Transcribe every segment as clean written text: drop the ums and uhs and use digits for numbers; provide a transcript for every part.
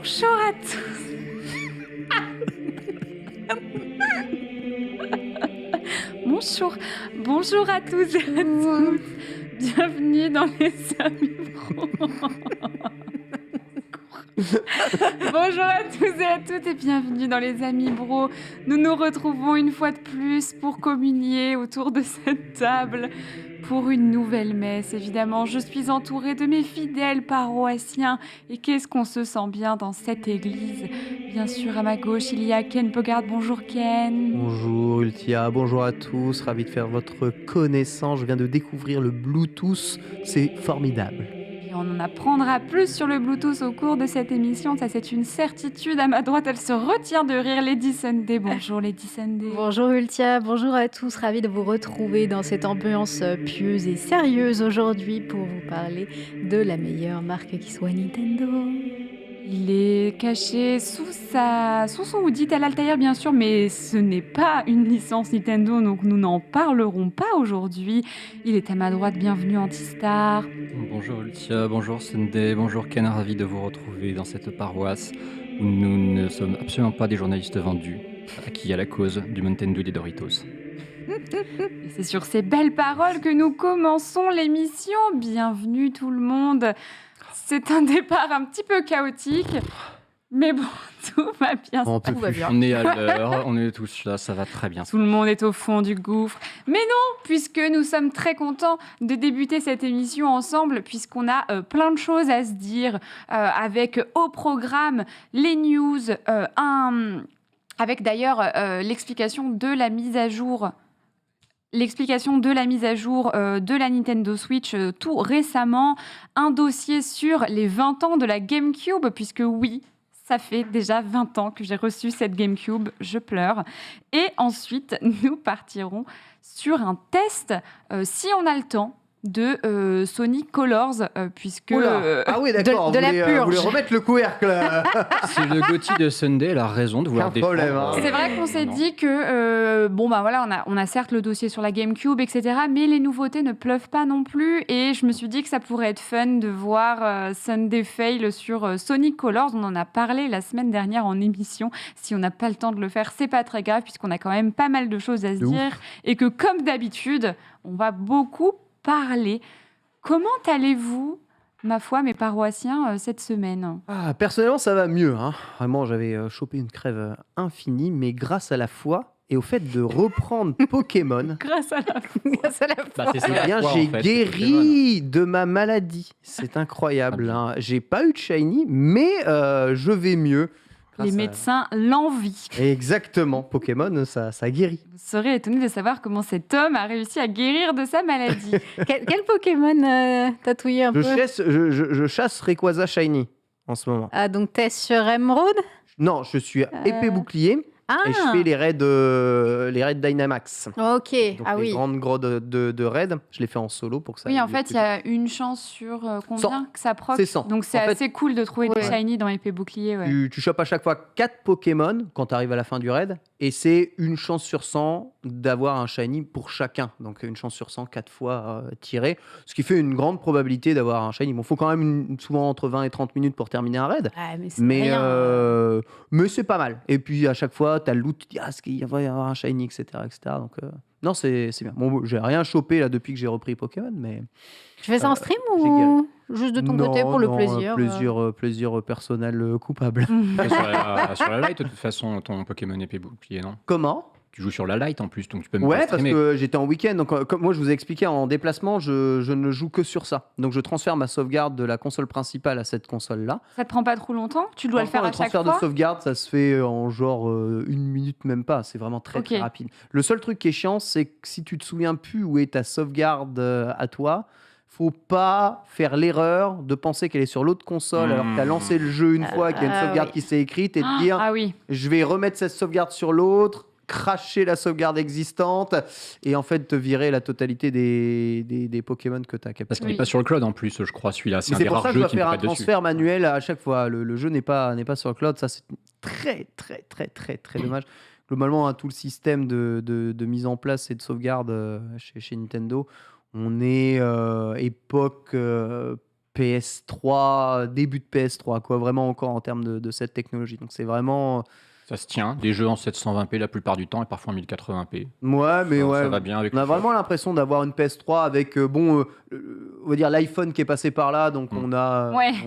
Bonjour à tous. Bonjour à tous et à toutes. Bienvenue dans les Amis Bro. Bonjour à tous et à toutes et bienvenue dans les Amis Bro. Nous nous retrouvons une fois de plus pour communier autour de cette table pour une nouvelle messe. Évidemment, je suis entourée de mes fidèles paroissiens et qu'est-ce qu'on se sent bien dans cette église. Bien sûr, à ma gauche, il y a Ken Bogart. Bonjour Ken. Bonjour Ultia, bonjour à tous, ravi de faire votre connaissance. Je viens de découvrir le Bluetooth, c'est formidable. Et on en apprendra plus sur le Bluetooth au cours de cette émission, ça c'est une certitude. À ma droite, elle se retient de rire, Lady Sunday. Bonjour Lady Sunday. Bonjour Ultia, bonjour à tous, ravi de vous retrouver dans cette ambiance pieuse et sérieuse aujourd'hui pour vous parler de la meilleure marque qui soit Nintendo. Il est caché sous son hoodie à l'Altair, bien sûr, mais ce n'est pas une licence Nintendo, donc nous n'en parlerons pas aujourd'hui. Il est à ma droite, bienvenue Antistar. Bonjour Ultia, bonjour Sunday, bonjour Ken, ravi de vous retrouver dans cette paroisse où nous ne sommes absolument pas des journalistes vendus, acquis à la cause du Nintendo et des Doritos. Et c'est sur ces belles paroles que nous commençons l'émission. Bienvenue tout le monde. C'est un départ un petit peu chaotique, mais bon, tout va bien. On Tout va bien. On est à l'heure, on est tous là, ça va très bien. Tout le monde est au fond du gouffre. Mais non, puisque nous sommes très contents de débuter cette émission ensemble, puisqu'on a plein de choses à se dire, avec au programme les news, avec d'ailleurs l'explication de la mise à jour de la Nintendo Switch tout récemment, un dossier sur les 20 ans de la GameCube, puisque oui, ça fait déjà 20 ans que j'ai reçu cette GameCube, je pleure. Et ensuite, nous partirons sur un test, si on a le temps, de Sonic Colors, puisque... Ah oui d'accord, de la vous voulez purge. remettre le couvercle. C'est le Gotti de Sunday, elle a raison de vouloir Aucun problème, défendre. hein. C'est vrai qu'on s'est Non. dit que, on a certes le dossier sur la GameCube, etc., mais les nouveautés ne pleuvent pas non plus. Et je me suis dit que ça pourrait être fun de voir Sunday fail sur Sonic Colors. On en a parlé la semaine dernière en émission. Si on n'a pas le temps de le faire, c'est pas très grave, puisqu'on a quand même pas mal de choses à se De ouf. dire. Et que, comme d'habitude, on va beaucoup parler. Comment allez-vous, ma foi, mes paroissiens, cette semaine ? Ah, personnellement ça va mieux, hein. Vraiment j'avais chopé une crève infinie, mais grâce à la foi et au fait de reprendre Pokémon, Grâce à la... Grâce à la Bah, c'est eh ça, bien quoi, en j'ai fait, guéri de ma maladie. C'est incroyable, hein. J'ai pas eu de shiny, mais je vais mieux. Les grâce à- médecins l'envient. Exactement, Pokémon ça guérit. Vous serez étonné de savoir comment cet homme a réussi à guérir de sa maladie. Quel Pokémon t'as touillé un peu Je chasse Rayquaza Shiny en ce moment. Ah, donc t'es sur Emerald. Non, je suis épée bouclier Ah, et je fais les raids Dynamax. ok, Donc ah les oui. grandes grottes de raids, je les fais en solo pour que ça Oui, aille en fait, plus il y a une chance sur combien 100. que ça proc. C'est 100. Donc c'est En fait- assez cool de trouver des Ouais. shiny dans épée bouclier. Ouais. Tu chopes à chaque fois 4 Pokémon quand tu arrives à la fin du raid, et c'est une chance sur 100 d'avoir un shiny pour chacun. Donc une chance sur 100, 4 fois tiré, ce qui fait une grande probabilité d'avoir un shiny. Bon, faut quand même souvent entre 20 et 30 minutes pour terminer un raid, Ah, mais c'est mais, rien. mais c'est pas mal. Et puis à chaque fois, tu as le loot, tu te dis, ah, est-ce qu'il va y avoir un shiny, etc. Donc non, c'est bien. Bon, j'ai rien chopé là depuis que j'ai repris Pokémon, mais... Tu fais ça en stream j'ai galéré. ou juste de ton côté pour le Non, plaisir plaisir personnel coupable. Et sur la light, de toute façon, ton Pokémon épée bouclier, non? Comment? Tu joues sur la light en plus, donc tu peux même Ouais, pas parce streamer. que j'étais en week-end, donc comme moi je vous ai expliqué en déplacement, je ne joue que sur ça. Donc je transfère ma sauvegarde de la console principale à cette console-là. Ça te prend pas trop longtemps? Tu dois le faire à chaque transfert de fois? sauvegarde, ça se fait en genre une minute même pas. C'est vraiment très Ok. très rapide. Le seul truc qui est chiant, c'est que si tu te souviens plus où est ta sauvegarde à toi, faut pas faire l'erreur de penser qu'elle est sur l'autre console alors que tu as lancé le jeu une fois, qu'il y a une sauvegarde oui. qui s'est écrite et te dire Ah oui. je vais remettre cette sauvegarde sur l'autre, cracher la sauvegarde existante et en fait te virer la totalité des Pokémon que tu as Parce qu'il Oui. n'est pas sur le cloud en plus, je crois, celui-là. C'est Mais un c'est des pour rares ça que je jeux dois qui ne faire pas un dessus. transfert manuel à chaque fois. Le jeu n'est pas sur le cloud. Ça, c'est très, très, très, très, très dommage. Globalement, hein, tout le système de mise en place et de sauvegarde chez Nintendo, on est époque PS3, début de PS3, quoi, vraiment encore en termes de cette technologie. Donc c'est vraiment... Ça se tient. Des jeux en 720p la plupart du temps et parfois en 1080p. Ouais, mais Ça ouais, va bien avec on a le vraiment l'impression d'avoir une PS3 avec, on va dire l'iPhone qui est passé par là, donc Mm.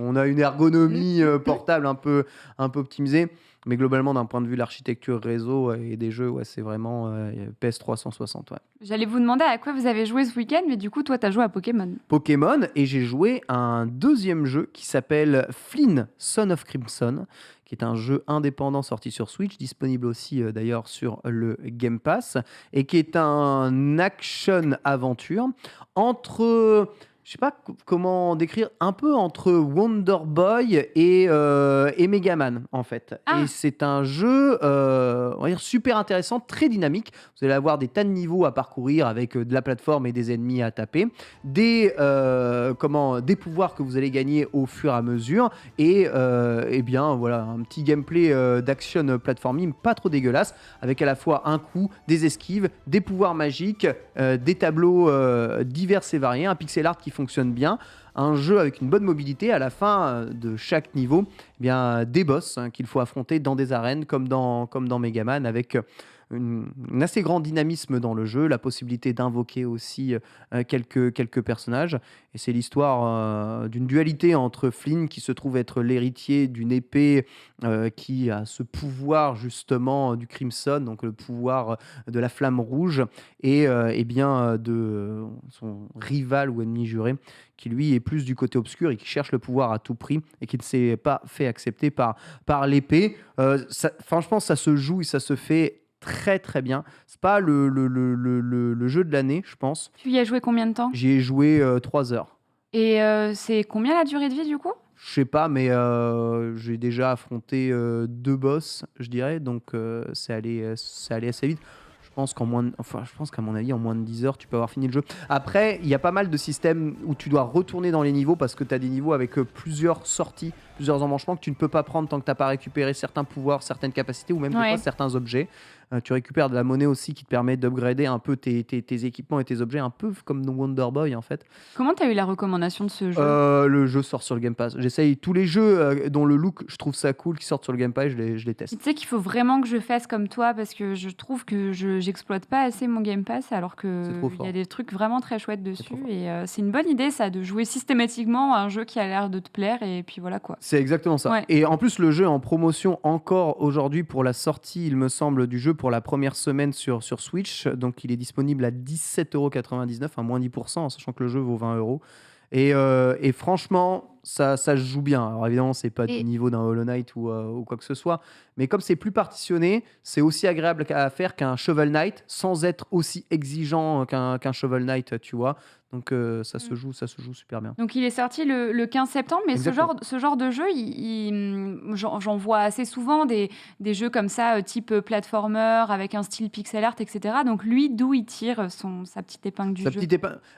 on a une ergonomie portable un peu optimisée. Mais globalement, d'un point de vue de l'architecture réseau et des jeux, ouais, c'est vraiment PS3 160. Ouais. J'allais vous demander à quoi vous avez joué ce week-end, mais du coup, toi, t'as joué à Pokémon. Pokémon, et j'ai joué à un deuxième jeu qui s'appelle Flynn Son of Crimson, qui est un jeu indépendant sorti sur Switch, disponible aussi d'ailleurs sur le Game Pass, et qui est un action-aventure entre... Je sais pas comment décrire, un peu entre Wonder Boy et Megaman en fait. Ah. Et c'est un jeu, on va dire super intéressant, très dynamique. Vous allez avoir des tas de niveaux à parcourir avec de la plateforme et des ennemis à taper, des pouvoirs que vous allez gagner au fur et à mesure, et bien voilà un petit gameplay d'action platforming pas trop dégueulasse, avec à la fois un coup, des esquives, des pouvoirs magiques, des tableaux divers et variés, un pixel art qui fonctionne bien, un jeu avec une bonne mobilité. À la fin de chaque niveau, eh bien, des boss qu'il faut affronter dans des arènes comme dans Megaman, avec un assez grand dynamisme dans le jeu, la possibilité d'invoquer aussi quelques personnages. Et c'est l'histoire d'une dualité entre Flynn, qui se trouve être l'héritier d'une épée qui a ce pouvoir justement du Crimson, donc le pouvoir de la flamme rouge, et bien de son rival ou ennemi juré, qui lui est plus du côté obscur et qui cherche le pouvoir à tout prix et qui ne s'est pas fait accepter par l'épée. Franchement, ça se joue et ça se fait très très bien. C'est pas le jeu de l'année, je pense. Tu y as joué combien de temps? J'y ai joué 3 heures. Et c'est combien la durée de vie du coup? Je sais pas, mais j'ai déjà affronté 2 boss, je dirais, donc c'est allé assez vite. Je pense qu'à mon avis, en moins de 10 heures, tu peux avoir fini le jeu. Après, il y a pas mal de systèmes où tu dois retourner dans les niveaux, parce que tu as des niveaux avec plusieurs sorties, plusieurs embranchements que tu ne peux pas prendre tant que tu n'as pas récupéré certains pouvoirs, certaines capacités, ou même des fois, certains objets. Tu récupères de la monnaie aussi qui te permet d'upgrader un peu tes équipements et tes objets, un peu comme dans Wonder Boy en fait. Comment tu as eu la recommandation de ce jeu? Le jeu sort sur le Game Pass. J'essaye tous les jeux dont le look, je trouve ça cool, qui sortent sur le Game Pass, je les teste. Tu sais qu'il faut vraiment que je fasse comme toi, parce que je trouve que j'exploite pas assez mon Game Pass, alors qu'il y a des trucs vraiment très chouettes dessus. Et c'est une bonne idée ça, de jouer systématiquement à un jeu qui a l'air de te plaire, et puis voilà quoi. C'est exactement ça. Ouais. Et en plus, le jeu est en promotion encore aujourd'hui pour la sortie, il me semble, du jeu pour la première semaine sur Switch. Donc il est disponible à 17,99 €, à moins 10%, sachant que le jeu vaut 20 €. Et franchement, ça se joue bien. Alors évidemment, c'est pas du niveau d'un Hollow Knight ou quoi que ce soit, mais comme c'est plus partitionné, c'est aussi agréable à faire qu'un Shovel Knight, sans être aussi exigeant qu'un Shovel Knight, tu vois. Donc ça se joue super bien. Donc il est sorti le 15 septembre, mais ce genre de jeu, j'en vois assez souvent des jeux comme ça, type platformer, avec un style pixel art, etc. Donc lui, d'où il tire sa petite épingle du jeu?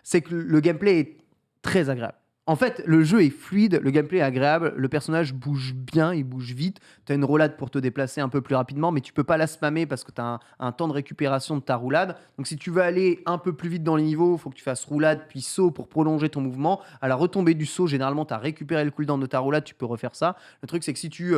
C'est que le gameplay est très agréable. En fait, le jeu est fluide, le gameplay est agréable, le personnage bouge bien, il bouge vite. Tu as une roulade pour te déplacer un peu plus rapidement, mais tu peux pas la spammer parce que tu as un temps de récupération de ta roulade. Donc si tu veux aller un peu plus vite dans les niveaux, il faut que tu fasses roulade puis saut pour prolonger ton mouvement. À la retombée du saut, généralement, tu as récupéré le cooldown de ta roulade, tu peux refaire ça. Le truc, c'est que si tu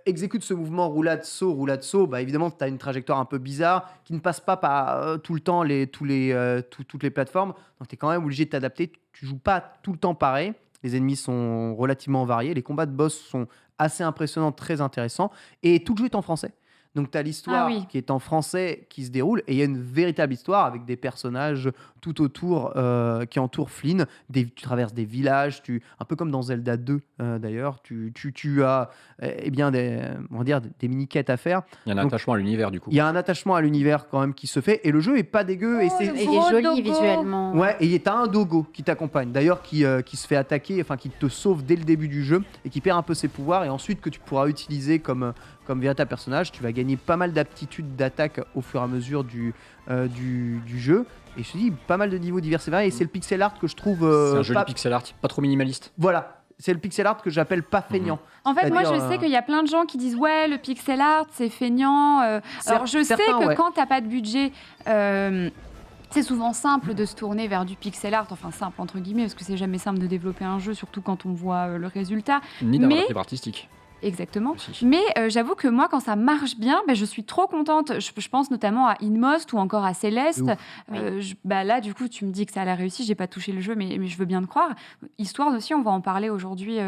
exécute ce mouvement roulade-saut, bah évidemment, tu as une trajectoire un peu bizarre qui ne passe pas par tout le temps toutes les plateformes. Donc, tu es quand même obligé de t'adapter. Tu joues pas tout le temps pareil. Les ennemis sont relativement variés. Les combats de boss sont assez impressionnants, très intéressants. Et tout le jeu est en français. Donc, tu as l'histoire qui est en français qui se déroule, et il y a une véritable histoire avec des personnages tout autour qui entourent Flynn. Tu traverses des villages, un peu comme dans Zelda 2 d'ailleurs. Tu as des mini-quêtes à faire. Il y a un attachement à l'univers du coup. Il y a un attachement à l'univers quand même qui se fait, et le jeu est pas dégueu. Et il est joli visuellement. Ouais, et tu as un dogo qui t'accompagne d'ailleurs, qui se fait attaquer, enfin qui te sauve dès le début du jeu et qui perd un peu ses pouvoirs, et ensuite que tu pourras utiliser comme véritable personnage. Tu vas gagner pas mal d'aptitudes d'attaque au fur et à mesure du jeu. Et je te dis, pas mal de niveaux divers et variés. Et c'est le pixel art que je trouve... c'est un joli pixel art, pas trop minimaliste. Voilà, c'est le pixel art que j'appelle pas feignant. En fait, moi, je sais qu'il y a plein de gens qui disent « Ouais, le pixel art, c'est feignant. Alors, je sais que quand t'as pas de budget... C'est souvent simple de se tourner vers du pixel art, enfin simple entre guillemets, parce que c'est jamais simple de développer un jeu, surtout quand on voit le résultat. Ni d'avoir Mais- la fibre artistique. Exactement. Aussi. Mais j'avoue que moi, quand ça marche bien, je suis trop contente. Je pense notamment à Inmost ou encore à Céleste. Ouf. Là, du coup, tu me dis que ça a l'air réussi. J'ai pas touché le jeu, mais je veux bien te croire. Histoire aussi, on va en parler aujourd'hui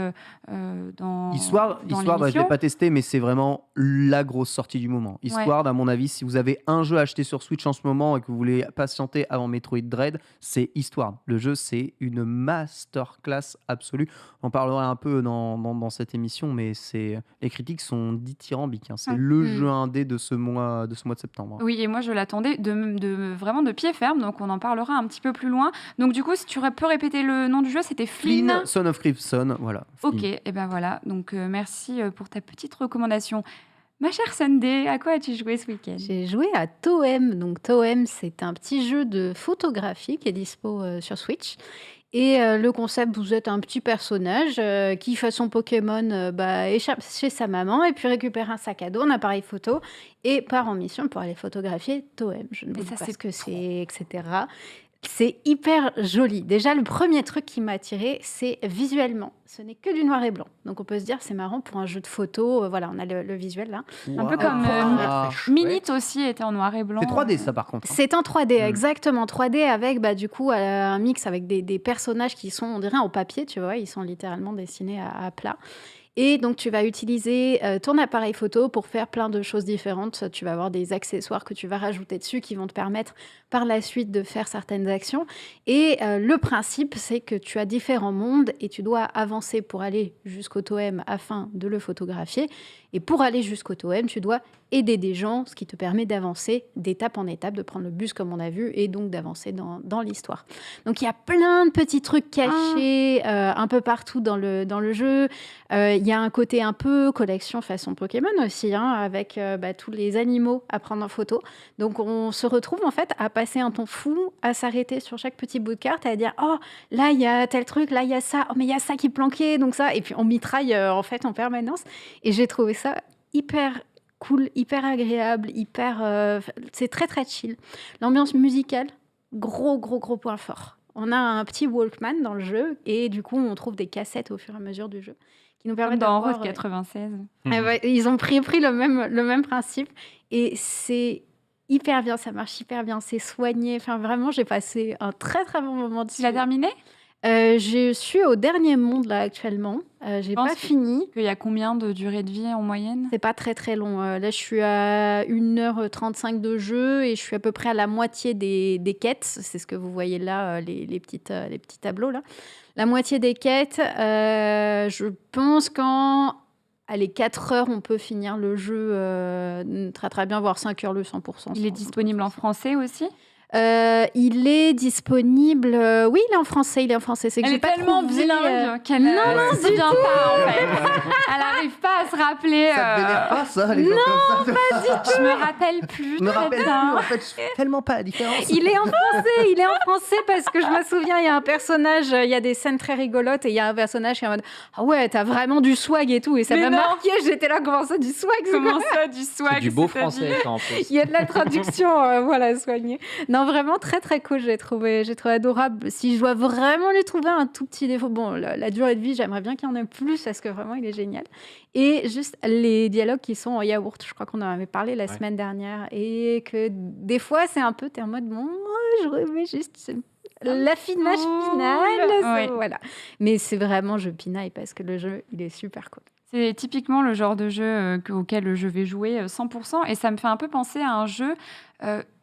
dans Histoire, dans je l'ai l'émission. pas testé, mais c'est vraiment la grosse sortie du moment. Histoire, à mon avis, si vous avez un jeu acheté sur Switch en ce moment et que vous voulez patienter avant Metroid Dread, c'est Histoire. Le jeu, c'est une masterclass absolue. On en parlera un peu dans cette émission, mais les critiques sont dithyrambiques. Hein. C'est le jeu indé de ce mois de septembre. Oui, et moi je l'attendais vraiment de pied ferme, donc on en parlera un petit peu plus loin. Donc du coup, si tu peux répéter le nom du jeu, c'était Flynn. Flynn, Son of Crimson, voilà. Ok, Flynn. et ben voilà. Donc merci pour ta petite recommandation. Ma chère Sunday, à quoi as-tu joué ce week-end? J'ai joué à Toem. Donc Toem, c'est un petit jeu de photographie qui est dispo sur Switch. Et le concept, vous êtes un petit personnage qui, façon Pokémon, échappe chez sa maman et puis récupère un sac à dos, un appareil photo et part en mission pour aller photographier Toem. Je ne Mais vous ça, dis pas c'est ce que c'est, etc. C'est hyper joli. Déjà, le premier truc qui m'a attiré, c'est visuellement. Ce n'est que du noir et blanc. Donc on peut se dire, c'est marrant pour un jeu de photo. Voilà, on a le visuel là. Un peu comme Minute aussi était en noir et blanc. C'est 3D, ça, par contre. hein. C'est en 3D, exactement. 3D avec, du coup, un mix avec des personnages qui sont, on dirait, en papier, tu vois. Ils sont littéralement dessinés à plat. Et donc, tu vas utiliser ton appareil photo pour faire plein de choses différentes. Tu vas avoir des accessoires que tu vas rajouter dessus qui vont te permettre par la suite de faire certaines actions. Et le principe, c'est que tu as différents mondes et tu dois avancer pour aller jusqu'au Toem afin de le photographier. Et pour aller jusqu'au Toem, tu dois aider des gens, ce qui te permet d'avancer d'étape en étape, de prendre le bus comme on a vu, et donc d'avancer dans l'histoire. Donc il y a plein de petits trucs cachés un peu partout dans le jeu. Il y a un côté un peu collection façon Pokémon aussi, avec tous les animaux à prendre en photo. Donc on se retrouve en fait à passer un temps fou, à s'arrêter sur chaque petit bout de carte, à dire « Oh, là il y a tel truc, là il y a ça, oh mais il y a ça qui est planqué, donc ça ». Et puis on mitraille en fait en permanence. Et j'ai trouvé ça hyper cool, hyper agréable, c'est très très chill. L'ambiance musicale, gros point fort. On a un petit Walkman dans le jeu et du coup on trouve des cassettes au fur et à mesure du jeu qui nous Comme permettent dans d'avoir... Route 96. Ils ont pris le même principe et c'est hyper bien, ça marche hyper bien, c'est soigné. Enfin vraiment, j'ai passé un très très bon moment dessus. Tu l'as terminé? Je suis au dernier monde là actuellement. J'ai pense pas que- fini. Il y a combien de durée de vie en moyenne? C'est pas très très long. Là, je suis à 1h35 de jeu et je suis à peu près à la moitié des quêtes. C'est ce que vous voyez là, les petits tableaux là. La moitié des quêtes. Je pense qu'en 4 heures, on peut finir le jeu très très bien, voire 5 heures le 100%. Il est disponible en français aussi? Il est disponible. Oui, il est en français. C'est que Elle j'ai est pas tellement trouvé, bilingue qu'elle non, ne se souvient pas en fait. Elle n'arrive pas à se rappeler. Ça te vénère pas, ça, les gens comme ça Je me rappelle plus. Je me très rappelle bien. plus, en fait, je fais tellement pas la différence. Il est en français parce que je me souviens, il y a un personnage, il y a des scènes très rigolotes et il y a un personnage qui est en mode ah ouais, t'as vraiment du swag et tout et ça Mais m'a non. marqué. J'étais là, comment ça, du swag? c'est quoi Comment ça, du swag? C'est du beau c'est-à-dire français, ça, en plus. Il y a de la traduction, soignée. Non, vraiment très très cool. J'ai trouvé adorable. Si je dois vraiment lui trouver un tout petit défaut, bon, la durée de vie, j'aimerais bien qu'il y en ait plus parce que vraiment il est génial. Et juste les dialogues qui sont en yaourt. Je crois qu'on en avait parlé la semaine dernière et que des fois c'est un peu, t'es en mode bon, j'aurais aimé juste l'affinage final, Ouais. voilà. Mais c'est vraiment je pinaille parce que le jeu il est super cool. C'est typiquement le genre de jeu auquel je vais jouer 100%. Et ça me fait un peu penser à un jeu,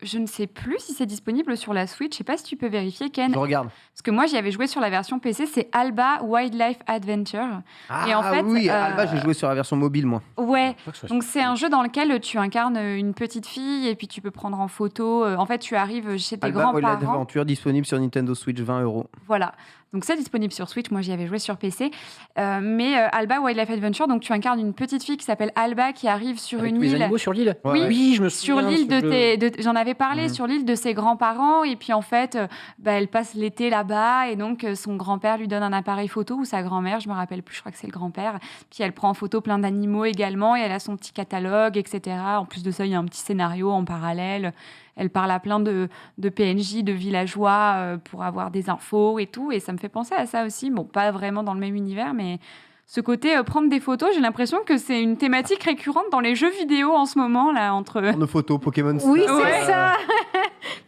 je ne sais plus si c'est disponible sur la Switch. Je ne sais pas si tu peux vérifier, Ken. Je regarde. Parce que moi, j'y avais joué sur la version PC. C'est Alba Wildlife Adventure. Et en fait, oui, Alba, j'ai joué sur la version mobile, moi. Ouais. Pas que ce soit Donc sur c'est un Switch. jeu dans lequel tu incarnes une petite fille et puis tu peux prendre en photo. En fait, tu arrives chez tes Alba Wildlife grands-parents. Adventure disponible sur Nintendo Switch, 20 €. Voilà. Donc c'est disponible sur Switch. Moi, j'y avais joué sur PC. Mais Alba Wildlife Adventure, donc tu incarnes une petite fille qui s'appelle Alba qui arrive sur Avec une tous les île. animaux sur l'île. Ouais, Oui, ouais. Oui, je me Sur souviens de l'île ce jeu. de j'en avais parlé sur l'île de ses grands-parents, et puis en fait, elle passe l'été là-bas, et donc son grand-père lui donne un appareil photo, ou sa grand-mère, je me rappelle plus, je crois que c'est le grand-père. Puis elle prend en photo plein d'animaux également, et elle a son petit catalogue, etc. En plus de ça, il y a un petit scénario en parallèle. Elle parle à plein de PNJ, de villageois, pour avoir des infos et tout, et ça me fait penser à ça aussi. Bon, pas vraiment dans le même univers, mais ce côté prendre des photos, j'ai l'impression que c'est une thématique récurrente dans les jeux vidéo en ce moment, là, entre... Nos photos Pokémon Oui, Snap, c'est ça.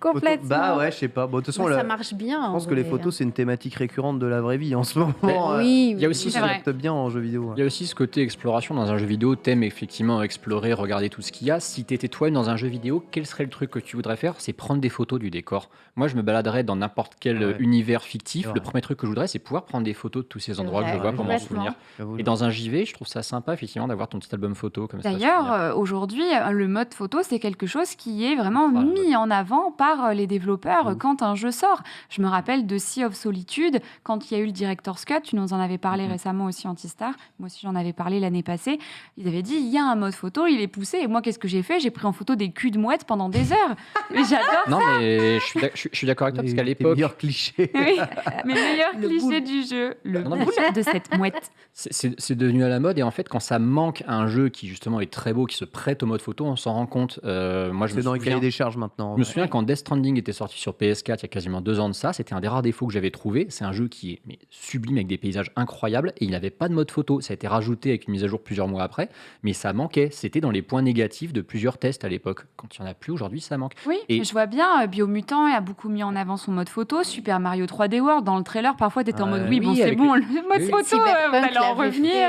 Complètement. Bah ouais, je sais pas. Bon, de toute façon, Ça marche bien. je pense que les photos, c'est une thématique récurrente de la vraie vie en ce moment. Oui, Il y a aussi c'est ça vrai. s'adapte bien en jeu vidéo. Il y a aussi ce côté exploration dans un jeu vidéo. T'aimes effectivement explorer, regarder tout ce qu'il y a. Si t'étais toi-même dans un jeu vidéo, quel serait le truc que tu voudrais faire? C'est prendre des photos du décor. Moi, je me baladerais dans n'importe quel Ouais. univers fictif. C'est vrai. Le premier truc que je voudrais, c'est pouvoir prendre des photos de tous ces C'est endroits que vrai, je vois pour m'en complètement. souvenir. J'avoue. Et dans un JV, je trouve ça sympa effectivement d'avoir ton petit album photo comme ça. à D'ailleurs, souvenir. aujourd'hui, le mode photo, c'est quelque chose qui est vraiment Ah, mis en avant par les développeurs Ouf. quand un jeu sort. Je me rappelle de Sea of Solitude, quand il y a eu le Director's Cut, tu nous en avais parlé récemment aussi Antistar, moi aussi j'en avais parlé l'année passée, ils avaient dit, il y a un mode photo, il est poussé, et moi qu'est-ce que j'ai fait? J'ai pris en photo des culs de mouettes pendant des heures. Mais j'adore. Non, mais je suis d'accord avec toi parce qu'à Les l'époque, meilleurs clichés. Oui, mes meilleurs Le clichés boule. du jeu, le Non, mais boule de cette mouette. c'est devenu à la mode et en fait, quand ça manque à un jeu qui justement est très beau, qui se prête au mode photo, on s'en rend compte. Moi, je me C'est dans les souviens. cahiers des charges maintenant. Je me souviens quand Death Stranding était sorti sur PS4 il y a quasiment 2 ans de ça, c'était un des rares défauts que j'avais trouvé. C'est un jeu qui est sublime avec des paysages incroyables et il n'avait pas de mode photo. Ça a été rajouté avec une mise à jour plusieurs mois après, mais ça manquait. C'était dans les points négatifs de plusieurs tests à l'époque. Quand il n'y en a plus aujourd'hui, ça manque. Oui, Et- je vois bien, Biomutant a beaucoup mis en avant son mode photo, Super Mario 3D World, dans le trailer, parfois t'étais en mode, oui, oui, bon, c'est avec bon, le mode oui. photo, vous allez en revenir.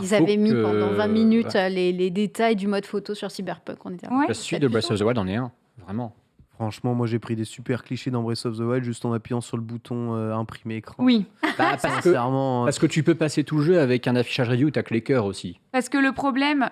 Ils avaient mis Faut que- pendant 20 minutes les détails du mode photo sur Cyberpunk. On était Ouais. La suite de Breath of the Wild en est un, vraiment. Franchement, moi j'ai pris des super clichés dans Breath of the Wild juste en appuyant sur le bouton imprimer écran. Oui, Bah, Sincèrement. parce que tu peux passer tout le jeu avec un affichage réduit où t'as que les cœurs aussi. parce que le problème,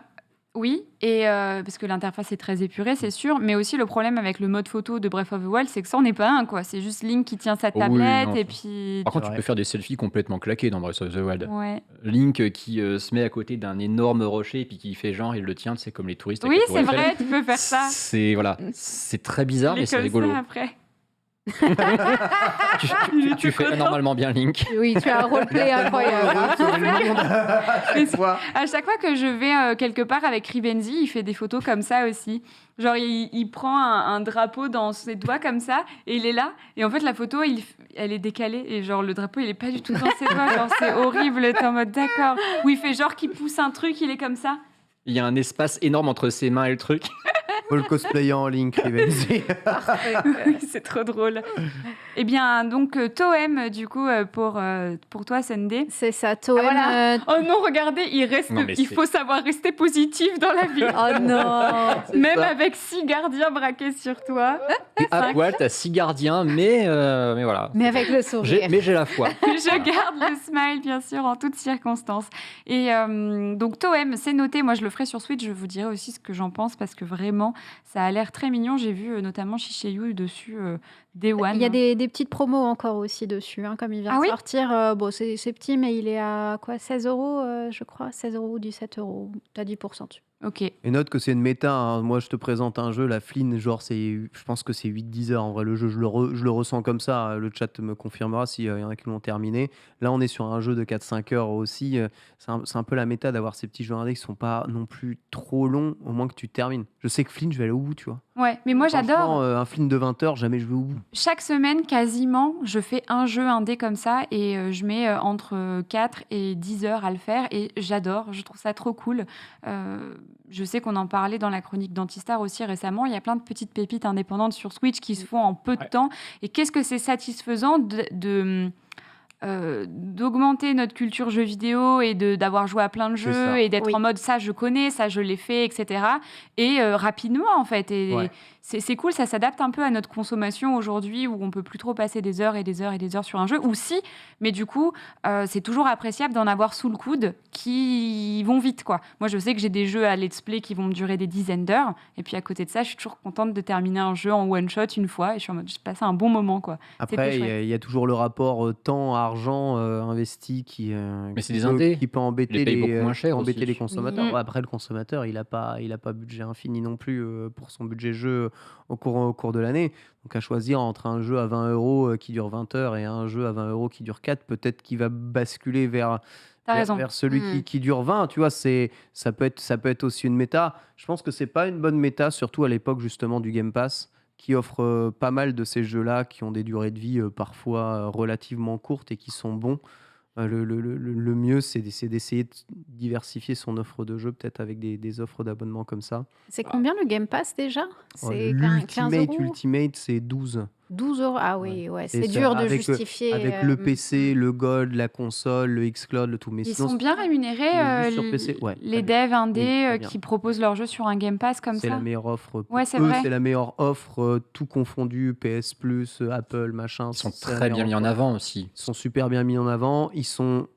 oui, et parce que l'interface est très épurée, c'est sûr, mais aussi le problème avec le mode photo de Breath of the Wild, c'est que ça en est pas un, quoi. C'est juste Link qui tient sa Oh oui, tablette, non, et ça- puis... Par contre, tu vrai. peux faire des selfies complètement claqués dans Breath of the Wild. Ouais. Link qui se met à côté d'un énorme rocher et puis qui fait genre il le tient, c'est comme les touristes. Oui, avec la c'est Tour Eiffel. vrai, tu peux faire ça. C'est voilà, c'est très bizarre Il est mais c'est comme rigolo. ça après. Tu fais énormément bien Link. Oui, tu as un roleplay incroyable. Mais à chaque fois que je vais quelque part avec Rivenzi, il fait des photos comme ça aussi. Genre, il prend un drapeau dans ses doigts comme ça, et il est là. Et en fait, la photo, elle est décalée. Et genre, le drapeau, il est pas du tout dans ses doigts. Genre, c'est horrible. T'es en mode d'accord. Ou il fait genre qu'il pousse un truc, il est comme ça. Il y a un espace énorme entre ses mains et le truc. Faut le cosplayer en Link, Rivenzi. Oui, c'est trop drôle. Eh bien, donc, Toem, du coup, pour toi, Sunday. C'est ça, Toem. voilà. Oh non, regardez, Non, mais il c'est- faut savoir rester positif dans la vie. Oh non. Même ça. avec 6 gardiens braqués sur toi. À poil, t'as 6 gardiens, mais voilà. Mais avec le sourire. Mais j'ai la foi. Je garde le smile, bien sûr, en toutes circonstances. Et donc, Toem, c'est noté. Moi, je le ferai sur Switch. Je vous dirai aussi ce que j'en pense parce que vraiment, ça a l'air très mignon. J'ai vu notamment Shishayu dessus, Day One. Il y a des petites promos encore aussi dessus, hein, comme il vient Ah de oui sortir. Bon, c'est petit, mais il est à quoi 16 euros, je crois. 16 euros ou 17 euros. T'as 10% dessus. Ok. Et note que c'est une méta. Hein. Moi, je te présente un jeu, la Flynn, genre, je pense que c'est 8-10 heures. En vrai, le jeu, je le ressens comme ça. Le chat me confirmera s'il y en a qui l'ont terminé. Là, on est sur un jeu de 4-5 heures aussi. C'est un peu la méta d'avoir ces petits jeux indés qui sont pas non plus trop longs, au moins que tu termines. Je sais que Flynn, je vais aller au bout, tu vois. Ouais, mais moi, Franchement, j'adore. un Flynn de 20 heures, jamais je vais au bout. Chaque semaine, quasiment, je fais un jeu indé comme ça et je mets entre 4 et 10 heures à le faire et j'adore, je trouve ça trop cool. Je sais qu'on en parlait dans la chronique d'Antistar aussi récemment, il y a plein de petites pépites indépendantes sur Switch qui se font en peu de Ouais. temps et qu'est-ce que c'est satisfaisant d'augmenter notre culture jeux vidéo et d'avoir joué à plein de C'est jeux ça. et d'être Oui. en mode ça je connais, ça je l'ai fait, etc. Et rapidement en fait. Et Ouais. c'est cool, ça s'adapte un peu à notre consommation aujourd'hui où on peut plus trop passer des heures et des heures et des heures sur un jeu. Ou si, mais du coup, c'est toujours appréciable d'en avoir sous le coude qui vont vite, quoi. Moi, je sais que j'ai des jeux à let's play qui vont me durer des dizaines d'heures. Et puis à côté de ça, je suis toujours contente de terminer un jeu en one shot une fois. Et je suis en mode, j'ai passé un bon moment, quoi. Après, C'était il y a toujours le rapport temps-argent argent investi Mais c'est des indés. qui peut Ils les embêter payent beaucoup moins cher embêter aussi. les consommateurs. Oui. Ouais, après, le consommateur, il a pas budget infini non plus pour son budget jeu au cours de l'année. Donc, à choisir entre un jeu à 20 € qui dure 20 heures et un jeu à 20 € qui dure 4, peut-être qu'il va basculer T'as raison. vers celui Mm. qui dure 20. Tu vois, ça peut être aussi une méta. Je pense que c'est pas une bonne méta, surtout à l'époque justement du Game Pass, qui offre pas mal de ces jeux-là qui ont des durées de vie parfois relativement courtes et qui sont bons. Le mieux, c'est d'essayer de diversifier son offre de jeux, peut-être avec des offres d'abonnement comme ça. C'est combien le Game Pass déjà? C'est 15 €? L'Ultimate, c'est 12. 12 €. Ah Ouais. oui, ouais, Et c'est ça, dur de avec, justifier. avec le PC, le Gold, la console, le Xcloud, le tout. Mais Ils sinon, sont bien rémunérés, juste sur PC, ouais, les très bien. devs indés Oui, très bien. qui proposent leurs jeux sur un Game Pass comme C'est ça. la meilleure offre. Ouais, Pour c'est eux, vrai. c'est la meilleure offre, tout confondu, PS Plus, Apple, machin. Ils sont c'est la très bien meilleure mis en offre. avant aussi. Ils sont super bien mis en avant. Ils sont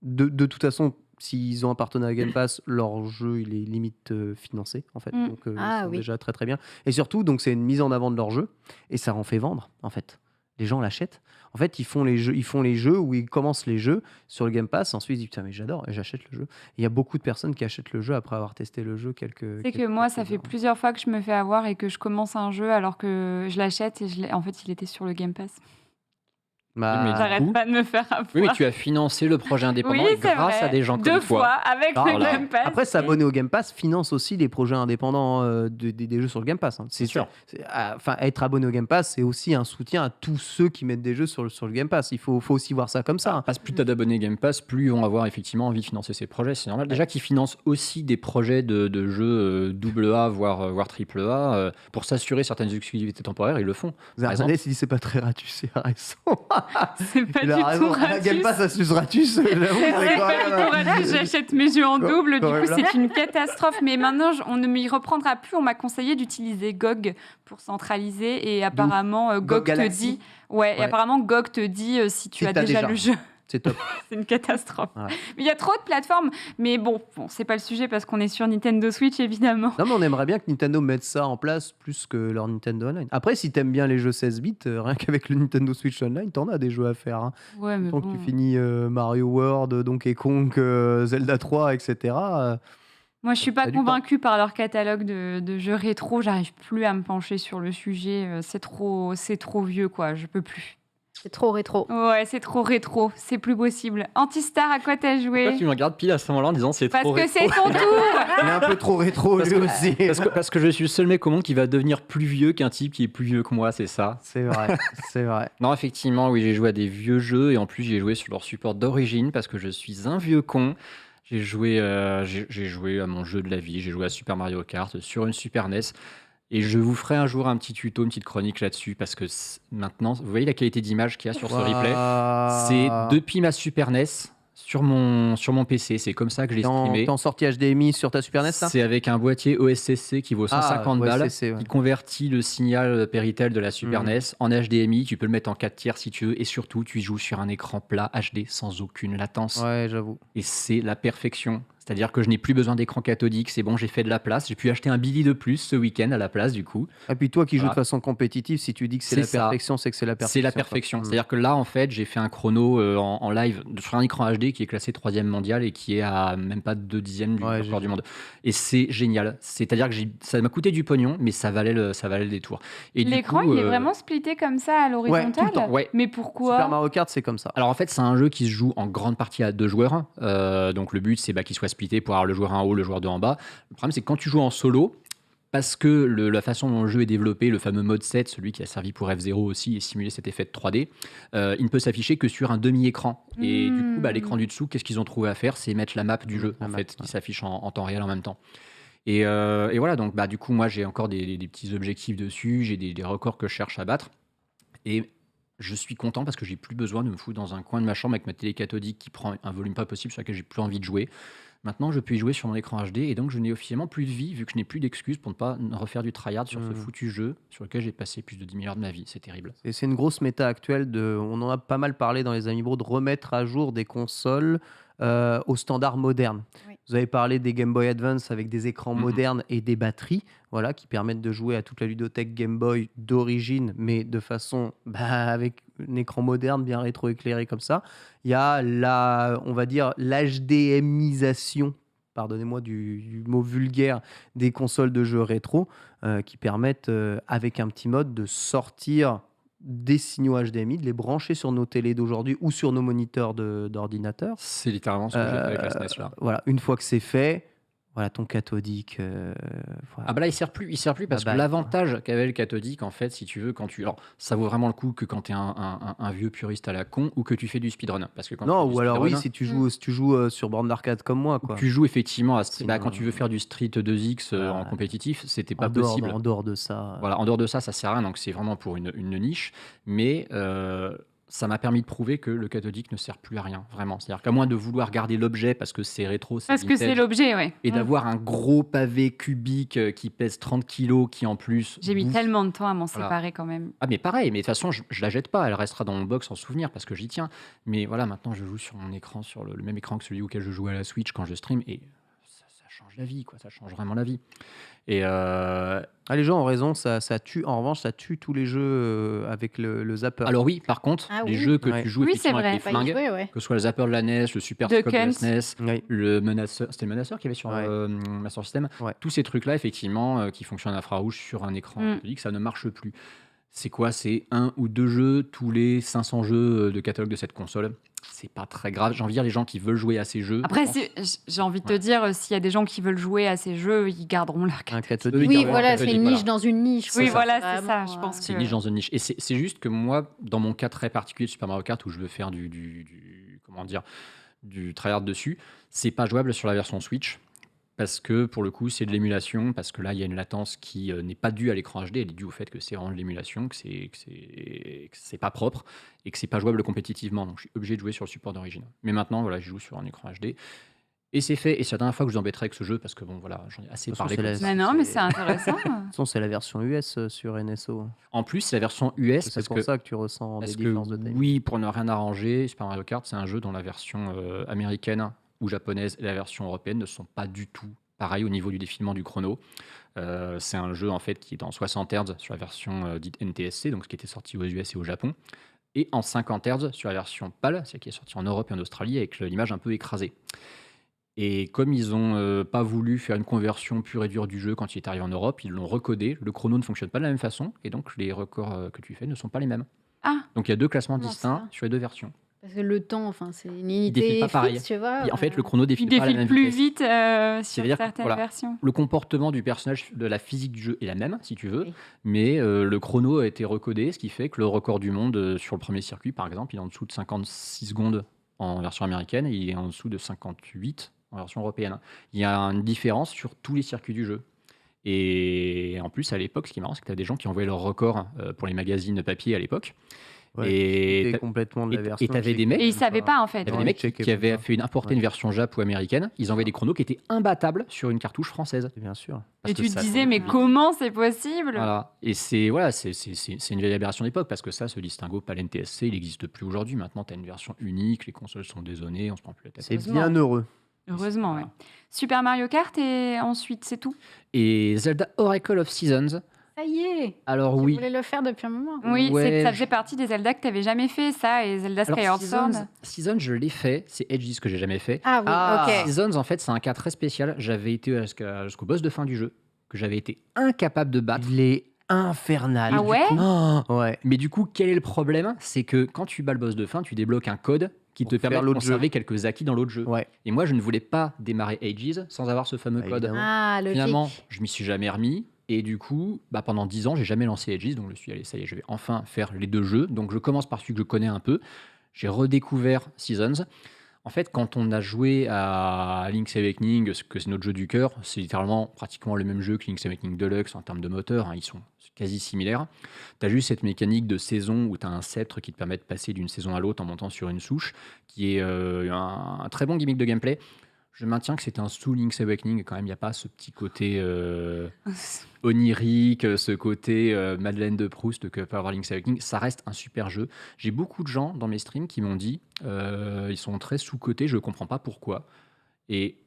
de toute façon, s'ils ont un partenariat Game Pass, leur jeu il est limite financé en fait. Mm. Donc Ah ils sont oui. déjà très très bien. Et surtout, donc c'est une mise en avant de leur jeu et ça en fait vendre en fait. Les gens l'achètent. En fait, ils font les jeux où ils commencent les jeux sur le Game Pass. Ensuite, ils disent putain mais j'adore et j'achète le jeu. Et il y a beaucoup de personnes qui achètent le jeu après avoir testé le jeu C'est que moi, ça fait plusieurs fois que je me fais avoir et que je commence un jeu alors que je l'achète et en fait, il était sur le Game Pass. Bah, mais du J'arrête coup- pas de me faire avoir. Oui, mais tu as financé le projet indépendant Oui, et c'est grâce vrai. à des gens Deux comme fois toi. avec alors, le Game Pass. après, s'abonner au Game Pass finance aussi les projets indépendants des jeux sur le Game Pass. Hein. C'est sûr. Enfin, être abonné au Game Pass, c'est aussi un soutien à tous ceux qui mettent des jeux sur le Game Pass. Il faut aussi voir ça comme ça. Hein. Parce que plus tu as d'abonnés Game Pass, plus ils vont avoir effectivement envie de financer ces projets. C'est normal. Déjà qu'ils financent aussi des projets de jeux AA, voire AAA, pour s'assurer certaines exclusivités temporaires, ils le font. Par exemple, Zartanès, il dit c'est pas très ratus, c'est raison. C'est pas Il du a tout raison. ratus. Game Pass, ça suce ratus. J'avoue, C'est c'est quand pas du même. tout ratus. J'achète mes jeux en Quand- double. Du quand coup, même là. c'est une catastrophe. Mais maintenant, on ne m'y reprendra plus. On m'a conseillé d'utiliser GOG pour centraliser. Et apparemment, GOG te Galaxy. dit. Ouais, et Ouais. apparemment, GOG te dit si tu Si as t'as déjà déjà. le jeu. C'est top. C'est une catastrophe. Ouais. Mais il y a trop de plateformes. Mais bon, c'est pas le sujet parce qu'on est sur Nintendo Switch, évidemment. Non, mais on aimerait bien que Nintendo mette ça en place plus que leur Nintendo Online. Après, si t'aimes bien les jeux 16 bits, rien qu'avec le Nintendo Switch Online, t'en as des jeux à faire. Hein. Ouais, mais Tant bon. que tu finis Mario World, Donkey Kong, Zelda 3, etc. Moi, je suis pas T'as du temps. convaincue par leur catalogue de jeux rétro. J'arrive plus à me pencher sur le sujet. C'est trop vieux, quoi. Je peux plus. C'est trop rétro. Ouais, c'est trop rétro. C'est plus possible. Antistar, à quoi t'as pourquoi joué? tu me regardes pile à ce moment-là en disant c'est Parce trop que rétro c'est ton tour. Il est un peu trop rétro, Parce lui que- aussi. parce que je suis le seul mec au monde qui va devenir plus vieux qu'un type qui est plus vieux que moi, c'est ça. C'est vrai, c'est vrai. Non, effectivement, oui, j'ai joué à des vieux jeux et en plus j'ai joué sur leur support d'origine parce que je suis un vieux con. J'ai joué à mon jeu de la vie, j'ai joué à Super Mario Kart sur une Super NES et je vous ferai un jour un petit tuto, une petite chronique là-dessus parce que maintenant, vous voyez la qualité d'image qu'il y a sur ce replay. C'est depuis ma Super NES sur mon PC, c'est comme ça que je l'ai streamé. T'es en sortie HDMI sur ta Super NES, là C'est avec un boîtier OSCC qui vaut 150 balles, OSCC, ouais. qui convertit le signal Péritel de la Super Mhm. NES en HDMI. Tu peux le mettre en 4 tiers si tu veux, et surtout, tu y joues sur un écran plat HD sans aucune latence. Ouais, j'avoue. Et c'est la perfection. C'est-à-dire que je n'ai plus besoin d'écran cathodique, c'est bon, j'ai fait de la place. J'ai pu acheter un Billy de plus ce week-end à la place, du coup. Et puis toi qui joues Voilà. de façon compétitive, si tu dis que c'est C'est la ça. perfection, c'est que c'est la perfection. C'est la quoi. perfection. Mm. C'est-à-dire que là, en fait, j'ai fait un chrono en live sur un écran HD qui est classé 3e mondial et qui est à même pas 2 dixièmes du Ouais, j'ai record du vu. monde. Et c'est génial. C'est-à-dire que ça m'a coûté du pognon, mais ça valait le détour. Et du L'écran, coup, il est vraiment splitté comme ça à l'horizontale. tout le temps, ouais. Mais Super pourquoi? Mario Kart, c'est comme ça. Alors en fait, c'est un jeu qui se joue en grande partie à 2 joueurs. Donc le but, c'est qu'il soit splitté pour avoir le joueur 1 en haut, le joueur 2 en bas. Le problème, c'est que quand tu joues en solo, parce que la façon dont le jeu est développé, le fameux mode 7, celui qui a servi pour F0 aussi et simulé cet effet de 3D, il ne peut s'afficher que sur un demi-écran. Et du coup, l'écran du dessous, qu'est-ce qu'ils ont trouvé à faire? C'est mettre la map du jeu, La en map, fait, ouais. qui s'affiche en temps réel en même temps. Et voilà, donc du coup, moi, j'ai encore des petits objectifs dessus, j'ai des records que je cherche à battre. Et je suis content parce que j'ai plus besoin de me foutre dans un coin de ma chambre avec ma télé cathodique qui prend un volume pas possible sur lequel j'ai plus envie de jouer. Maintenant, je peux y jouer sur mon écran HD et donc je n'ai officiellement plus de vie vu que je n'ai plus d'excuses pour ne pas refaire du tryhard sur ce foutu jeu sur lequel j'ai passé plus de 10 000 heures de ma vie. C'est terrible. Et c'est une grosse méta actuelle on en a pas mal parlé dans les Amiibo, de remettre à jour des consoles aux standards modernes. Oui. Vous avez parlé des Game Boy Advance avec des écrans Mhm. modernes et des batteries, voilà, qui permettent de jouer à toute la ludothèque Game Boy d'origine, mais de façon avec un écran moderne bien rétroéclairé comme ça. Il y a on va dire, l'HDMisation, pardonnez-moi du mot vulgaire, des consoles de jeux rétro, qui permettent, avec un petit mode, de sortir des signaux HDMI, de les brancher sur nos télés d'aujourd'hui ou sur nos moniteurs d'ordinateur. C'est littéralement ce que j'ai fait avec la SNES là. Voilà, une fois que c'est fait, voilà ton cathodique. Voilà. Ah bah là il sert plus parce que Bye bye, l'avantage qu'avait le cathodique en fait si tu veux alors ça vaut vraiment le coup que quand t'es un vieux puriste à la con ou que tu fais du speedrun parce que quand Non, tu fais du ou alors oui, speedrun, si tu joues sur borne d'arcade comme moi, quoi. tu joues effectivement à Sinon, quand tu veux faire du Street 2X en voilà. compétitif c'était En pas dehors, possible. en dehors de ça. Voilà, en dehors de ça sert à rien, donc c'est vraiment pour une niche, mais ça m'a permis de prouver que le cathodique ne sert plus à rien, vraiment. C'est-à-dire qu'à moins de vouloir garder l'objet parce que c'est rétro, c'est Parce que c'est vintage, l'objet, ouais. et d'avoir un gros pavé cubique qui pèse 30 kilos, qui en plus J'ai mis bouffe. tellement de temps à m'en Voilà. séparer quand même. Ah mais pareil, mais de toute façon je la jette pas, elle restera dans mon box en souvenir parce que j'y tiens. Mais voilà, maintenant je joue sur mon écran, sur le même écran que celui auquel je jouais à la Switch quand je stream, et ça change la vie, quoi. Ça change vraiment la vie. Et Les gens ont raison, ça tue. En revanche, ça tue tous les jeux avec le zapper. alors oui, par contre, Ah les oui. jeux que Ouais. tu joues Oui, effectivement c'est avec vrai. les Pas y flingues, jouer, ouais. que ce soit le zapper de la NES, le super Duck scope de la Hunt. SNES, Oui. le menaceur, c'était le menaceur qu'il y avait sur Ouais. Master System. Ouais. Tous ces trucs-là, effectivement, qui fonctionnent à infrarouge sur un écran cathodique, ça ne marche plus. C'est quoi? C'est 1 ou 2 jeux tous les 500 jeux de catalogue de cette console. C'est pas très grave. J'ai envie de dire, les gens qui veulent jouer à ces jeux. Après, je pense- j'ai envie de te Ouais. dire, s'il y a des gens qui veulent jouer à ces jeux, ils garderont leur Un cathodique. cathodique. Oui, Oui, carrément, voilà, cathodique, c'est une voilà. niche dans une niche. Oui, quoi. voilà, C'est c'est ça, vraiment, je pense C'est que- niche dans une niche. Et c'est juste que moi, dans mon cas très particulier de Super Mario Kart, où je veux faire comment dire, du tryhard dessus, c'est pas jouable sur la version Switch. Parce que pour le coup, c'est de l'émulation, parce que là, il y a une latence qui n'est pas due à l'écran HD, elle est due au fait que c'est vraiment de l'émulation, que c'est pas propre et que c'est pas jouable compétitivement. Donc je suis obligé de jouer sur le support d'origine. Mais maintenant, voilà, je joue sur un écran HD. Et c'est fait. Et c'est la dernière fois que je vous embêterai avec ce jeu, parce que bon, voilà, j'en ai assez De toute façon, parlé. c'est comme la- ça. Mais non, mais c'est intéressant. De toute façon, c'est la version US sur NSO. En plus, c'est la version US, C'est parce pour que ça que tu ressens des Parce que différences de taille. oui, pour ne rien arranger, Super Mario Kart, c'est un jeu dont la version américaine ou japonaise et la version européenne ne sont pas du tout pareilles au niveau du défilement du chrono. C'est un jeu en fait qui est en 60 Hz sur la version dite NTSC, donc ce qui était sorti aux US et au Japon, et en 50 Hz sur la version PAL, celle qui est sortie en Europe et en Australie avec l'image un peu écrasée. Et comme ils n'ont pas voulu faire une conversion pure et dure du jeu quand il est arrivé en Europe, ils l'ont recodé. Le chrono ne fonctionne pas de la même façon, et donc les records que tu fais ne sont pas les mêmes. Ah, Donc il y a 2 classements Comment distincts ça sur les 2 versions. Parce que le temps, enfin, c'est une défile unité pas pareil. fixe, tu vois. Et en fait, le chrono il défile pas à la défile même plus vitesse. vite sur C'est-à-dire que, certaines voilà, versions. Le comportement du personnage, de la physique du jeu est la même, si tu veux, Oui. mais le chrono a été recodé, ce qui fait que le record du monde sur le premier circuit, par exemple, il est en dessous de 56 secondes en version américaine et il est en dessous de 58 en version européenne. Il y a une différence sur tous les circuits du jeu. Et en plus, à l'époque, ce qui est marrant, c'est que tu as des gens qui envoyaient leur record pour les magazines papier à l'époque. Ouais, Et c'était t'as- complètement de la et version. t'avais des checkée mecs- Et ils même savaient pas, en fait. Il y avait Ouais, des mecs checké qui avaient même pas. fait importer Ouais. une version Jap ou américaine, ils envoyaient des chronos qui étaient imbattables sur une cartouche française. Bien sûr. Parce Et que tu te ça disais, tournait mais plus vite. comment c'est possible? Voilà. Et c'est une vieille aberration d'époque parce que ça, ce distinguo PAL NTSC, il n'existe plus aujourd'hui. Maintenant, tu as une version unique, les consoles sont dézonées, on se prend plus la tête. C'est Heureusement. bien heureux. Heureusement, Voilà. ouais. Super Mario Kart et ensuite, c'est tout. Et Zelda Oracle of Seasons, Ça y est. alors Tu oui. voulais le faire depuis un moment. Oui, Ouais, ça je- faisait partie des Zelda que tu n'avais jamais fait, ça, et Zelda Alors, Skyward Sword. Seasons, je l'ai fait, c'est Edge que j'ai jamais fait. Ah oui, Ah. ok. Seasons, en fait, c'est un cas très spécial. J'avais été jusqu'au boss de fin du jeu, que j'avais été incapable de battre. Il est infernal. Ah Du ouais coup- Oh, ouais. Mais du coup, quel est le problème? C'est que quand tu bats le boss de fin, tu débloques un code qui te Pour permet faire de l'autre jeu. conserver quelques acquis dans l'autre jeu. Ouais. Et moi, je ne voulais pas démarrer Ages sans avoir ce fameux Bah, code. évidemment. Ah, logique. Finalement, je m'y suis jamais remis. Et du coup, pendant 10 ans, j'ai jamais lancé Ages. Donc, je me suis dit, allez, ça y est, je vais enfin faire les 2 jeux. Donc, je commence par celui que je connais un peu. J'ai redécouvert Seasons. En fait, quand on a joué à Link's Awakening, que c'est notre jeu du cœur, c'est littéralement pratiquement le même jeu que Link's Awakening Deluxe en termes de moteur. Ils sont quasi similaires. Tu as juste cette mécanique de saison où tu as un sceptre qui te permet de passer d'une saison à l'autre en montant sur une souche, qui est un très bon gimmick de gameplay. Je maintiens que c'était un sous Link's Awakening, quand même, il n'y a pas ce petit côté onirique, ce côté Madeleine de Proust que peut avoir Link's Awakening. Ça reste un super jeu. J'ai beaucoup de gens dans mes streams qui m'ont dit ils sont très sous-cotés, je ne comprends pas pourquoi. Et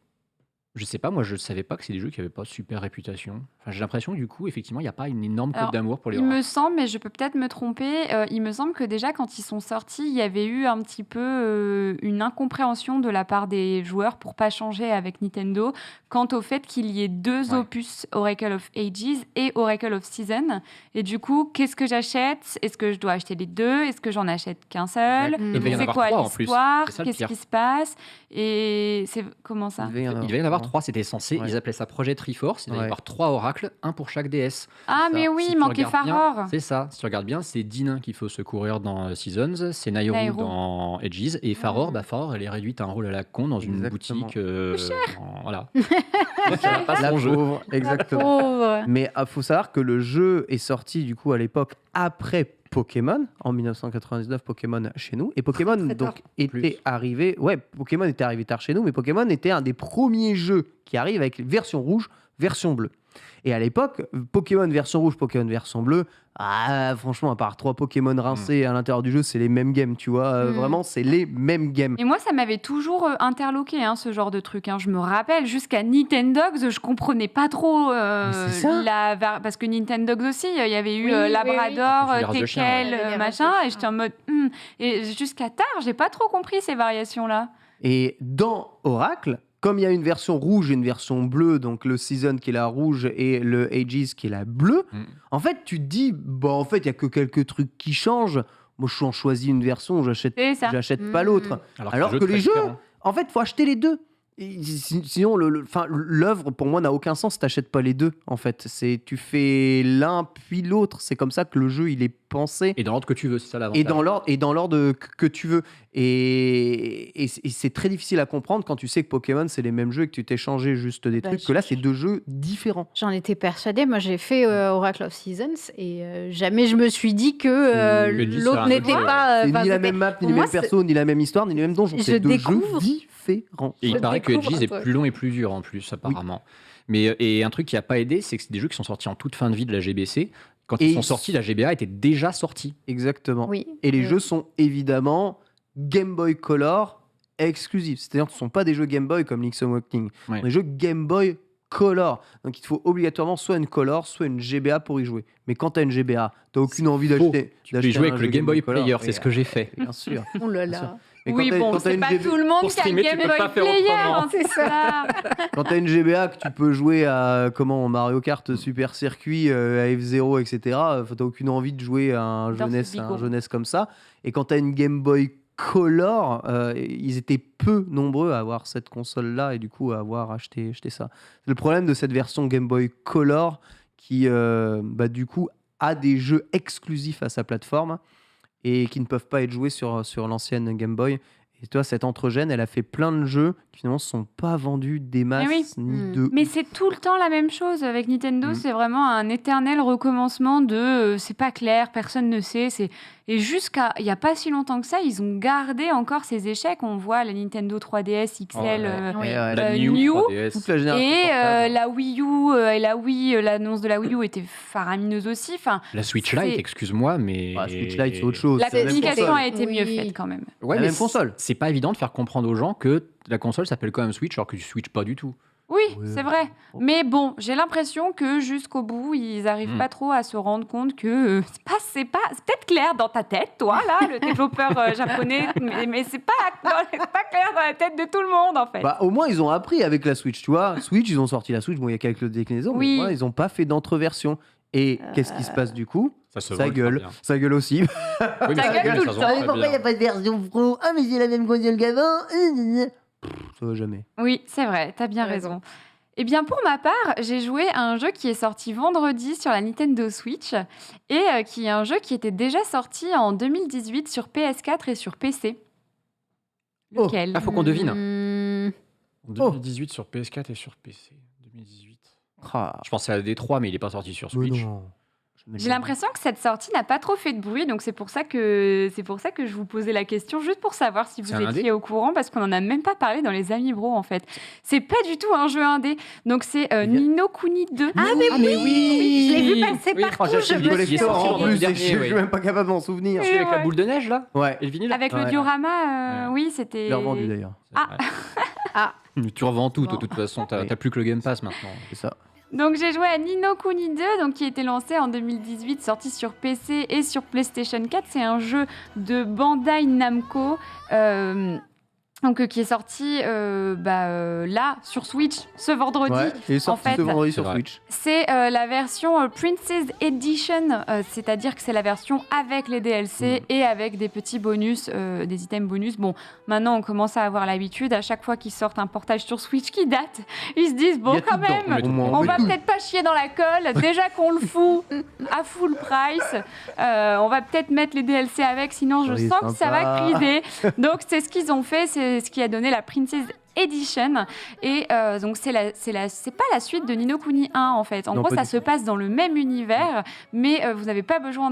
Je sais pas, moi je savais pas que c'est des jeux qui avaient pas super réputation. Enfin, j'ai l'impression que du coup, effectivement, il n'y a pas une énorme cote Alors, d'amour pour les il me oracles. semble, mais je peux peut-être me tromper, il me semble que déjà quand ils sont sortis, il y avait eu un petit peu une incompréhension de la part des joueurs pour pas changer avec Nintendo quant au fait qu'il y ait deux Ouais. opus, Oracle of Ages et Oracle of Season. Et du coup, qu'est-ce que j'achète? Est-ce que je dois acheter les deux? Est-ce que j'en achète qu'un seul? Exact. Et il devait y en C'est avoir quoi trois en plus. l'histoire? C'est ça le Qu'est-ce pire. qui se passe? Et c'est comment ça? Il Il devait y en avoir 3, c'était censé. Ouais. Ils appelaient ça Projet Triforce. Il devait y Ouais. avoir 3 oracles, un pour chaque DS. Ah, ça. mais oui, Si il tu manquait regardes bien, Faror. c'est ça. Si tu regardes bien, c'est Din qu'il faut secourir dans Seasons, c'est Nairo Nairo. dans Edges, et Faror, Faror, elle est réduite à un rôle à la con dans une Exactement. boutique. Voilà. Donc, elle a pas La son jeu. pauvre, exactement. Pauvre. Mais il faut savoir que le jeu est sorti du coup à l'époque après Pokémon, en 1999, Pokémon chez nous. Et Pokémon Très donc tard. était arrivé. Ouais, Pokémon était arrivé tard chez nous, mais Pokémon était un des premiers jeux qui arrive avec version rouge, version bleue. Et à l'époque, Pokémon version rouge, Pokémon version bleue, franchement, à part 3 Pokémon rincés à l'intérieur du jeu, c'est les mêmes games, tu vois. Vraiment, c'est les mêmes games. Et moi, ça m'avait toujours interloqué, ce genre de truc. Je me rappelle, jusqu'à Nintendogs, je comprenais pas trop c'est ça. parce que Nintendogs aussi, il y avait eu Oui, oui, Labrador, oui. Les races de chiens, Teckel, ouais. Les machin, races de et j'étais en mode... Et jusqu'à tard, j'ai pas trop compris ces variations-là. Et dans Oracle, comme il y a une version rouge et une version bleue, donc le Season qui est la rouge et le Ages qui est la bleue, en fait, tu te dis, en fait, il y a que quelques trucs qui changent. Moi, je choisis une version, j'achète C'est ça. pas l'autre. Alors que les jeux, en fait, faut acheter les deux. Et sinon, l'œuvre, pour moi, n'a aucun sens. T'achètes pas les deux, en fait. Tu fais l'un puis l'autre. C'est comme ça que le jeu, il est pensé. Et dans l'ordre que tu veux, c'est ça l'avantage. Et dans l'ordre que tu veux. Et c'est très difficile à comprendre quand tu sais que Pokémon, c'est les mêmes jeux et que tu t'es changé juste des Bah, trucs. Que là, c'est deux jeux différents. J'en étais persuadée. Moi, j'ai fait Oracle of Seasons et jamais je me suis dit que Que dis, c'est l'autre un n'était autre jeu, pas. C'est enfin, ni la c'était- même map, ni pour les moi, mêmes persos, ni la même histoire, ni les mêmes donjons. Je C'est deux découvre. jeux différents. Et il Je paraît que découvre Edges un est truc. plus long et plus dur en plus, apparemment. Mais et un truc qui a pas aidé, c'est que c'est des jeux qui sont sortis en toute fin de vie de la GBC. Quand Et ils sont sortis, la GBA était déjà sortie. Exactement. Oui. Et les jeux sont évidemment Game Boy Color exclusifs. C'est-à-dire que ce ne sont pas des jeux Game Boy comme Link's Awakening. Ouais. Des jeux Game Boy Color. Donc il te faut obligatoirement soit une Color, soit une GBA pour y jouer. Mais quand tu as une GBA, tu n'as aucune envie Faux. d'acheter. Tu peux y jouer avec le Game Boy Color. Player, c'est ce que j'ai fait. Bien sûr. Oh là Bien sûr. là. Mais Oui, quand t'as- bon, quand t'as c'est une pas GBA tout le monde Pour qui a streamer, le tu Game peux Boy pas faire Player, autrement. c'est ça. Quand t'as une GBA que tu peux jouer à Mario Kart Super Circuit, à F0, etc., t'as aucune envie de jouer à un Dans ce bigot. jeunesse comme ça. Et quand t'as une Game Boy Color, ils étaient peu nombreux à avoir cette console-là et du coup à avoir acheté ça. C'est le problème de cette version Game Boy Color qui, du coup, a des jeux exclusifs à sa plateforme et qui ne peuvent pas être joués sur l'ancienne Game Boy. Et toi, cette Entregène, elle a fait plein de jeux qui finalement ne sont pas vendus des masses oui. ni de... Mais c'est tout le temps la même chose avec Nintendo. Mm. C'est vraiment un éternel recommencement de c'est pas clair, personne ne sait. Et jusqu'à il y a pas si longtemps que ça, ils ont gardé encore ces échecs. On voit la Nintendo 3DS XL, Oui. La New, New toute 3DS. la génération et portable. la Wii U et la Wii, l'annonce de la Wii U était faramineuse aussi. Enfin, La Switch C'est- Lite, excuse-moi, mais. Switch Lite, c'est autre chose. la c'est la même communication console. a été mieux Oui. faite quand même. Ouais, La mais même console. C'est pas évident de faire comprendre aux gens que la console s'appelle quand même Switch alors que tu switches pas du tout. Oui, Ouais. c'est vrai. Mais bon, j'ai l'impression que jusqu'au bout, ils arrivent pas trop à se rendre compte que c'est peut-être clair dans ta tête, toi, là, le développeur japonais, mais c'est pas clair dans la tête de tout le monde, en fait. Bah, au moins, ils ont appris avec la Switch, tu vois. Switch, ils ont sorti la Switch, bon, il y a quelques déclinaisons, Oui. mais voilà, ils n'ont pas fait d'entre-version. Et qu'est-ce qui se passe du coup? Ça se Ça vole très gueule. bien. Ça gueule aussi. Oui, mais Ça gueule tout le se temps. vend très bien. pas de version pro? Ah, mais j'ai la même console qu'avant. Ça va jamais. Oui, c'est vrai, t'as bien Ouais. raison. Eh bien, pour ma part, j'ai joué à un jeu qui est sorti vendredi sur la Nintendo Switch et qui est un jeu qui était déjà sorti en 2018 sur PS4 et sur PC. Oh. Lequel? Ah, faut qu'on devine. Hmm. En 2018 sur PS4 et sur PC. 2018. Ah, Je pensais à D3, mais il est pas sorti sur mais Switch. non. J'ai l'impression que cette sortie n'a pas trop fait de bruit, donc c'est pour ça que je vous posais la question, juste pour savoir si vous C'est un indé étiez au courant, parce qu'on n'en a même pas parlé dans les Amis Bro, en fait. C'est pas du tout un jeu indé, donc c'est Ni no Kuni 2. Ah, mais oui, je l'ai vu passer Oui, partout. j'ai Je acheté me le suis collector en en plus, dernier, je suis oui. même pas capable de m'en souvenir. Oui. Celui avec la Ouais. boule de neige, là Ouais. Et le vinyle Avec le Ouais. diorama, Ouais. oui, c'était... Je l'ai revendu d'ailleurs. C'est vrai. Tu revends tout, Bon. de toute façon. T'as Oui. plus que le Game Pass maintenant. C'est ça. Donc j'ai joué à Ni no Kuni 2, donc, qui a été lancé en 2018, sorti sur PC et sur PlayStation 4. C'est un jeu de Bandai Namco. Qui est sorti là sur Switch ce vendredi. Ouais, il est sorti fait, ce vendredi c'est sur vrai. Switch. C'est la version Princess Edition, c'est-à-dire que c'est la version avec les DLC et avec des petits bonus, des items bonus. Bon, maintenant on commence à avoir l'habitude, à chaque fois qu'ils sortent un portage sur Switch qui date, ils se disent Il bon y a tout quand dedans. même, Au moins, on peut va tout. peut-être pas chier dans la colle, déjà qu'on le fout à full price, on va peut-être mettre les DLC avec, sinon je Oui, sens que ça va sympa. criser. Donc c'est ce qu'ils ont fait, c'est ce qui a donné la Princess Edition. Et donc c'est pas la suite de Ni no Kuni 1 en fait. En Non, gros, pas ça du se passe dans le même univers, mais vous n'avez pas besoin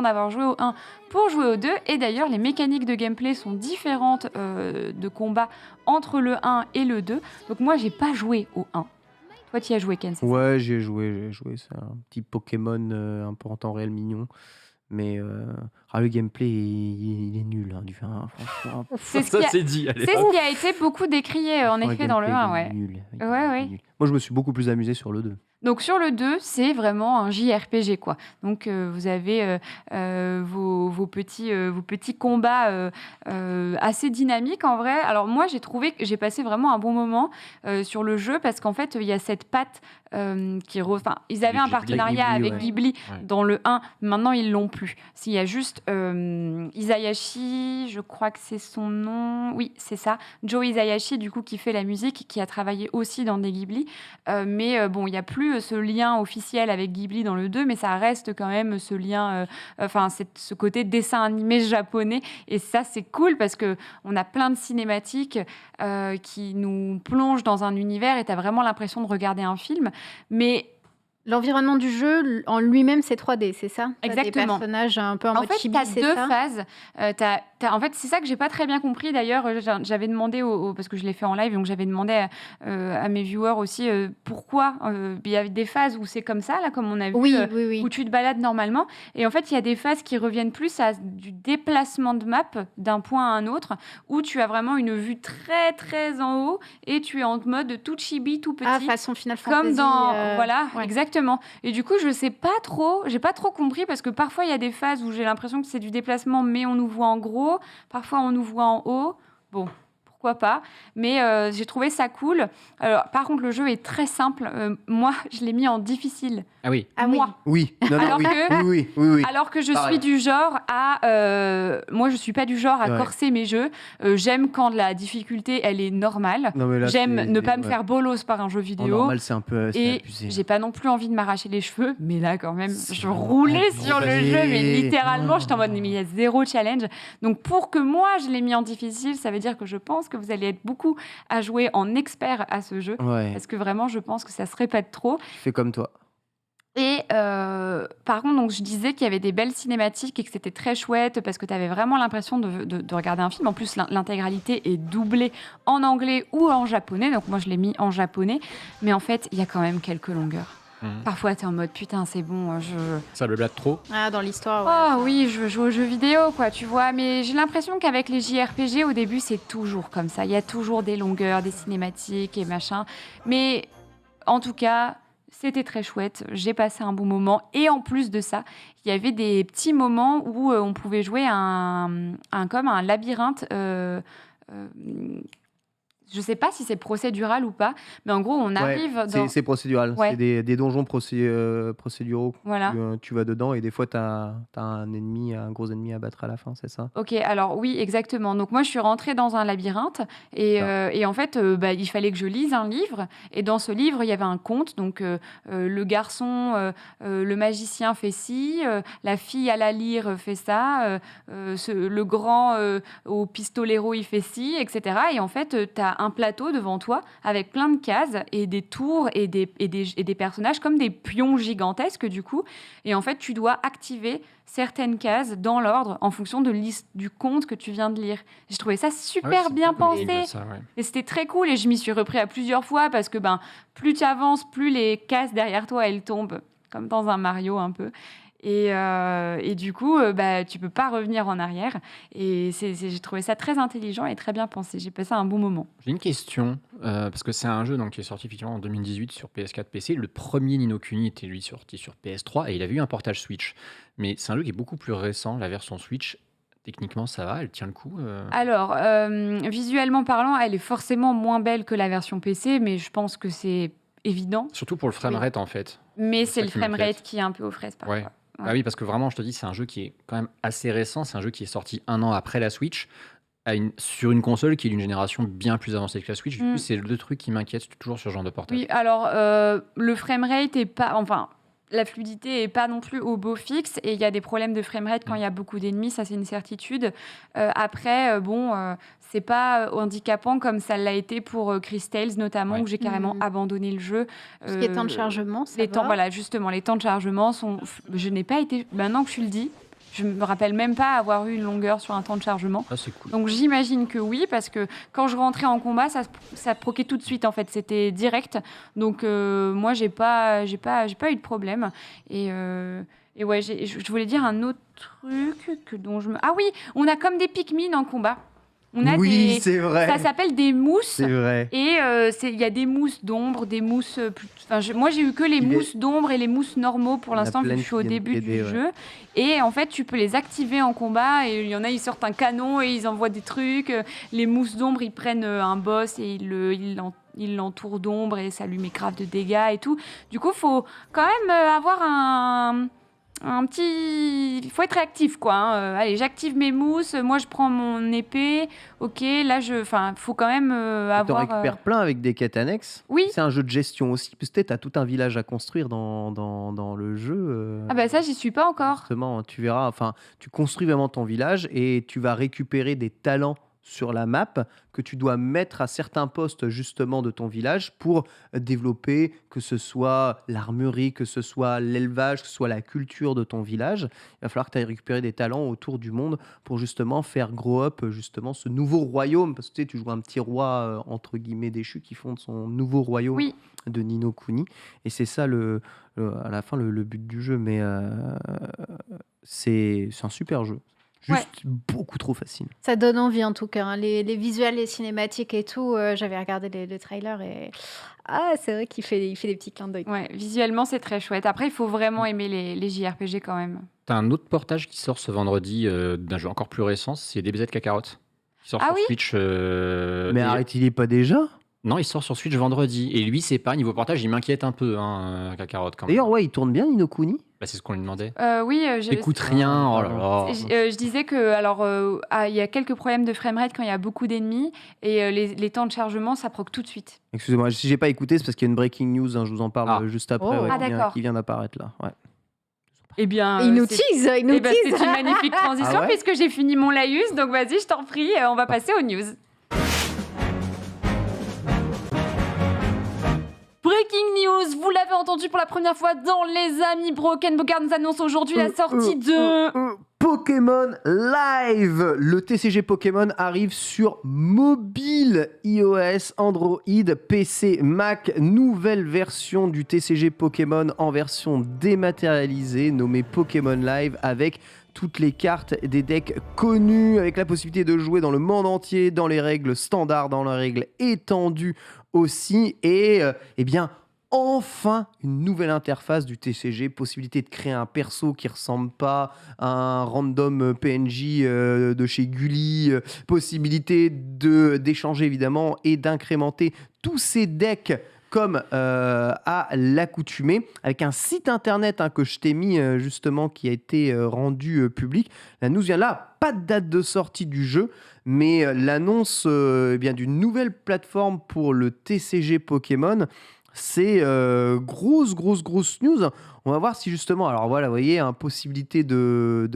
d'avoir joué au 1 pour jouer au 2. Et d'ailleurs, les mécaniques de gameplay sont différentes de combat entre le 1 et le 2. Donc moi, j'ai pas joué au 1. Toi, tu y as joué, Ken, c'est ça? Ouais, j'ai joué. C'est un petit Pokémon un peu en temps réel mignon. Mais le gameplay, il est nul, hein, du 1, franchement. C'est ce qui a- c'est dit. Allez. C'est ce qui a été beaucoup décrié, en effet, dans le 1, ouais. Nul. Ouais, ouais. Nul. Moi, je me suis beaucoup plus amusé sur le 2. Donc sur le 2, c'est vraiment un JRPG, quoi. Donc vous avez vos petits combats assez dynamiques en vrai. Alors moi, j'ai trouvé que j'ai passé vraiment un bon moment sur le jeu parce qu'en fait, il y a cette patte ils avaient un Ghibli. partenariat Ghibli, avec ouais. Ghibli Ouais. dans le 1. Maintenant, ils l'ont plus. S'il y a juste Isayashi, je crois que c'est son nom. Oui, c'est ça. Joe Isayashi, du coup, qui fait la musique, qui a travaillé aussi dans des Ghibli. Mais bon, il n'y a plus ce lien officiel avec Ghibli dans le 2, mais ça reste quand même ce lien, ce côté dessin animé japonais. Et ça, c'est cool parce qu'on a plein de cinématiques qui nous plongent dans un univers et tu as vraiment l'impression de regarder un film. Mais L'environnement du jeu en lui-même, c'est 3D, c'est ça? T'as Exactement. Des personnages un peu en en mode fait, chibi, tu as c'est deux ça? phases. En fait, c'est ça que j'ai pas très bien compris. D'ailleurs, j'avais demandé, parce que je l'ai fait en live, donc j'avais demandé à mes viewers aussi pourquoi il y avait des phases où c'est comme ça, là, comme on a vu, Oui, oui, oui. où tu te balades normalement. Et en fait, il y a des phases qui reviennent plus à du déplacement de map d'un point à un autre, où tu as vraiment une vue très, très en haut et tu es en mode tout chibi, tout petit. Ah, façon Final Fantasy. Comme dans voilà, ouais. exactement. Et du coup, je sais pas trop, j'ai pas trop compris parce que parfois il y a des phases où j'ai l'impression que c'est du déplacement, mais on nous voit en gros. Parfois on nous voit en haut. Bon, pourquoi pas. Mais j'ai trouvé ça cool. Alors, par contre, le jeu est très simple. Moi, je l'ai mis en difficile. Ah oui. Ah oui. Moi. Oui, non, Alors oui. que- Oui. Alors que je Pareil. suis du genre à... moi, je suis pas du genre à Ouais. corser mes jeux. J'aime quand la difficulté, elle est normale. Non, mais là, J'aime c'est- ne pas me ouais. faire bolos par un jeu En vidéo. normal, c'est un peu c'est Et abusé. j'ai pas non plus envie de m'arracher les cheveux, mais là quand même, C'est je vraiment roulais abusé. sur le jeu, mais littéralement, j'étais en mode, mais il y a zéro challenge. Donc pour que moi je l'ai mis en difficile, ça veut dire que je pense que vous allez être beaucoup à jouer en expert à ce jeu, Ouais, parce que vraiment, je pense que ça se répète trop. je fais comme toi. Et par contre, donc, je disais qu'il y avait des belles cinématiques et que c'était très chouette parce que tu avais vraiment l'impression de regarder un film. En plus, l'intégralité est doublée en anglais ou en japonais. Donc moi, je l'ai mis en japonais. Mais en fait, il y a quand même quelques longueurs. Parfois, tu es en mode, putain, c'est bon, Ça le blade trop. Ah, dans l'histoire, ouais. Oh oui, je veux jouer aux jeux vidéo, quoi, tu vois. Mais j'ai l'impression qu'avec les JRPG, au début, c'est toujours comme ça. Il y a toujours des longueurs, des cinématiques et machin. Mais en tout cas, c'était très chouette. J'ai passé un bon moment. Et en plus de ça, il y avait des petits moments où on pouvait jouer comme un labyrinthe. Je sais pas si c'est procédural ou pas, mais en gros, on arrive Ouais, dans... c'est procédural. Ouais. C'est des donjons procéduraux. Voilà. Tu vas dedans et des fois, tu as un gros ennemi à battre à la fin, c'est ça? Ok, alors oui, exactement. Donc moi, je suis rentrée dans un labyrinthe et en fait, il fallait que je lise un livre. Et dans ce livre, il y avait un conte. Donc le garçon, le magicien fait ci, la fille à la lyre fait ça, le grand au pistolero, il fait ci, etc. Et en fait, tu as un plateau devant toi avec plein de cases et des tours et des personnages comme des pions gigantesques du coup. Et en fait, tu dois activer certaines cases dans l'ordre en fonction du conte que tu viens de lire. J'ai trouvé ça super bien pensé. Et c'était très cool et je m'y suis repris à plusieurs fois parce que plus tu avances, plus les cases derrière toi, elles tombent, comme dans un Mario un peu. Et du coup, tu peux pas revenir en arrière. Et j'ai trouvé ça très intelligent et très bien pensé. J'ai passé un bon moment. J'ai une question, parce que c'est un jeu donc, qui est sorti effectivement en 2018 sur PS4, PC. Le premier Ni no Kuni était lui sorti sur PS3 et il avait eu un portage Switch. Mais c'est un jeu qui est beaucoup plus récent, la version Switch. Techniquement, ça va, elle tient le coup. Alors, visuellement parlant, elle est forcément moins belle que la version PC, mais je pense que c'est évident. Surtout pour le framerate en fait. Mais C'est c'est ça le qui m'inquiète. framerate qui est un peu aux fraises parfois. Ouais. Ah oui, parce que vraiment, je te dis, c'est un jeu qui est quand même assez récent. C'est un jeu qui est sorti 1 an après la Switch, sur une console qui est d'une génération bien plus avancée que la Switch. Du coup, c'est le truc qui m'inquiète toujours sur ce genre de portage. Oui, alors le framerate est pas, enfin, la fluidité est pas non plus au beau fixe et il y a des problèmes de framerate quand il y a beaucoup d'ennemis, ça c'est une certitude. Après, c'est pas handicapant comme ça l'a été pour Chris Tales notamment, où j'ai carrément abandonné le jeu. Ce qui est temps de chargement, ça les va. temps, voilà, justement, les temps de chargement sont. Je n'ai pas été. Maintenant que tu le dis, je me rappelle même pas avoir eu une longueur sur un temps de chargement. Ah, c'est cool. Donc j'imagine que oui, parce que quand je rentrais en combat, ça proquait tout de suite en fait, c'était direct. Donc moi j'ai pas eu de problème. Et ouais, je voulais dire un autre truc dont je me. Ah oui, on a comme des Pikmin en combat. On a Oui, c'est vrai. Ça s'appelle des mousses. C'est vrai. Et il y a des mousses d'ombre, des mousses. Moi, j'ai eu que les mousses d'ombre et les mousses normaux pour Il y en a l'instant, vu que plein je suis au qui viennent début t'aider, du ouais. jeu. Et en fait, tu peux les activer en combat. Et il y en a, ils sortent un canon et ils envoient des trucs. Les mousses d'ombre, ils prennent un boss et ils l'entourent d'ombre et ça lui met grave de dégâts et tout. Du coup, il faut quand même avoir il faut être réactif quoi. Allez, j'active mes mousses, moi je prends mon épée. Ok, là faut quand même Tu avoir. t'en récupères plein avec des quêtes annexes. Oui. C'est un jeu de gestion aussi. Parce que tu as tout un village à construire dans le jeu. Ah bah ça, j'y suis pas encore. Justement, tu verras. Enfin, tu construis vraiment ton village et tu vas récupérer des talents sur la map que tu dois mettre à certains postes justement de ton village pour développer, que ce soit l'armurerie, que ce soit l'élevage, que ce soit la culture de ton village. Il va falloir que tu ailles récupérer des talents autour du monde pour justement faire grow up justement ce nouveau royaume. Parce que tu joues un petit roi entre guillemets déchu qui fonde son nouveau royaume Oui. de Ni no Kuni. Et c'est ça à la fin le but du jeu. Mais c'est un super jeu. Juste beaucoup trop facile. Ça donne envie en tout cas. Hein. Les visuels, les cinématiques et tout, j'avais regardé les trailers et c'est vrai qu'il fait des petits clins d'œil. Ouais, visuellement c'est très chouette. Après, il faut vraiment aimer les JRPG quand même. T'as un autre portage qui sort ce vendredi d'un jeu encore plus récent, c'est DBZ Kakarot. Qui sort Ah sur oui Switch. Mais arrête, il est pas déjà? Non, il sort sur Switch vendredi. Et lui, c'est pas niveau portage, il m'inquiète un peu, Kakarot quand même. D'ailleurs, ouais, il tourne bien, Ni no Kuni. Bah, c'est ce qu'on lui demandait. Oui, Écoute rien, oh là là. je disais que alors il y a quelques problèmes de framerate quand il y a beaucoup d'ennemis et les temps de chargement ça proc tout de suite. Excusez-moi, si j'ai pas écouté, c'est parce qu'il y a une breaking news, hein, je vous en parle juste après, Oh. D'accord. qui vient d'apparaître là. Ouais. Eh bien, Il nous tease, il nous tease. c'est une magnifique transition Ah ouais puisque j'ai fini mon laïus, donc vas-y, je t'en prie, on va passer aux news. Breaking news, vous l'avez entendu pour la première fois dans Les Amis Broken Bogard nous annonce aujourd'hui la sortie de... Pokémon Live. Le TCG Pokémon arrive sur mobile, iOS, Android, PC, Mac. Nouvelle version du TCG Pokémon en version dématérialisée nommée Pokémon Live avec toutes les cartes des decks connus, avec la possibilité de jouer dans le monde entier, dans les règles standards, dans les règles étendues aussi. Et eh bien, enfin, une nouvelle interface du TCG, possibilité de créer un perso qui ressemble pas à un random PNJ de chez Gulli, possibilité d'échanger évidemment et d'incrémenter tous ces decks comme à l'accoutumée, avec un site internet que je t'ai mis justement qui a été rendu public. La news vient là, pas de date de sortie du jeu, mais l'annonce d'une nouvelle plateforme pour le TCG Pokémon. C'est grosse news. On va voir si justement, alors voilà, vous voyez, possibilité de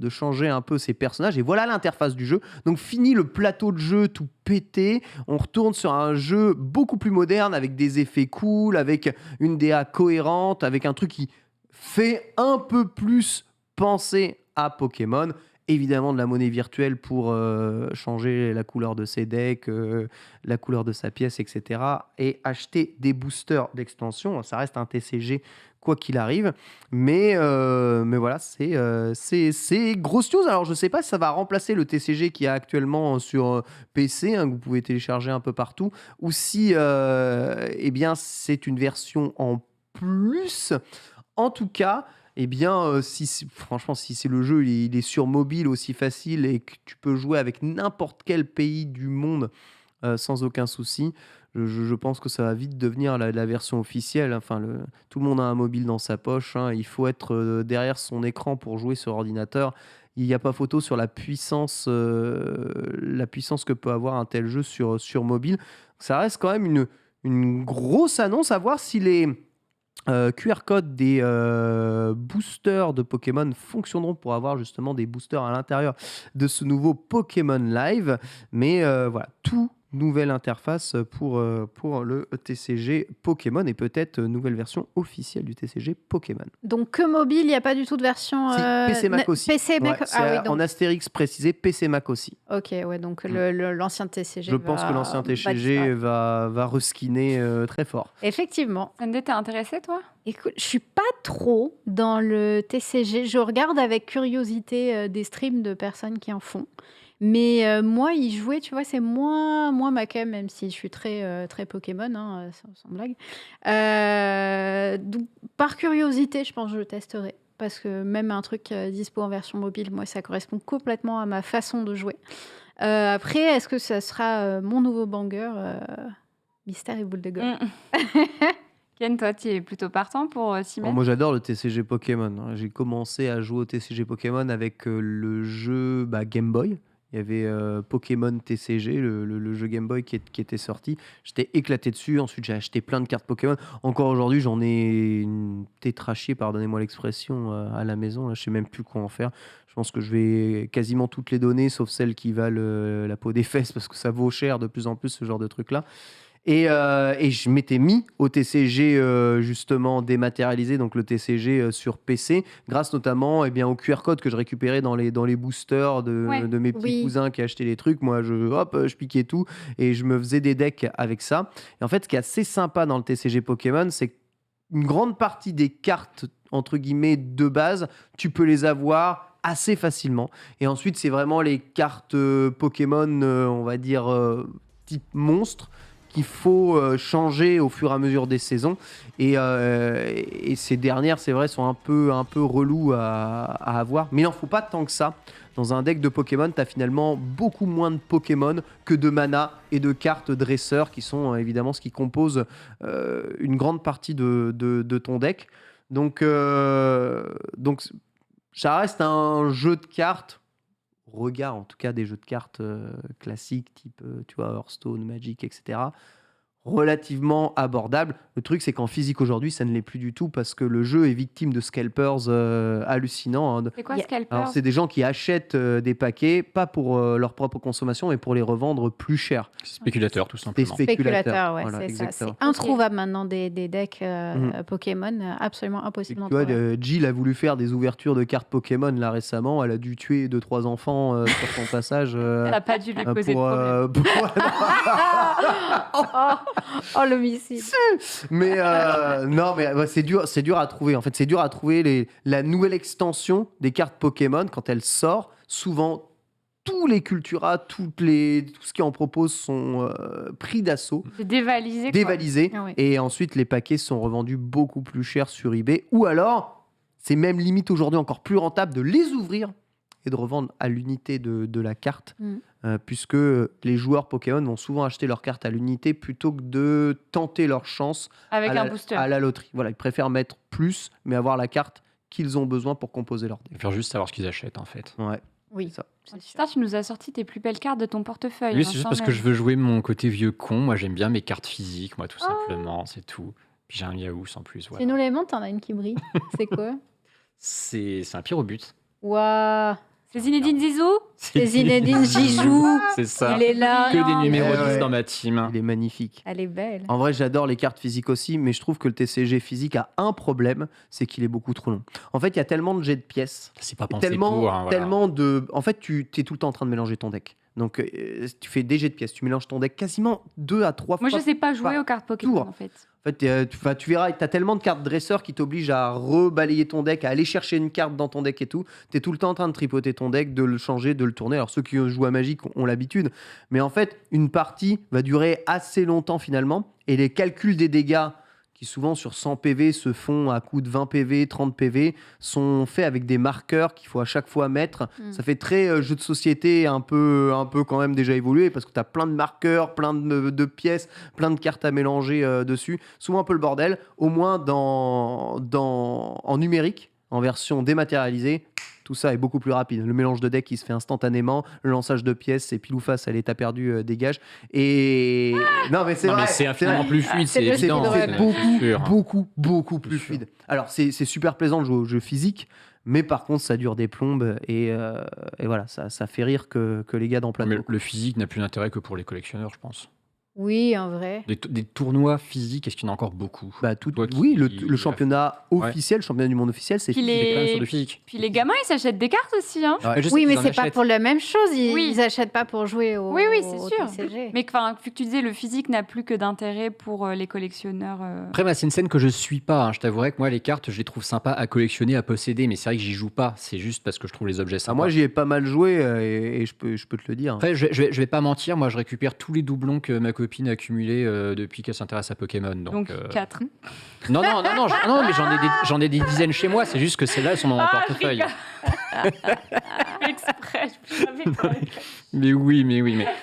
changer un peu ces personnages. Et voilà l'interface du jeu. Donc fini le plateau de jeu tout pété. On retourne sur un jeu beaucoup plus moderne avec des effets cool, avec une DA cohérente, avec un truc qui fait un peu plus penser à Pokémon. Évidemment de la monnaie virtuelle pour changer la couleur de ses decks, la couleur de sa pièce, etc. Et acheter des boosters d'extension. Ça reste un TCG quoi qu'il arrive. Mais voilà, c'est grosse news. Alors, je ne sais pas si ça va remplacer le TCG qu'il y a actuellement sur PC, que vous pouvez télécharger un peu partout, ou si eh bien, c'est une version en plus. En tout cas, eh bien, franchement, si c'est le jeu, il est sur mobile aussi facile et que tu peux jouer avec n'importe quel pays du monde sans aucun souci, je pense que ça va vite devenir la version officielle. Enfin, tout le monde a un mobile dans sa poche. Il faut être derrière son écran pour jouer sur ordinateur. Il n'y a pas photo sur la puissance que peut avoir un tel jeu sur mobile. Ça reste quand même une grosse annonce à voir si les QR codes des boosters de Pokémon fonctionneront pour avoir justement des boosters à l'intérieur de ce nouveau Pokémon Live. Mais voilà, tout nouvelle interface pour le TCG Pokémon et peut-être nouvelle version officielle du TCG Pokémon. Donc que mobile, il n'y a pas du tout de version Si, PC Mac aussi. PC Mac. Ouais, c'est donc. en Astérix précisé, PC Mac aussi. Ok, ouais, donc l'ancien TCG. Je pense que l'ancien TCG va reskiner très fort. Effectivement. Sandy, t'es intéressée, toi? Écoute, je suis pas trop dans le TCG. Je regarde avec curiosité des streams de personnes qui en font. Mais moi, y jouer, tu vois, c'est moins ma cam, même si je suis très Pokémon, sans blague. Donc, par curiosité, je pense que je le testerai. Parce que même un truc dispo en version mobile, moi, ça correspond complètement à ma façon de jouer. Après, est-ce que ça sera mon nouveau banger Mystère et boule de gomme. Ken, toi, tu es plutôt partant pour s'y mettre? Moi, j'adore le TCG Pokémon. J'ai commencé à jouer au TCG Pokémon avec le jeu Game Boy. Il y avait Pokémon TCG, le jeu Game Boy qui était sorti. J'étais éclaté dessus. Ensuite, j'ai acheté plein de cartes Pokémon. Encore aujourd'hui, j'en ai une tétrachier, pardonnez-moi l'expression, à la maison. Là, je sais même plus quoi en faire. Je pense que je vais quasiment toutes les donner, sauf celles qui valent la peau des fesses, parce que ça vaut cher de plus en plus, ce genre de truc-là. Et je m'étais mis au TCG justement dématérialisé, donc le TCG sur PC, grâce notamment au QR code que je récupérais dans les boosters de mes petits cousins qui achetaient les trucs. Moi, je piquais tout et je me faisais des decks avec ça. Et en fait, ce qui est assez sympa dans le TCG Pokémon, c'est qu'une grande partie des cartes, entre guillemets, de base, tu peux les avoir assez facilement. Et ensuite, c'est vraiment les cartes Pokémon, on va dire, type monstre, qu'il faut changer au fur et à mesure des saisons. Et ces dernières, c'est vrai, sont un peu relous à avoir. Mais il n'en faut pas tant que ça. Dans un deck de Pokémon, tu as finalement beaucoup moins de Pokémon que de mana et de cartes dresseurs, qui sont évidemment ce qui compose une grande partie de ton deck. Donc, ça reste un jeu de cartes. Regard en tout cas des jeux de cartes classiques type tu vois Hearthstone, Magic, etc. Relativement abordable. Le truc, c'est qu'en physique aujourd'hui, ça ne l'est plus du tout parce que le jeu est victime de scalpers hallucinants. C'est quoi scalpers? Alors, c'est des gens qui achètent des paquets, pas pour leur propre consommation, mais pour les revendre plus cher. Spéculateurs, tout Des simplement. Spéculateurs, ouais, Voilà, c'est ça. exactement. C'est introuvable maintenant des decks Pokémon, absolument Et impossible d'en tu vois, trouver. Jill a voulu faire des ouvertures de cartes Pokémon là récemment. Elle a dû tuer 2-3 enfants sur son passage. Elle n'a pas dû lui poser de problème. Oh, l'homicide. Mais non, mais c'est dur à trouver. En fait, c'est dur à trouver la nouvelle extension des cartes Pokémon quand elle sort. Souvent, tous les Cultura, tout ce qui en propose sont pris d'assaut, C'est dévalisé, quoi. dévalisés, Ah ouais. et ensuite les paquets sont revendus beaucoup plus cher sur eBay. Ou alors, c'est même limite aujourd'hui encore plus rentable de les ouvrir et de revendre à l'unité de la carte. Puisque les joueurs Pokémon vont souvent acheter leur carte à l'unité plutôt que de tenter leur chance Avec à un la, booster. à la loterie. Voilà, ils préfèrent mettre plus, mais avoir la carte qu'ils ont besoin pour composer leur Il deck. faut juste savoir ce qu'ils achètent en fait. Ouais, Oui. c'est ça. c'est sûr. Putain, tu nous as sorti tes plus belles cartes de ton portefeuille. Oui, hein, c'est juste sans parce que même. je veux jouer mon côté vieux con. Moi, j'aime bien mes cartes physiques, moi, tout simplement, c'est tout. Puis j'ai un Yaouz en plus. Voilà. Tu nous les montres, t'en as une qui brille. C'est quoi? C'est un pyrobut. Waouh. C'est Zinedine Zizou? C'est Zinedine Zizou. C'est ça. Il est là. Que des numéros Ouais, 10 ouais. dans ma team. Il est magnifique. Elle est belle. En vrai, j'adore les cartes physiques aussi, mais je trouve que le TCG physique a un problème, c'est qu'il est beaucoup trop long. En fait, il y a tellement de jets de pièces, C'est pas pensé tellement, pour. Hein, voilà. tellement de... En fait, tu es tout le temps en train de mélanger ton deck. Donc, tu fais des jets de pièces, tu mélanges ton deck quasiment 2 à 3 Moi, fois. je sais pas jouer par aux cartes Pokémon, tour. en fait. En En fait, tu verras, tu as tellement de cartes dresseurs qui t'obligent à rebalayer ton deck, à aller chercher une carte dans ton deck et tout. Tu es tout le temps en train de tripoter ton deck, de le changer, de le tourner. Alors ceux qui jouent à Magic ont l'habitude. Mais en fait, une partie va durer assez longtemps finalement. Et les calculs des dégâts, qui souvent sur 100 PV se font à coup de 20 PV, 30 PV, sont faits avec des marqueurs qu'il faut à chaque fois mettre. Ça fait très jeu de société un peu quand même déjà évolué parce que tu as plein de marqueurs, plein de pièces, plein de cartes à mélanger dessus. Souvent un peu le bordel. Au moins en numérique, en version dématérialisée, tout ça est beaucoup plus rapide. Le mélange de decks qui se fait instantanément, le lançage de pièces, c'est pile ou face à l'état perdu, dégage. Et non, mais c'est Non, vrai. mais c'est infiniment vrai. plus fluide, c'est C'est évident. C'est c'est sûr. beaucoup plus C'est sûr. fluide. Alors, c'est super plaisant de jouer au jeu physique, mais par contre, ça dure des plombes et voilà, ça fait rire que les gars dans Mais plateau. le physique n'a plus d'intérêt que pour les collectionneurs, je pense. Oui, en vrai. Des tournois physiques, est-ce qu'il y en a encore beaucoup? Bah, Toi qui- oui, le championnat Ouais. officiel, le championnat du monde officiel, c'est Puis physique. C'est quand même les... sur le physique. Puis les gamins, ils s'achètent des cartes aussi. Hein. Ouais. Je sais Oui, qu'ils mais en c'est pas achètent. pour la même chose. Oui. Ils achètent pas pour jouer au Oui, c'est au sûr. TCG. Mais vu que tu disais le physique n'a plus que d'intérêt pour les collectionneurs. Après, moi, c'est une scène que je suis pas. Je t'avouerai que moi, les cartes, je les trouve sympas à collectionner, à posséder, mais c'est vrai que j'y joue pas. C'est juste parce que je trouve les objets Ah, sympas. moi, j'y ai pas mal joué et je peux te le dire. Après, je vais pas mentir, moi, je récupère tous les doublons que ma copine a accumulés depuis qu'elle s'intéresse à Pokémon. Donc 4. Non, mais j'en ai des dizaines chez moi. C'est juste que celles-là, elles sont dans mon portefeuille. Exprès, je savais pas. Mais oui.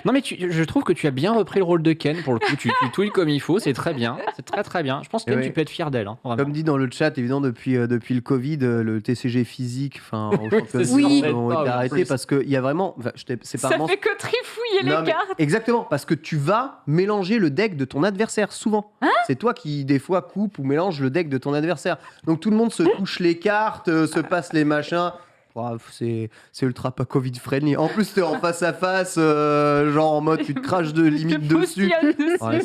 Non, mais je trouve que tu as bien repris le rôle de Ken. Pour le coup, tu touilles comme il faut. C'est très bien. C'est très, très bien. Je pense que Ken, Oui. tu peux être fier d'elle. Hein, vraiment. Comme dit dans le chat, évidemment, depuis le Covid, le TCG physique, enfin, au Oui, championnat c'est du ça. monde, ont Oui, été en arrêtés plus. parce qu'il y a vraiment. C'est pas Ça vraiment. fait que trifouiller Non, les mais cartes. exactement, parce que tu vas mélanger le deck de ton adversaire, souvent. C'est toi qui, des fois, coupe ou mélange le deck de ton adversaire. Donc tout le monde se touche les cartes, se passe les machins. Bref, c'est ultra pas Covid-friendly. En plus, t'es en face à face, genre en mode tu te craches de limite dessus. Ouais,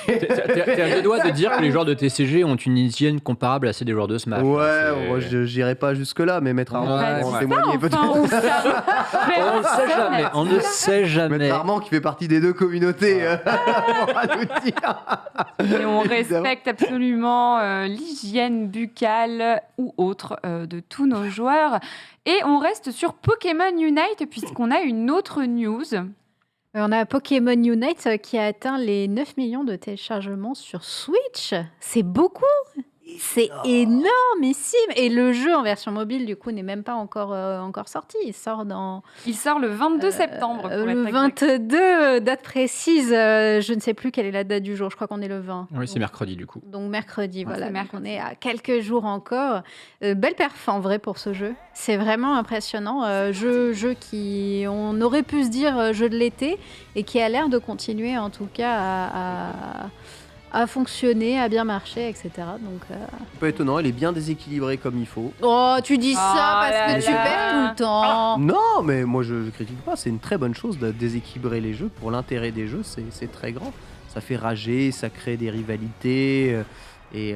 T'es à deux doigts de dire que les joueurs de TCG ont une hygiène comparable à celle des joueurs de Smash. Ouais, hein, c'est- moi, j'irai pas jusque-là, mais mettre Armand Ouais, pour en ouais. témoigner peut-être. Enfin, On ne sait jamais. On ne sait jamais. Mettre Armand qui fait partie des deux communautés pourra nous dire. Et on Évidemment. respecte absolument l'hygiène buccale ou autre de tous nos joueurs. Et on reste sur Pokémon Unite puisqu'on a une autre news. On a Pokémon Unite qui a atteint les 9 millions de téléchargements sur Switch. C'est beaucoup. C'est énormissime. Et le jeu en version mobile, du coup, n'est même pas encore sorti. Il sort Il sort le 22 septembre. Pour le être exact. 22, date précise. Je ne sais plus quelle est la date du jour. Je crois qu'on est le 20. Oui, c'est mercredi du coup. Donc mercredi, Ouais, voilà. c'est Donc, mercredi. on est à quelques jours encore. Belle perf en vrai pour ce jeu. C'est vraiment impressionnant. Jeu qui, on aurait pu se dire jeu de l'été et qui a l'air de continuer en tout cas à fonctionner, à bien marcher, etc. Donc, Pas étonnant, il est bien déséquilibré comme il faut. oh, tu dis Oh ça parce là que tu là. perds tout le temps. Non, mais moi je critique pas, c'est une très bonne chose de déséquilibrer les jeux. Pour l'intérêt des jeux, c'est très grand. Ça fait rager, ça crée des rivalités et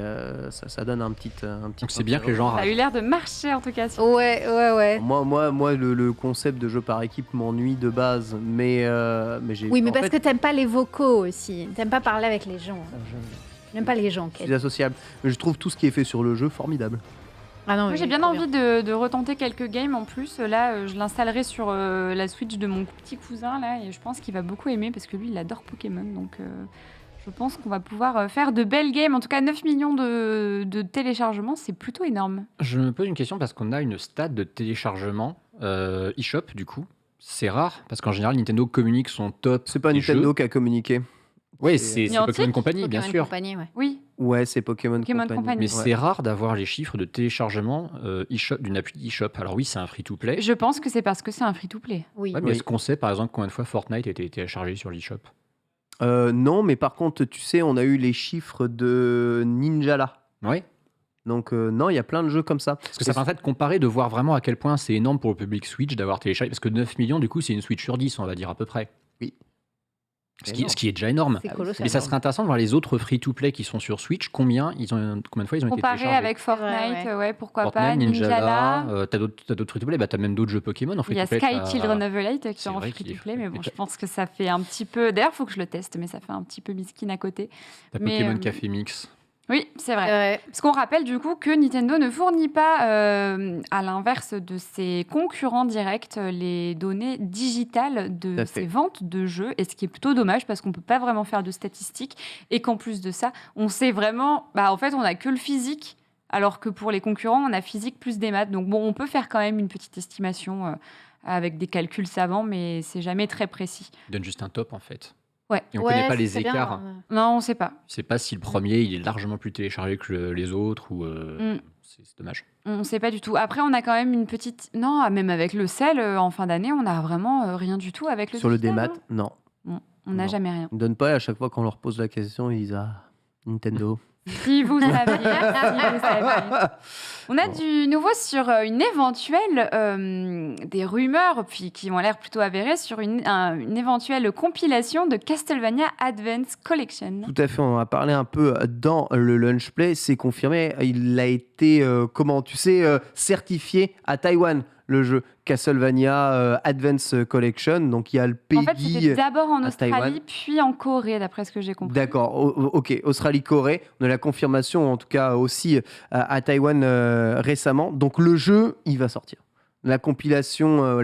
ça donne un petit. Donc c'est bien que les gens Ça a ragent. eu l'air de marcher en tout cas. Ouais. Moi, le concept de jeu par équipe m'ennuie de base, mais j'ai. Oui, mais en parce fait, que t'aimes pas les vocaux aussi. T'aimes pas parler avec les gens. J'aime pas les gens. je suis associable. Mais je trouve tout ce qui est fait sur le jeu formidable. Ah non, Moi, mais j'ai bien trop envie de retenter quelques games en plus. Là, je l'installerai sur la Switch de mon petit cousin là, et je pense qu'il va beaucoup aimer parce que lui, il adore Pokémon. Donc, je pense qu'on va pouvoir faire de belles games. En tout cas, 9 millions de téléchargements, c'est plutôt énorme. Je me pose une question parce qu'on a une stat de téléchargement eShop du coup. C'est rare parce qu'en général Nintendo communique son top. C'est pas des Nintendo jeux. qui a communiqué. Ouais, c'est- c'est Niantic, Pokémon Company, bien Pokémon sûr. Company, ouais. Oui, Ouais, c'est Pokémon Pokémon Company. Company. Mais Ouais. c'est rare d'avoir les chiffres de téléchargement eShop d'une appli eShop. Alors oui, c'est un free-to-play. je pense que c'est parce que c'est un free-to-play. Oui. Ouais, mais Oui. est-ce qu'on sait par exemple combien de fois Fortnite a été téléchargé sur l'eShop? Non, mais par contre, tu sais, on a eu les chiffres de Ninjala. Ouais. Donc non, il y a plein de jeux comme ça. Parce que ça permettrait de comparer, de voir vraiment à quel point c'est énorme pour le public Switch d'avoir téléchargé. Parce que 9 millions, du coup, c'est une Switch sur 10, on va dire à peu près. Oui. Ce qui est déjà énorme. C'est colossal. Mais ça serait intéressant de voir les autres free-to-play qui sont sur Switch, combien de fois ils ont été Comparé téléchargés. avec Fortnite, Ouais. ouais, pourquoi Fortnite, pas. Ninjala, Ninjala. t'as d'autres free-to-play, t'as même d'autres jeux Pokémon en Il y a free-to-play. Sky Children of the Light qui est C'est en vrai qu'il est free-to-play, mais bon, free. je pense que ça fait un petit peu. D'ailleurs, il faut que je le teste, mais ça fait un petit peu miskin à côté. T'as Mais, Pokémon Café Mix. Oui, c'est vrai. Ouais. Parce qu'on rappelle du coup que Nintendo ne fournit pas, à l'inverse de ses concurrents directs, les données digitales Tout de à fait. ses ventes de jeux, et ce qui est plutôt dommage parce qu'on ne peut pas vraiment faire de statistiques, et qu'en plus de ça, on sait vraiment, en fait, on n'a que le physique, alors que pour les concurrents, on a physique plus des maths. Donc bon, on peut faire quand même une petite estimation avec des calculs savants, mais c'est jamais très précis. Ils donnent juste un top en fait. Ouais. Et on Ouais, connaît pas les c'est bien. écarts. Non, on ne sait pas. Je sais pas si le premier il est largement plus téléchargé que les autres ou c'est dommage. On ne sait pas du tout. Après, on a quand même une petite... Non, même avec le sel, en fin d'année, on n'a vraiment rien du tout avec le Sur le digital, démat, non. hein. On n'a Non. jamais rien. Ils ne donnent pas, et à chaque fois qu'on leur pose la question, ils disent Nintendo. Si vous saviez, si vous saviez. On a Bon. du nouveau sur une éventuelle... des rumeurs, puis qui ont l'air plutôt avérées, sur une éventuelle compilation de Castlevania Advance Collection. Tout à fait, on en a parlé un peu dans le Lunch Play, c'est confirmé, il a été, certifié à Taïwan, le jeu Castlevania Advance Collection, donc il y a le En fait, PEGI. c'était d'abord en à Australie, Taïwan. puis en Corée, d'après ce que j'ai compris. D'accord, ok, Australie-Corée, on a la confirmation en tout cas aussi à Taïwan récemment, donc le jeu, il va sortir. La compilation,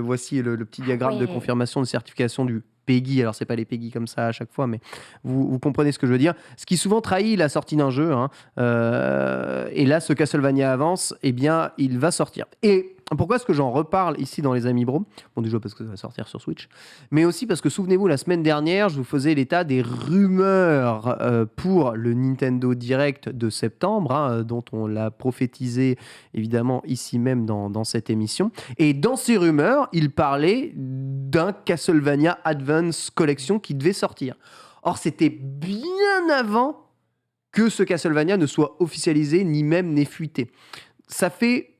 voici le petit diagramme de ouais. confirmation de certification du PEGI. Alors, c'est pas les PEGI comme ça à chaque fois, mais vous comprenez ce que je veux dire. Ce qui souvent trahit la sortie d'un jeu. Et là, ce Castlevania Advance, eh bien, il va sortir. Et pourquoi est-ce que j'en reparle ici dans les Amis Bro ? Bon, déjà parce que ça va sortir sur Switch, mais aussi parce que souvenez-vous, la semaine dernière, je vous faisais l'état des rumeurs pour le Nintendo Direct de septembre, dont on l'a prophétisé évidemment ici même dans cette émission. Et dans ces rumeurs, il parlait d'un Castlevania Advance Collection qui devait sortir. Or, c'était bien avant que ce Castlevania ne soit officialisé, ni même n'ait fuité. Ça fait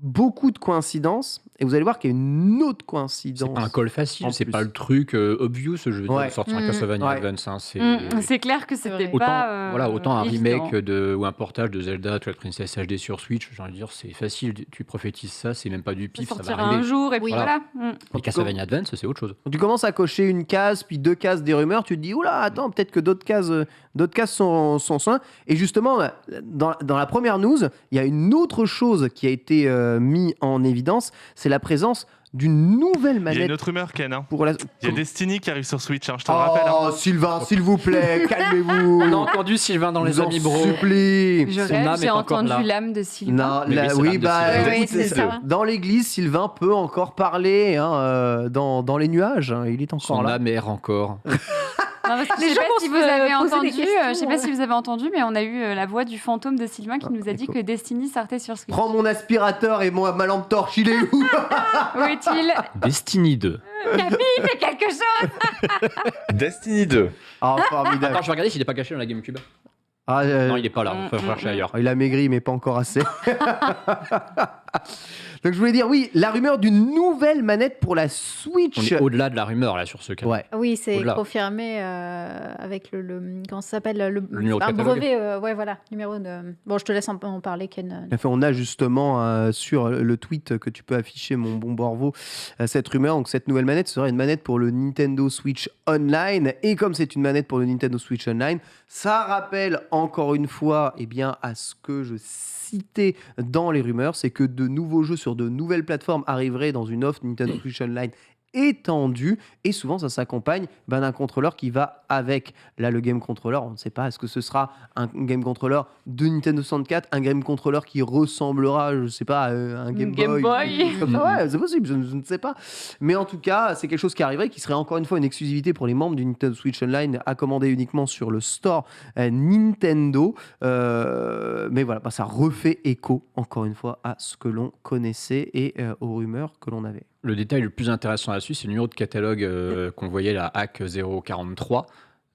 beaucoup de coïncidences, et vous allez voir qu'il y a une autre coïncidence. C'est pas un call facile, en c'est plus. pas le truc obvious, je veux dire, Ouais. de sortir un Mm. Castlevania Ouais. Advance. Hein, c'est... C'est clair que c'était vrai. Autant, pas. autant un évident. remake ou un portage de Zelda, Twilight Princess HD sur Switch, j'ai envie de dire, c'est facile, tu prophétises ça, c'est même pas du Ça pif, ça va sortira un arriver. jour, et puis Oui. voilà. Et Castlevania Advance, c'est autre chose. Tu commences à cocher une case, puis deux cases des rumeurs, tu te dis, oula, attends, peut-être que d'autres cases sont soins. Et justement, dans la première news, il y a une autre chose qui a été mise en évidence, c'est la présence d'une nouvelle Il y a une manette autre rumeur, Ken. Hein. pour la... Il y a Destiny qui arrive sur Switch, je te le rappelle. Oh, Sylvain, s'il vous plaît, calmez-vous. On a entendu Sylvain dans les Je vous en Amis Bro. supplie. Je Son rêve, âme j'ai est encore entendu là. l'âme de Sylvain. Non, Mais oui, c'est oui, l'âme de bah, Sylvain. Oui, écoute, c'est ça. dans l'église, Sylvain peut encore parler dans les nuages. Il est encore Son là. âme erre encore. Non, parce que Les je sais gens pas vont si se vous avez poser entendu, des questions, je sais pas si vous avez entendu, mais on a eu la voix du fantôme de Sylvain qui nous a dit écoute. que Destiny sortait sur Switch. Prends mon aspirateur et ma lampe torche, il est où? Où est-il? Destiny 2. Camille, fais quelque chose! Destiny 2. Ah, formidable. Attends, je vais regarder s'il est pas caché dans la GameCube. Ah, Non, il est pas là, on va chercher ailleurs. il a maigri, mais pas encore assez. Donc, je voulais dire, oui, la rumeur d'une nouvelle manette pour la On Switch. est au-delà de la rumeur là sur ce cas. Ouais. Oui, c'est Au-delà. confirmé avec comment ça s'appelle numéro de un catalogue. brevet, ouais, voilà, numéro de. Bon, je te laisse en parler, Ken. Tout à fait, on a justement sur le tweet que tu peux afficher, mon bon Borvo, cette rumeur. Donc, cette nouvelle manette serait une manette pour le Nintendo Switch Online. Et comme c'est une manette pour le Nintendo Switch Online, ça rappelle encore une fois à ce que je citais dans les rumeurs, c'est que de nouveaux jeux sur de nouvelles plateformes arriveraient dans une offre Nintendo Switch Online étendue, et souvent ça s'accompagne d'un contrôleur qui va avec. Là, le Game Controller, on ne sait pas, est-ce que ce sera un Game Controller de Nintendo 64, un Game Controller qui ressemblera, je ne sais pas, à un Game Game Boy, Boy. quelque chose comme ça. Ouais, c'est possible, je ne sais pas. Mais en tout cas, c'est quelque chose qui arriverait, qui serait encore une fois une exclusivité pour les membres du Nintendo Switch Online, à commander uniquement sur le store Nintendo. Mais voilà, ça refait écho, encore une fois, à ce que l'on connaissait et aux rumeurs que l'on avait. Le détail le plus intéressant là-dessus, c'est le numéro de catalogue qu'on voyait, la HAC 043.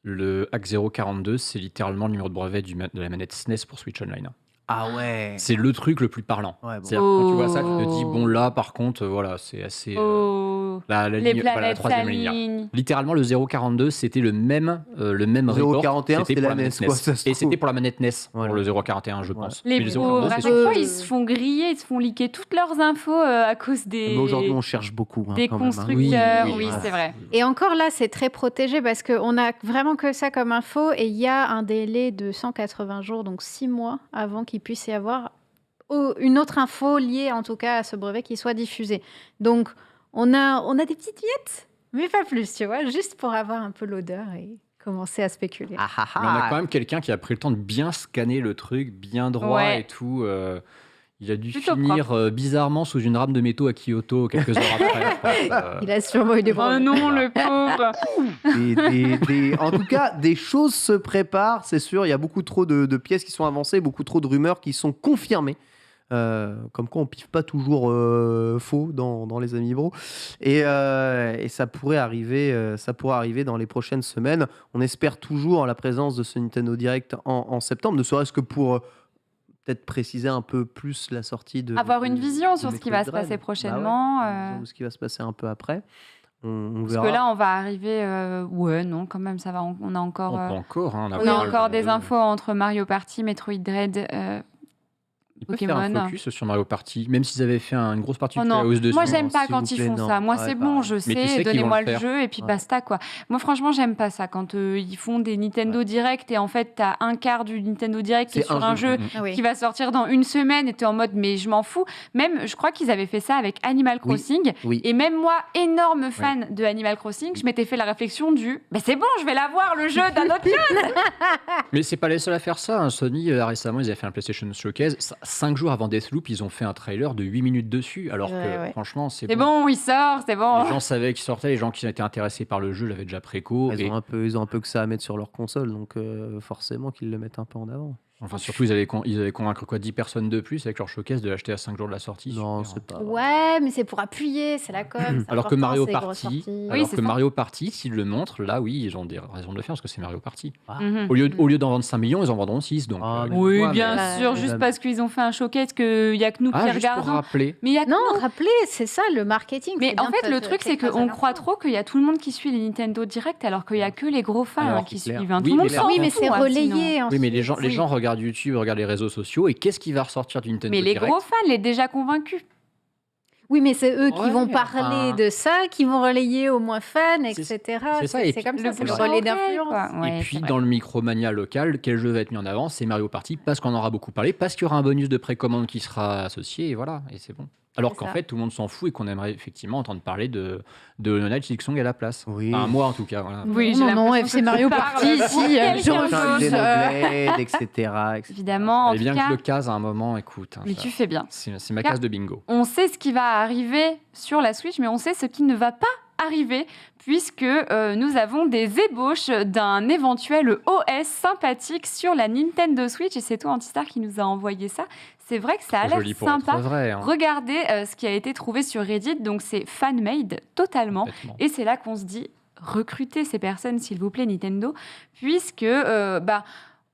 Le HAC 042, c'est littéralement le numéro de brevet de la manette SNES pour Switch Online. Ah ouais. C'est le truc le plus parlant. Ouais, bon. C'est-à-dire que quand tu vois ça, tu te Oh. dis, bon là, par contre, voilà, c'est assez... Oh, la les ligne, voilà, la planètes troisième ligne. s'alignent. Littéralement, le 042, c'était le même report. 041, c'était pour la NES, manette quoi, ça se Et trouve. c'était pour la manette NES, Voilà. pour le 041, je pense. Les Mais le pauvres, 042, à c'est chaque sûr. fois, ils se font griller, ils se font liquer toutes leurs infos à cause Mais aujourd'hui, on cherche beaucoup. des quand même, hein. constructeurs. Oui, Oui, oui. c'est vrai. Et encore là, c'est très protégé parce qu'on a vraiment que ça comme info et il y a un délai de 180 jours, donc 6 mois avant qu'il puisse y avoir une autre info liée en tout cas à ce brevet qui soit diffusée. Donc on a des petites miettes, mais pas plus, tu vois, juste pour avoir un peu l'odeur et commencer à spéculer. Ah, ah, Mais on a ah. quand même quelqu'un qui a pris le temps de bien scanner le truc, bien droit Ouais. et tout. Il a dû Plutôt finir bizarrement sous une rame de métaux à Kyoto quelques heures après. je pense. Il a sûrement eu des Oh problèmes. non, le pauvre. En tout cas, des choses se préparent, c'est sûr. Il y a beaucoup trop de pièces qui sont avancées, beaucoup trop de rumeurs qui sont confirmées. Comme quoi, on piffe pas toujours faux dans les Amiibo. Et ça pourrait arriver dans les prochaines semaines. On espère toujours la présence de ce Nintendo Direct en septembre, ne serait-ce que pour peut-être préciser un peu plus la sortie de... Avoir une vision sur de ce qui va se Metroid Dread. passer Bah prochainement. ouais, une vision de ce qui va se passer un peu après. On Parce verra. que là, on va arriver. Ouais, non, quand même, ça va. On a encore. On peut encore. Hein, On avoir a le- encore des infos entre Mario Party, Metroid Dread. Ils peuvent faire un Pokémon. focus sur Mario Party, même s'ils avaient fait une grosse partie Oh de non, Chaos dessus. moi j'aime Non, pas s'il quand vous ils plaît, font non. ça. Moi Ouais, c'est pareil. bon, je Mais tu sais sais, qu'ils donnez-moi vont le le faire. jeu et puis Ouais. basta quoi. Moi franchement j'aime pas ça quand ils font des Nintendo Direct et en fait t'as un quart du Nintendo Direct qui est C'est sur un un jeu. jeu Ah oui. qui va sortir dans une semaine et t'es en mode mais je m'en fous. Même je crois qu'ils avaient fait ça avec Animal Crossing Oui. et même moi énorme fan de Animal Crossing, je m'étais fait la réflexion bah c'est bon je vais l'avoir le jeu d'un autre jeu. Mais c'est pas les seuls à faire ça. Hein. Sony, récemment, ils avaient fait un PlayStation Showcase. 5 jours avant Deathloop, ils ont fait un trailer de 8 minutes dessus. Alors que, Ouais. franchement, c'est C'est bon, il sort, c'est bon. Les gens savaient qu'il sortait, les gens qui étaient intéressés par le jeu l'avaient déjà préco. Ils Et, ont un peu que ça à mettre sur leur console, donc forcément qu'ils le mettent un peu en avant. enfin, surtout, ils avaient convaincre quoi, 10 personnes de plus avec leur showcase de l'acheter à 5 jours de la sortie. Non, Super. c'est pas. Ouais, mais c'est pour appuyer, c'est la com. c'est Alors que important, Mario c'est les grosses Party, sorties. Oui, c'est ça. Mario Party, s'ils le montrent, là, oui, ils ont des raisons de le faire parce que c'est Mario Party. Mhm. Au lieu d'en vendre 5 millions, ils en vendront 6. Donc, Ah, mais- Oui, ouais, bien mais- sûr, Ouais. juste parce qu'ils ont fait un showcase qu'il n'y a que nous qui Ah, juste pour regardons. rappeler. Mais il y a que Non, nous. rappelez, c'est ça le marketing. Mais c'est en bien fait, de le te- truc, te c'est faire qu'on ça croit l'info. trop qu'il y a tout le monde qui suit les Nintendo Direct, alors qu'il y a que les gros fans Alors, qui c'est clair. suivent. Hein. Oui, Tout le monde mais s'en Oui, mais fout, c'est hein, relayé. sinon. Oui, mais les ensuite. gens regardent YouTube, regardent les réseaux sociaux, et qu'est-ce qui va ressortir du Nintendo Mais les Direct gros fans, les déjà convaincus. Oui, mais c'est eux qui Ouais, vont parler enfin- de ça, qui vont relayer aux moins fans, etc. c'est ça, et C'est puis comme ça, Le c'est le bouche relais à oreille, d'influence. quoi. Ouais, Et c'est puis vrai. dans le Micromania local, quel jeu va être mis en avant? C'est Mario Party, parce qu'on en aura beaucoup parlé, parce qu'il y aura un bonus de précommande qui sera associé, et voilà, et c'est bon. Alors C'est qu'en ça. fait, tout le monde s'en fout et qu'on aimerait effectivement entendre parler de Hollow Knight Silksong à la place. Oui. Enfin, moi en tout cas, voilà. Oui, j'ai Non, non, l'impression FC que Mario tu parles Party, pour si, quelqu'un je d'autre. refuse. Xenoblade, etc. Évidemment, en Et tout bien que cas. je le case à un moment, écoute. hein, Mais ça- tu fais bien. c'est ma Car- case de bingo. On sait ce qui va arriver sur la Switch, mais on sait ce qui ne va pas arriver, puisque nous avons des ébauches d'un éventuel OS sympathique sur la Nintendo Switch, et c'est toi, Antistar, qui nous a envoyé ça. C'est vrai que ça a Trop l'air joli pour sympa. être vrai. hein. Regardez ce qui a été trouvé sur Reddit, donc c'est fan-made totalement. Complètement. Et c'est là qu'on se dit, recrutez ces personnes, s'il vous plaît, Nintendo, puisque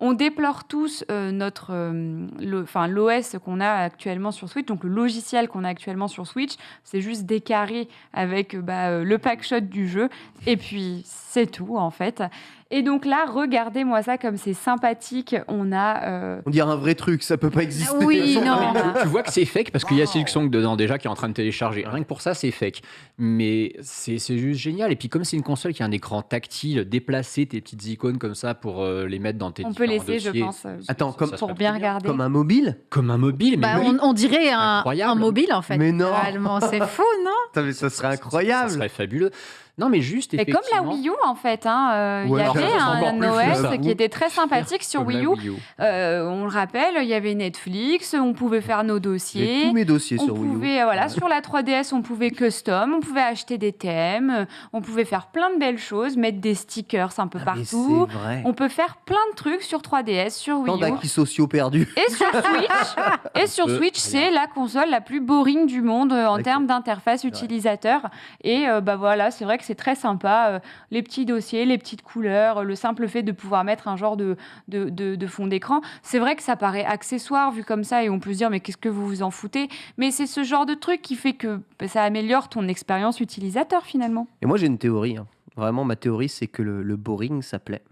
on déplore tous l'OS qu'on a actuellement sur Switch, donc le logiciel qu'on a actuellement sur Switch, c'est juste des carrés avec le packshot du jeu, et puis c'est tout en fait. Et donc là, regardez-moi ça comme c'est sympathique, on a... On dirait un vrai truc, ça peut pas exister. Oui, non. Tu vois que c'est fake parce qu'il y a Silksong dedans déjà qui est en train de télécharger. Rien que pour ça, c'est fake. Mais c'est juste génial. Et puis comme c'est une console qui a un écran tactile, déplacer tes petites icônes comme ça pour les mettre dans tes On peut différents laisser, je dossiers, pense, Attends, comme- ça pour serait bien trop regarder. Comme un mobile. Comme un mobile, mais Bah, oui. on dirait Incroyable. un mobile, en fait. Mais non. Réellement, c'est fou, non? Putain, mais ça serait Ça incroyable. serait fabuleux. Non, mais juste Et comme la effectivement. Wii U, en fait, hein, il Ouais, y alors avait ça, c'est encore un plus fou, ça. OS qui était très sympathique sur Comme la Wii U. On le rappelle, il y avait Netflix, on pouvait faire nos J'ai dossiers. tous mes dossiers On sur Wii U. pouvait, sur la 3DS, on pouvait custom, on pouvait acheter des thèmes, on pouvait faire plein de belles choses, mettre des stickers un peu Ah, mais partout. c'est vrai. On peut faire plein de trucs sur 3DS, sur Tant Wii U. d'acquis sociaux perdus. Et sur Switch, c'est la console la plus boring du monde en Ok. termes d'interface utilisateur. Et c'est vrai que c'est très sympa. Les petits dossiers, les petites couleurs, le simple fait de pouvoir mettre un genre de fond d'écran. C'est vrai que ça paraît accessoire vu comme ça et on peut se dire mais qu'est-ce que vous vous en foutez? Mais c'est ce genre de truc qui fait que ça améliore ton expérience utilisateur finalement. Et moi, j'ai une théorie. Vraiment, ma théorie, c'est que le boring, ça plaît.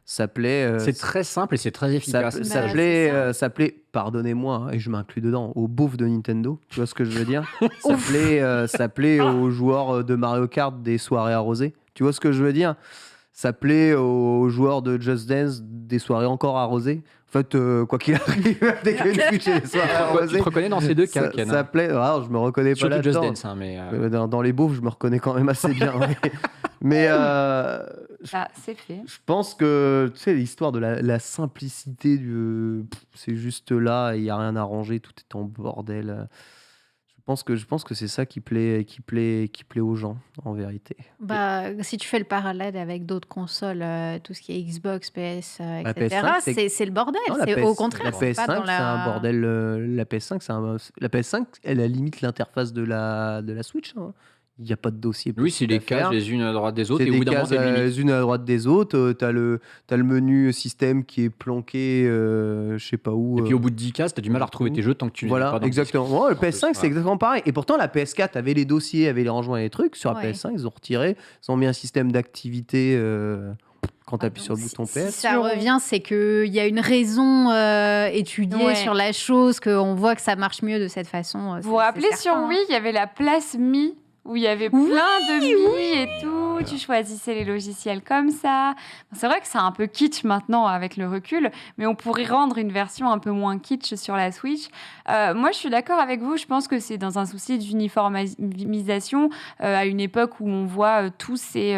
Ça plaît. C'est très simple et c'est très efficace. Bah, c'est ça. Ça plaît, pardonnez-moi, et je m'inclus dedans, au beauf de Nintendo. Tu vois ce que je veux dire? Ça plaît aux joueurs de Mario Kart des soirées arrosées. Tu vois ce que je veux dire? Ça plaît aux joueurs de Just Dance des soirées encore arrosées. En fait, quoi qu'il arrive, dès qu'il y a une Switch et des soirées Tu arrosées. te reconnais dans ces deux cas, Ken, Ça plaît. Alors, je me reconnais pas Surtout Just là-dedans. Dance, hein, mais Dans les beaufs, je me reconnais quand même assez bien. Mais C'est fait. je pense que tu sais, l'histoire de la simplicité, c'est juste là, il n'y a rien à ranger, tout est en bordel. Je pense que c'est ça qui plaît aux gens, en vérité. Bah, si tu fais le parallèle avec d'autres consoles, tout ce qui est Xbox, PS, La etc., PS5, c'est le bordel. Non, C'est au contraire. la c'est pas PS5, dans c'est un bordel. La PS5, elle a limite l'interface de la Switch. Il n'y a pas de dossier. oui, c'est possible à les cases faire. les unes à droite des autres C'est et au des bout d'un moment, cases t'as une limite. les unes à droite des autres. T'as le menu système qui est planqué, je sais pas où. Et puis au bout de 10 cases, t'as du mal à retrouver tes jeux tant que tu les mets Voilà, pas dans le exactement. disque. Ouais, le En plus, PS5, c'est voilà. exactement pareil. Et pourtant, la PS4 avait les dossiers, avait les rangements et les trucs. Sur la Ouais. PS5, ils ont retiré. Ils ont mis un système d'activité quand tu appuies sur le Si- bouton si PS. ça revient, c'est qu'il y a une raison étudiée Ouais. sur la chose, qu'on voit que ça marche mieux de cette façon. Vous vous rappelez sur Wii, il y avait la place Mi où il y avait plein de Mi et tout. Tu choisissais les logiciels comme ça. C'est vrai que c'est un peu kitsch maintenant avec le recul, mais on pourrait rendre une version un peu moins kitsch sur la Switch. Moi, je suis d'accord avec vous. Je pense que c'est dans un souci d'uniformisation à une époque où on voit tous ces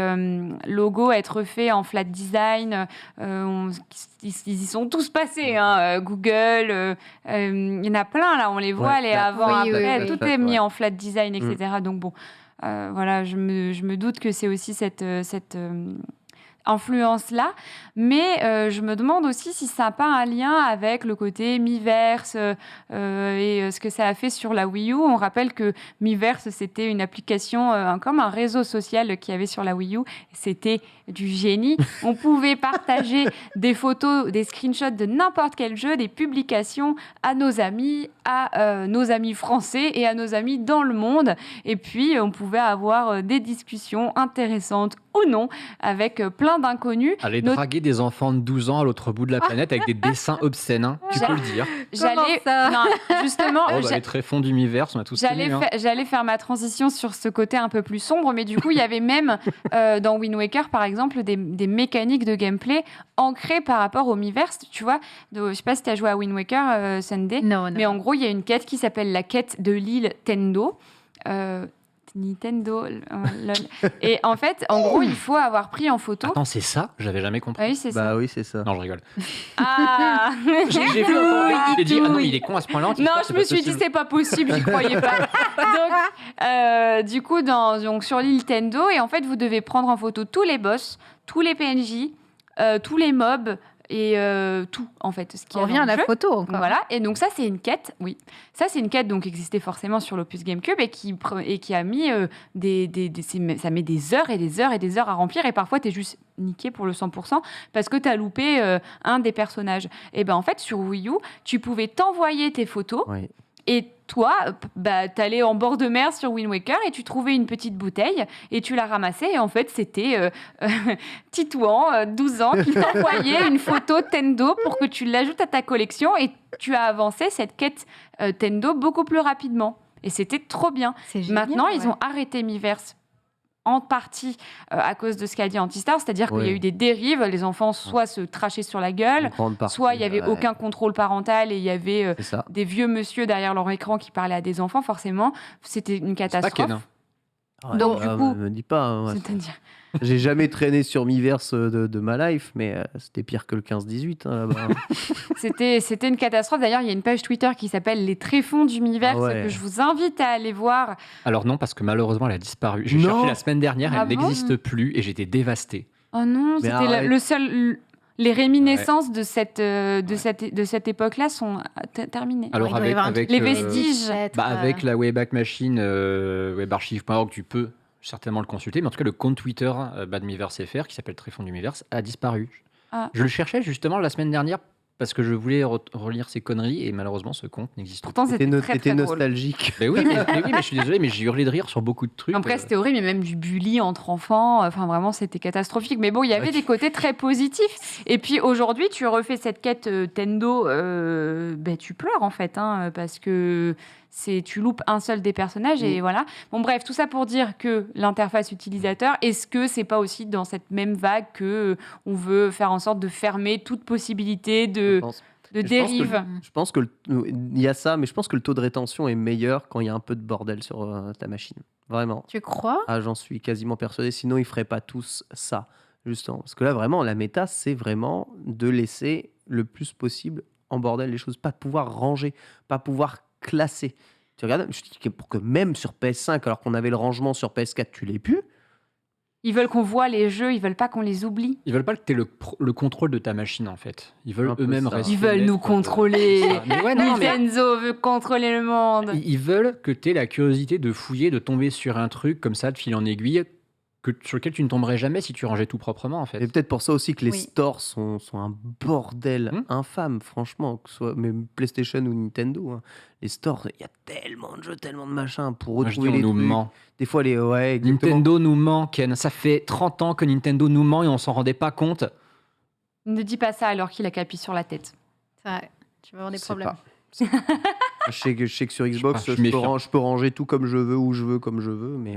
logos être faits en flat design. Ils y sont tous passés. Google, il y en a plein là. On les voit Ouais, aller bah, avant, oui, après. oui, Tout oui. est mis Ouais. en flat design, etc. Donc bon, voilà, je me doute que c'est aussi cette influence-là. Mais je me demande aussi si ça n'a pas un lien avec le côté Miiverse et ce que ça a fait sur la Wii U. On rappelle que Miiverse, c'était une application comme un réseau social qu'il y avait sur la Wii U. C'était du génie. On pouvait partager des photos, des screenshots de n'importe quel jeu, des publications à nos amis français et à nos amis dans le monde. Et puis, on pouvait avoir des discussions intéressantes ou non avec plein d'inconnus. Aller Not- draguer des enfants de 12 ans à l'autre bout de la planète avec des dessins obscènes, hein, tu peux le dire. J'allais, ça non, justement, Oh, bah, les tréfonds d'univers, on a tous j'allais, connu. Hein. j'allais faire ma transition sur ce côté un peu plus sombre, mais du coup, il y avait même dans Wind Waker, par exemple, des mécaniques de gameplay ancrées par rapport au Miiverse. Tu vois, je sais pas si tu as joué à Wind Waker, Sunday, Non, mais en gros, il y a une quête qui s'appelle la quête de l'île Tendo. Nintendo, lol. Et en fait, en gros, il faut avoir pris en photo. Attends, c'est ça? J'avais jamais compris. Ah oui, c'est ça. Bah oui, c'est ça. Non, je rigole. Ah J'ai vu un j'ai dit, ah non, il est con à ce point-là. Non, je me suis dit c'est pas possible, j'y croyais pas. Donc, du coup, donc, sur l'île Tendo, et en fait, vous devez prendre en photo tous les boss, tous les PNJ, tous les mobs et tout en fait. Ce qui On revient à la photo encore. Voilà, et donc ça c'est une quête, oui. Ça c'est une quête donc qui existait forcément sur l'Opus GameCube et qui a mis ça met des heures et des heures et des heures à remplir et parfois t'es juste niqué pour le 100% parce que t'as loupé un des personnages. Et ben en fait sur Wii U, tu pouvais t'envoyer tes photos. Oui. Et toi, t'allais en bord de mer sur Wind Waker et tu trouvais une petite bouteille et tu la ramassais. Et en fait, c'était Titouan, 12 ans, qui t'envoyait une photo Tendo pour que tu l'ajoutes à ta collection et tu as avancé cette quête Tendo beaucoup plus rapidement. Et c'était trop bien. C'est génial, Maintenant, ils ouais. ont arrêté Miiverse en partie à cause de ce qu'a dit Antistar, c'est-à-dire qu'il y a Oui. eu des dérives, les enfants soit se trachaient sur la gueule, Une grande partie, soit il n'y avait ouais. aucun contrôle parental et il y avait C'est ça. des vieux monsieur derrière leur écran qui parlaient à des enfants, forcément. C'était une C'est pas catastrophe. Ken. Hein. Donc, du coup- me dis pas. Hein, ouais. C'est-à-dire, J'ai jamais traîné sur Miiverse de ma life, mais c'était pire que le 15-18 là-bas. c'était une catastrophe. D'ailleurs, il y a une page Twitter qui s'appelle Les Tréfonds du Miiverse Ah ouais. que je vous invite à aller voir. Alors non, parce que malheureusement, elle a disparu. J'ai Non. cherché la semaine dernière, Ah elle bon n'existe plus et j'étais dévasté. Oh non, Mais c'était arrête. le seul. Les réminiscences de cette époque-là sont terminées. Alors Il doit y avoir un avec Les truc vestiges. peut-être, avec la Wayback Machine, webarchive.org, tu peux certainement le consulter, mais en tout cas, le compte Twitter Badmiverse FR, qui s'appelle Tréfond d'Univers, a disparu. Ah. Je le cherchais justement la semaine dernière parce que je voulais relire ces conneries et malheureusement, ce compte n'existe pas. Pourtant, c'était très T'étais très drôle. nostalgique. Mais oui, mais je suis désolé, mais j'ai hurlé de rire sur beaucoup de trucs. Après, c'était horrible, mais même du bully entre enfants. Enfin, vraiment, c'était catastrophique. Mais bon, il y avait des côtés très positifs. Et puis aujourd'hui, tu refais cette quête Tendo, tu pleures en fait, hein, parce que tu loupes un seul des personnages et voilà. Bon, bref, tout ça pour dire que l'interface utilisateur, est-ce que c'est pas aussi dans cette même vague que on veut faire en sorte de fermer toute possibilité de dérive? Je pense que il y a ça, mais je pense que le taux de rétention est meilleur quand il y a un peu de bordel sur ta machine. Vraiment. Tu crois? Ah, j'en suis quasiment persuadé. Sinon, ils feraient pas tous ça, justement. Parce que là, vraiment, la méta, c'est vraiment de laisser le plus possible en bordel les choses, pas pouvoir ranger, pas pouvoir classer. Tu regardes, je dis que pour que même sur PS5, alors qu'on avait le rangement sur PS4, tu l'aies plus. Ils veulent qu'on voit les jeux, ils veulent pas qu'on les oublie. Ils veulent pas que tu aies le contrôle de ta machine en fait. Ils veulent Un peu eux-mêmes ça. rester. Ils veulent nous maîtres contrôler. Mais ouais, non, mais Nintendo veut contrôler le monde. ils veulent que tu aies la curiosité de fouiller, de tomber sur un truc comme ça, de fil en aiguille, sur lequel tu ne tomberais jamais si tu rangeais tout proprement en fait. Et peut-être pour ça aussi que les Oui. stores sont un bordel infâme, franchement, que ce soit même PlayStation ou Nintendo. Hein. Les stores, il y a tellement de jeux, tellement de machins pour Moi, je dis, retrouver on les nous trucs. ment. Des fois, exactement. Nintendo nous ment, Ken. Ça fait 30 ans que Nintendo nous ment et on s'en rendait pas compte. Ne dis pas ça alors qu'il a qu'à appuyer sur la tête. Ouais, tu vas avoir des C'est problèmes. pas- je sais que sur Xbox, je suis méfiant. je peux ranger tout comme je veux, où je veux, comme je veux, mais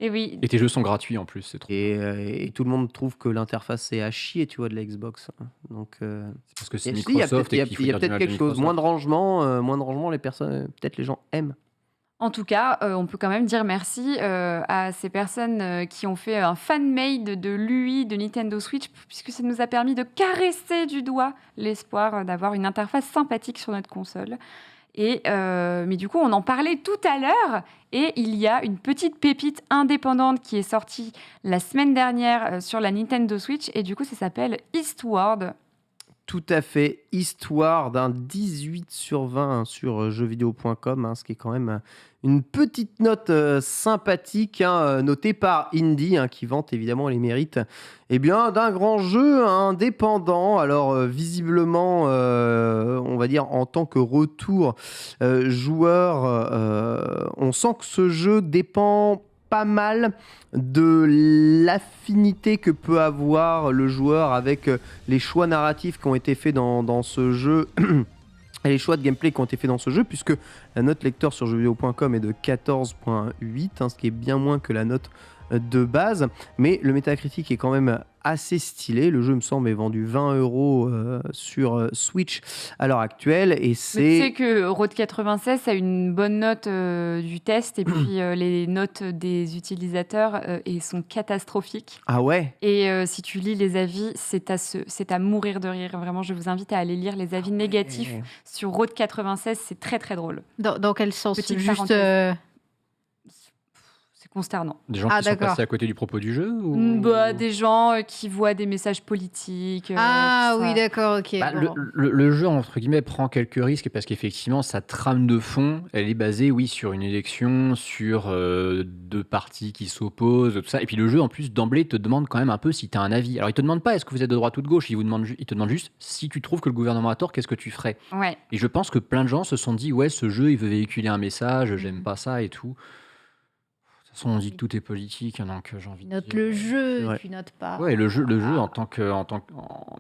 Et oui, Et tes jeux sont gratuits en plus, c'est trop. et tout le monde trouve que l'interface est à chier, tu vois, de la Xbox. Donc, C'est parce que c'est il y a Microsoft et qu'il faut il y a dire du peut-être mal de quelque chose, Microsoft. moins de rangement, les personnes, peut-être les gens aiment. en tout cas, on peut quand même dire merci à ces personnes qui ont fait un fan-made de l'UI de Nintendo Switch, puisque ça nous a permis de caresser du doigt l'espoir d'avoir une interface sympathique sur notre console. Mais du coup, on en parlait tout à l'heure, et il y a une petite pépite indépendante qui est sortie la semaine dernière sur la Nintendo Switch, et du coup, ça s'appelle Eastward. Tout à fait, Histoire d'un 18 sur 20 sur jeuxvideo.com, hein, ce qui est quand même une petite note sympathique, hein, notée par Indie, hein, qui vante évidemment les mérites d'un grand jeu indépendant. Alors visiblement, on va dire en tant que retour joueur, on sent que ce jeu dépend pas mal de l'affinité que peut avoir le joueur avec les choix narratifs qui ont été faits dans ce jeu et les choix de gameplay qui ont été faits dans ce jeu, puisque la note lecteur sur jeuxvideo.com est de 14.8, hein, ce qui est bien moins que la note de base, mais le métacritique est quand même assez stylé. Le jeu, me semble, est vendu 20 € sur Switch à l'heure actuelle, et Mais tu c'est... sais que Road 96 a une bonne note du test, et puis les notes des utilisateurs sont catastrophiques. Ah ouais. Et si tu lis les avis, c'est à mourir de rire. Vraiment, je vous invite à aller lire les avis négatifs sur Road 96. C'est très très drôle. Dans quel sens? Petite Juste. parenthèse. C'est consternant. Des gens Ah, qui sont d'accord. passés à côté du propos du jeu ou... Des gens qui voient des messages politiques. Ah tout ça. oui, d'accord, ok. Bah, bon. le jeu, entre guillemets, prend quelques risques parce qu'effectivement, sa trame de fond, elle est basée, oui, sur une élection, sur deux partis qui s'opposent, tout ça. Et puis le jeu, en plus, d'emblée, te demande quand même un peu si tu as un avis. Alors, il te demande pas est-ce que vous êtes de droite ou de gauche, il te demande juste si tu trouves que le gouvernement a tort, qu'est-ce que tu ferais. Ouais. Et je pense que plein de gens se sont dit, ouais, ce jeu, il veut véhiculer un message, j'aime pas ça et tout. De toute façon, on dit que tout est politique, donc j'ai envie de Note dire... le jeu, Ouais. tu notes pas. Ouais, le jeu en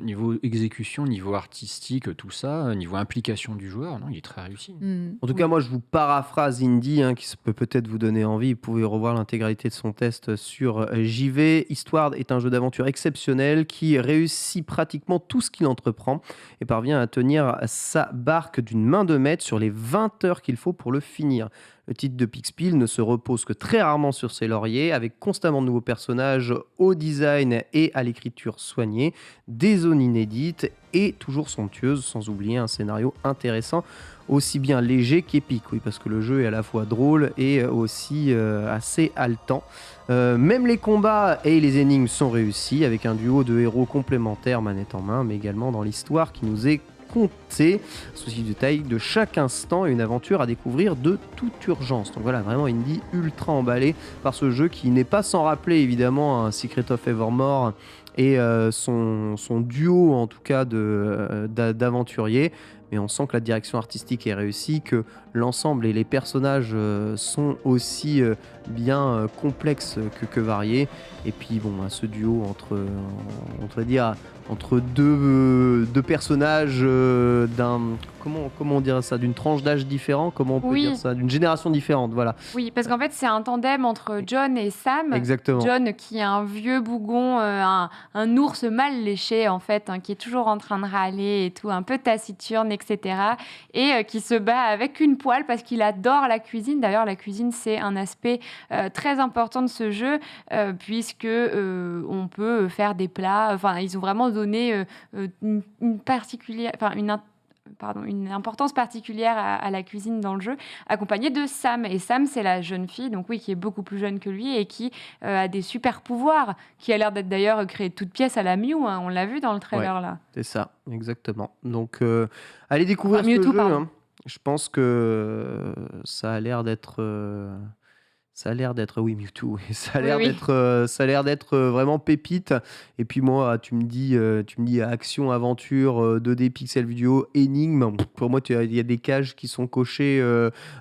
niveau exécution, niveau artistique, tout ça, niveau implication du joueur, non, il est très réussi. En tout cas, moi, je vous paraphrase Indie, hein, qui peut peut-être vous donner envie. Vous pouvez revoir l'intégralité de son test sur JV. Histoire est un jeu d'aventure exceptionnel qui réussit pratiquement tout ce qu'il entreprend et parvient à tenir sa barque d'une main de maître sur les 20 heures qu'il faut pour le finir. Le titre de Pixpil ne se repose que très rarement sur ses lauriers, avec constamment de nouveaux personnages au design et à l'écriture soignée, des zones inédites et toujours somptueuses, sans oublier un scénario intéressant, aussi bien léger qu'épique, oui, parce que le jeu est à la fois drôle et aussi assez haletant. Même les combats et les énigmes sont réussis, avec un duo de héros complémentaires manette en main, mais également dans l'histoire qui nous est compter. Souci du détail de chaque instant et une aventure à découvrir de toute urgence. Donc voilà, vraiment Indy ultra emballé par ce jeu qui n'est pas sans rappeler évidemment un Secret of Evermore et son duo en tout cas d'aventuriers. Mais on sent que la direction artistique est réussie, que l'ensemble et les personnages sont aussi bien complexes que variés. Et puis bon, ce duo entre deux personnages comment on dirait ça, d'une tranche d'âge différent, comment on peut Oui. dire ça, d'une génération différente, voilà. Oui, parce qu'en fait, c'est un tandem entre John et Sam. Exactement. John qui est un vieux bougon, un ours mal léché en fait, qui est toujours en train de râler et tout, un peu taciturne, etc. Et qui se bat avec une poêle parce qu'il adore la cuisine. D'ailleurs, la cuisine, c'est un aspect très important de ce jeu puisque on peut faire des plats. Enfin, ils ont vraiment donné une importance particulière à la cuisine dans le jeu, accompagnée de Sam. Et Sam, c'est la jeune fille, donc oui, qui est beaucoup plus jeune que lui et qui a des super pouvoirs, qui a l'air d'être d'ailleurs créée de toutes pièces à la Mew, hein, on l'a vu dans le trailer là. C'est ça, exactement. Donc, allez découvrir Enfin, ce Mewtwo, jeu. pardon. Hein. Je pense que ça a l'air d'être... oui, Mewtwo. Ça a l'air Oui. d'être vraiment pépite. Et puis moi, tu me dis action, aventure, 2D, pixel vidéo, énigme. Pour moi, il y a des cages qui sont cochées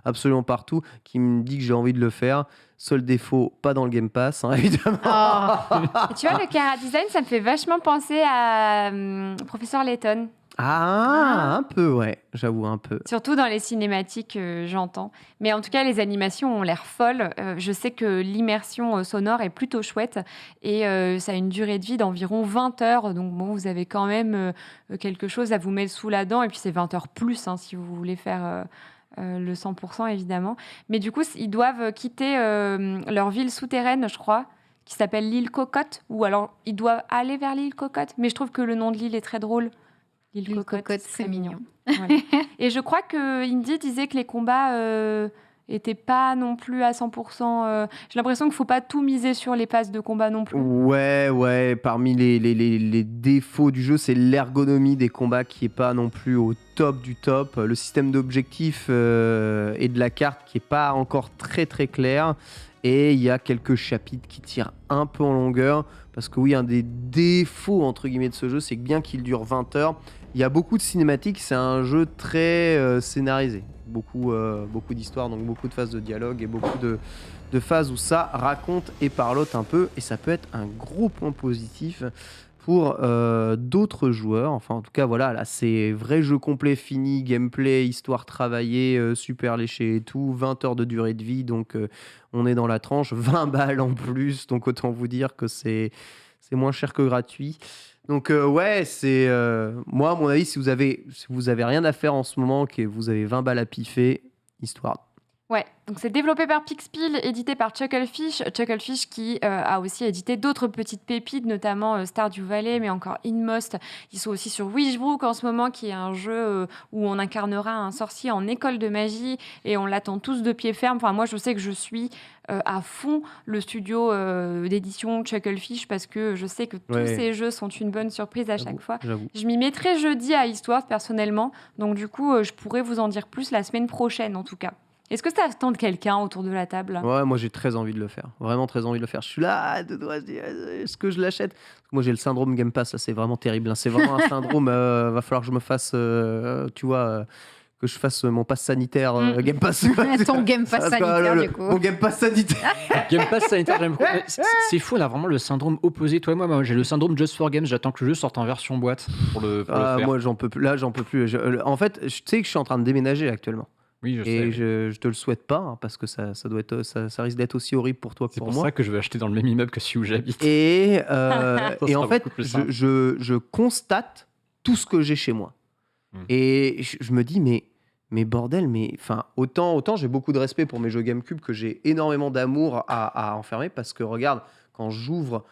absolument partout, qui me dit que j'ai envie de le faire. Seul défaut, pas dans le Game Pass, hein, évidemment. Et tu vois, le Chara Design, ça me fait vachement penser à Professeur Layton. Un peu, ouais, j'avoue, un peu. Surtout dans les cinématiques, j'entends. Mais en tout cas, les animations ont l'air folles. Je sais que l'immersion sonore est plutôt chouette et ça a une durée de vie d'environ 20 heures. Donc bon, vous avez quand même quelque chose à vous mettre sous la dent. Et puis c'est 20 heures plus hein, si vous voulez faire le 100% évidemment. Mais du coup, ils doivent quitter leur ville souterraine, je crois, qui s'appelle l'île Cocotte. Ou alors, ils doivent aller vers l'île Cocotte. Mais je trouve que le nom de l'île est très drôle. L'île Cocotte, c'est mignon. Voilà. Et je crois que Indy disait que les combats étaient pas non plus à 100%. J'ai l'impression qu'il faut pas tout miser sur les passes de combat non plus. Ouais, parmi les défauts du jeu, c'est l'ergonomie des combats qui est pas non plus au top du top. Le système d'objectifs et de la carte qui est pas encore très très clair. Et il y a quelques chapitres qui tirent un peu en longueur. Parce que oui, un des défauts entre guillemets de ce jeu, c'est que bien qu'il dure 20 heures, il y a beaucoup de cinématiques. C'est un jeu très scénarisé. Beaucoup d'histoires, donc beaucoup de phases de dialogue et beaucoup de phases où ça raconte et parlote un peu. Et ça peut être un gros point positif pour d'autres joueurs. Enfin, en tout cas, voilà, là, c'est vrai jeu complet, fini, gameplay, histoire travaillée, super léché et tout. 20 heures de durée de vie, donc on est dans la tranche. 20 balles en plus, donc autant vous dire que c'est moins cher que gratuit. Donc ouais, c'est moi à mon avis, si vous avez rien à faire en ce moment, que vous avez 20 balles à piffer, histoire. Ouais, donc c'est développé par Pixpil, édité par Chucklefish. Chucklefish qui a aussi édité d'autres petites pépites, notamment Stardew Valley, mais encore Inmost. Ils sont aussi sur Witchbrook en ce moment, qui est un jeu où on incarnera un sorcier en école de magie et on l'attend tous de pied ferme. Enfin, moi, je sais que je suis à fond le studio d'édition Chucklefish parce que je sais que tous ces jeux sont une bonne surprise à chaque fois. J'avoue. Je m'y mettrai jeudi à Eastward personnellement, donc du coup, je pourrais vous en dire plus la semaine prochaine en tout cas. Est-ce que ça attend de quelqu'un autour de la table? Ouais, moi j'ai très envie de le faire. Vraiment très envie de le faire. Je suis là, est-ce que je l'achète? Moi j'ai le syndrome Game Pass, ça c'est vraiment terrible. Hein. C'est vraiment un syndrome. Va falloir que je me fasse, tu vois, que je fasse mon pass sanitaire Game Pass. Ton Game Pass sanitaire, du coup. Mon Game Pass sanitaire. Game Pass sanitaire, j'aime beaucoup. C'est fou, on a vraiment le syndrome opposé. Toi et moi, j'ai le syndrome Just for Games. J'attends que le jeu sorte en version boîte pour le faire. Moi j'en peux plus. Là j'en peux plus. En fait, tu sais que je suis en train de déménager actuellement. Oui, je sais. Et je te le souhaite pas hein, parce que ça risque d'être aussi horrible pour toi que C'est pour pour moi. ça que je vais acheter dans le même immeuble que celui où j'habite. Et sera en fait, beaucoup plus simple. je constate tout ce que j'ai chez moi. Et je me dis, mais bordel, autant j'ai beaucoup de respect pour mes jeux GameCube que j'ai énormément d'amour à enfermer parce que regarde, quand j'ouvre,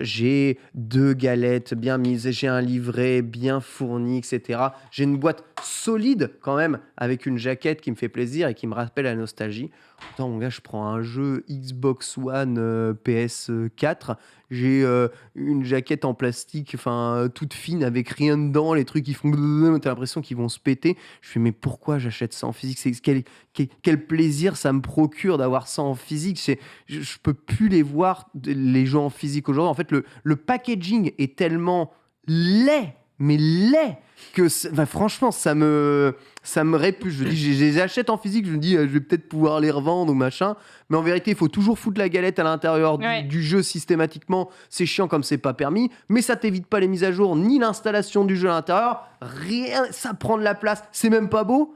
j'ai 2 galettes bien mises, j'ai un livret bien fourni, etc. J'ai une boîte solide quand même, avec une jaquette qui me fait plaisir et qui me rappelle la nostalgie. Pourtant, mon gars, je prends un jeu Xbox One PS4, j'ai une jaquette en plastique, toute fine, avec rien dedans, les trucs qui font... T'as l'impression qu'ils vont se péter. Je fais, mais pourquoi j'achète ça en physique? Quel plaisir ça me procure d'avoir ça en physique. Je peux plus les voir, les jeux en physique aujourd'hui. En fait, le packaging est tellement laid, mais laid, que franchement, ça me répugne. Je les achète en physique, je me dis, je vais peut-être pouvoir les revendre ou machin. Mais en vérité, il faut toujours foutre la galette à l'intérieur du jeu systématiquement. C'est chiant comme c'est pas permis, mais ça t'évite pas les mises à jour, ni l'installation du jeu à l'intérieur. Rien, ça prend de la place. C'est même pas beau.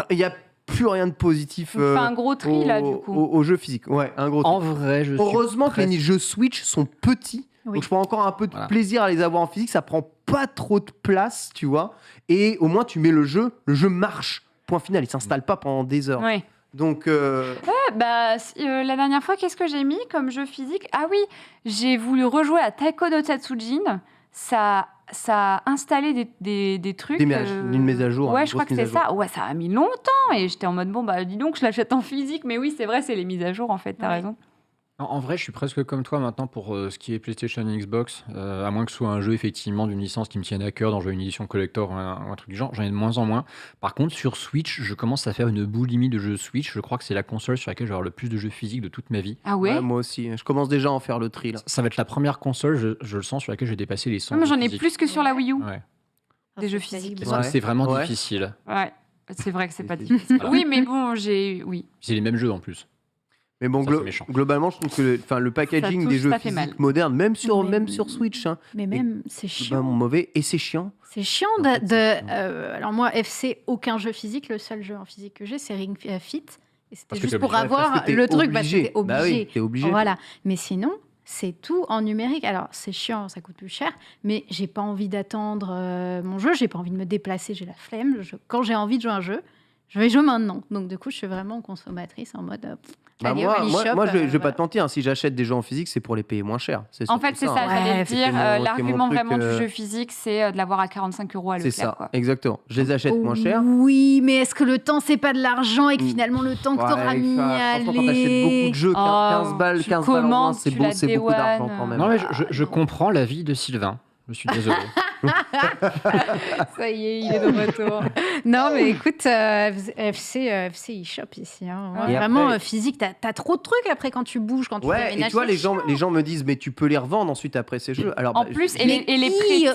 Il y a plus rien de positif un gros tri là du coup au jeu physique. Ouais, un gros tri. En vrai, Heureusement que les jeux Switch sont petits. Oui. Donc je prends encore un peu de plaisir à les avoir en physique, ça prend pas trop de place, tu vois. Et au moins tu mets le jeu marche. Point final, il s'installe pas pendant des heures. Ouais. Donc la dernière fois, qu'est-ce que j'ai mis comme jeu physique? Ah oui, j'ai voulu rejouer à Taiko no Tatsujin. Ça a installé des trucs. Une mise à jour. Ouais, je crois que c'est ça. Ouais, ça a mis longtemps. Et j'étais en mode, dis donc, je l'achète en physique. Mais oui, c'est vrai, c'est les mises à jour, en fait, t'as raison. En vrai, je suis presque comme toi maintenant pour ce qui est PlayStation et Xbox, à moins que ce soit un jeu effectivement d'une licence qui me tienne à cœur, dans une édition collector ou un truc du genre, j'en ai de moins en moins. Par contre, sur Switch, je commence à faire une boulimie de jeux Switch. Je crois que c'est la console sur laquelle je vais avoir le plus de jeux physiques de toute ma vie. Ah ouais, moi aussi. Je commence déjà à en faire le tri là. Ça va être la première console, je le sens, sur laquelle je vais dépasser les 100 moi jeux j'en ai physiques. plus que sur la Wii U. Ouais. Des jeux physiques. Parce que c'est vraiment Ouais. difficile. Ouais, c'est vrai que c'est pas C'est- difficile. Voilà. Oui, mais bon, oui. C'est les mêmes jeux en plus. Mais bon, Ça, c'est méchant. globalement, je trouve que le packaging touche, des jeux ça fait physiques mal. modernes, même sur Mais- Switch, hein, Mais même, c'est chiant. globalement mauvais et c'est chiant. C'est chiant En fait, c'est chiant. alors moi, FC, aucun jeu physique. Le seul jeu en physique que j'ai, c'est Ring Fit. Et c'était Parce que juste t'es pour obligé. avoir Parce que t'es le truc, parce que obligé. t'es obligé. Bah oui, t'es obligé. Voilà. Mais sinon, c'est tout en numérique. Alors, c'est chiant, ça coûte plus cher, mais j'ai pas envie d'attendre mon jeu, j'ai pas envie de me déplacer, j'ai la flemme. Quand j'ai envie de jouer à un jeu, je vais jouer maintenant. Donc, du coup, je suis vraiment consommatrice en mode. Allez, moi, au moi, eShop, moi, je vais pas voilà. te mentir, hein, si j'achète des jeux en physique, c'est pour les payer moins cher. En fait, c'est ça, hein. j'allais Ouais, te dire. c'est mon L'argument truc, vraiment du jeu physique, c'est de l'avoir à 45 € à C'est Leclerc. ça, Quoi. exactement. Je les achète moins cher. Oui, mais est-ce que le temps, c'est pas de l'argent et que Mm. finalement, le temps que Ouais, t'auras mis à franchement, quand t'achètes beaucoup de jeux, 15 balles, tu 15 balles en moins, commandes, c'est tu beau, la c'est beaucoup Day d'argent One, quand même. Non, mais je non. comprends l'avis de Sylvain. Je suis désolé. Ça y est, il est de retour. Non, mais écoute, FC eShop ici. Hein. Et Vraiment, après- physique, t'as trop de trucs après quand tu bouges, quand tu Ouais, et déménages. tu vois, c'est les gens me disent, mais tu peux les revendre ensuite après ces jeux. Alors, En bah, plus, je- et les prêter.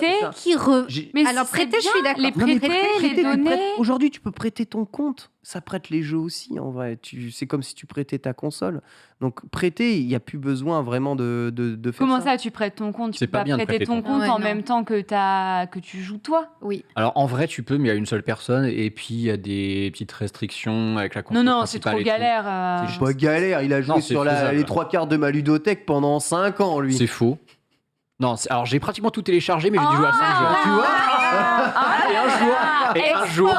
j'ai- Mais Alors, c'est prêter, je suis bien, d'accord. Les Non, mais prêter, prêter, les tu donner. prêtes- Aujourd'hui, tu peux prêter ton compte. Ça prête les jeux aussi, en vrai. C'est comme si tu prêtais ta console. Donc, prêter, il n'y a plus besoin vraiment de faire Comment ça. ça, tu prêtes ton compte? Tu C'est peux pas pas bien de prêter prêter ton ton compte compte. en Ouais, non. même temps que tu joues toi. Oui. Alors en vrai, tu peux, mais il y a une seule personne, et puis il y a des petites restrictions avec la Non, console non, c'est principale trop et tout. galère. C'est pas galère. Il a joué Non, c'est sur faisable. les 3/4 de ma ludothèque pendant 5 ans, lui. C'est faux. Non, alors j'ai pratiquement tout téléchargé, mais j'ai dû jouer à 5 Ah, jeux. Tu vois Et un jour,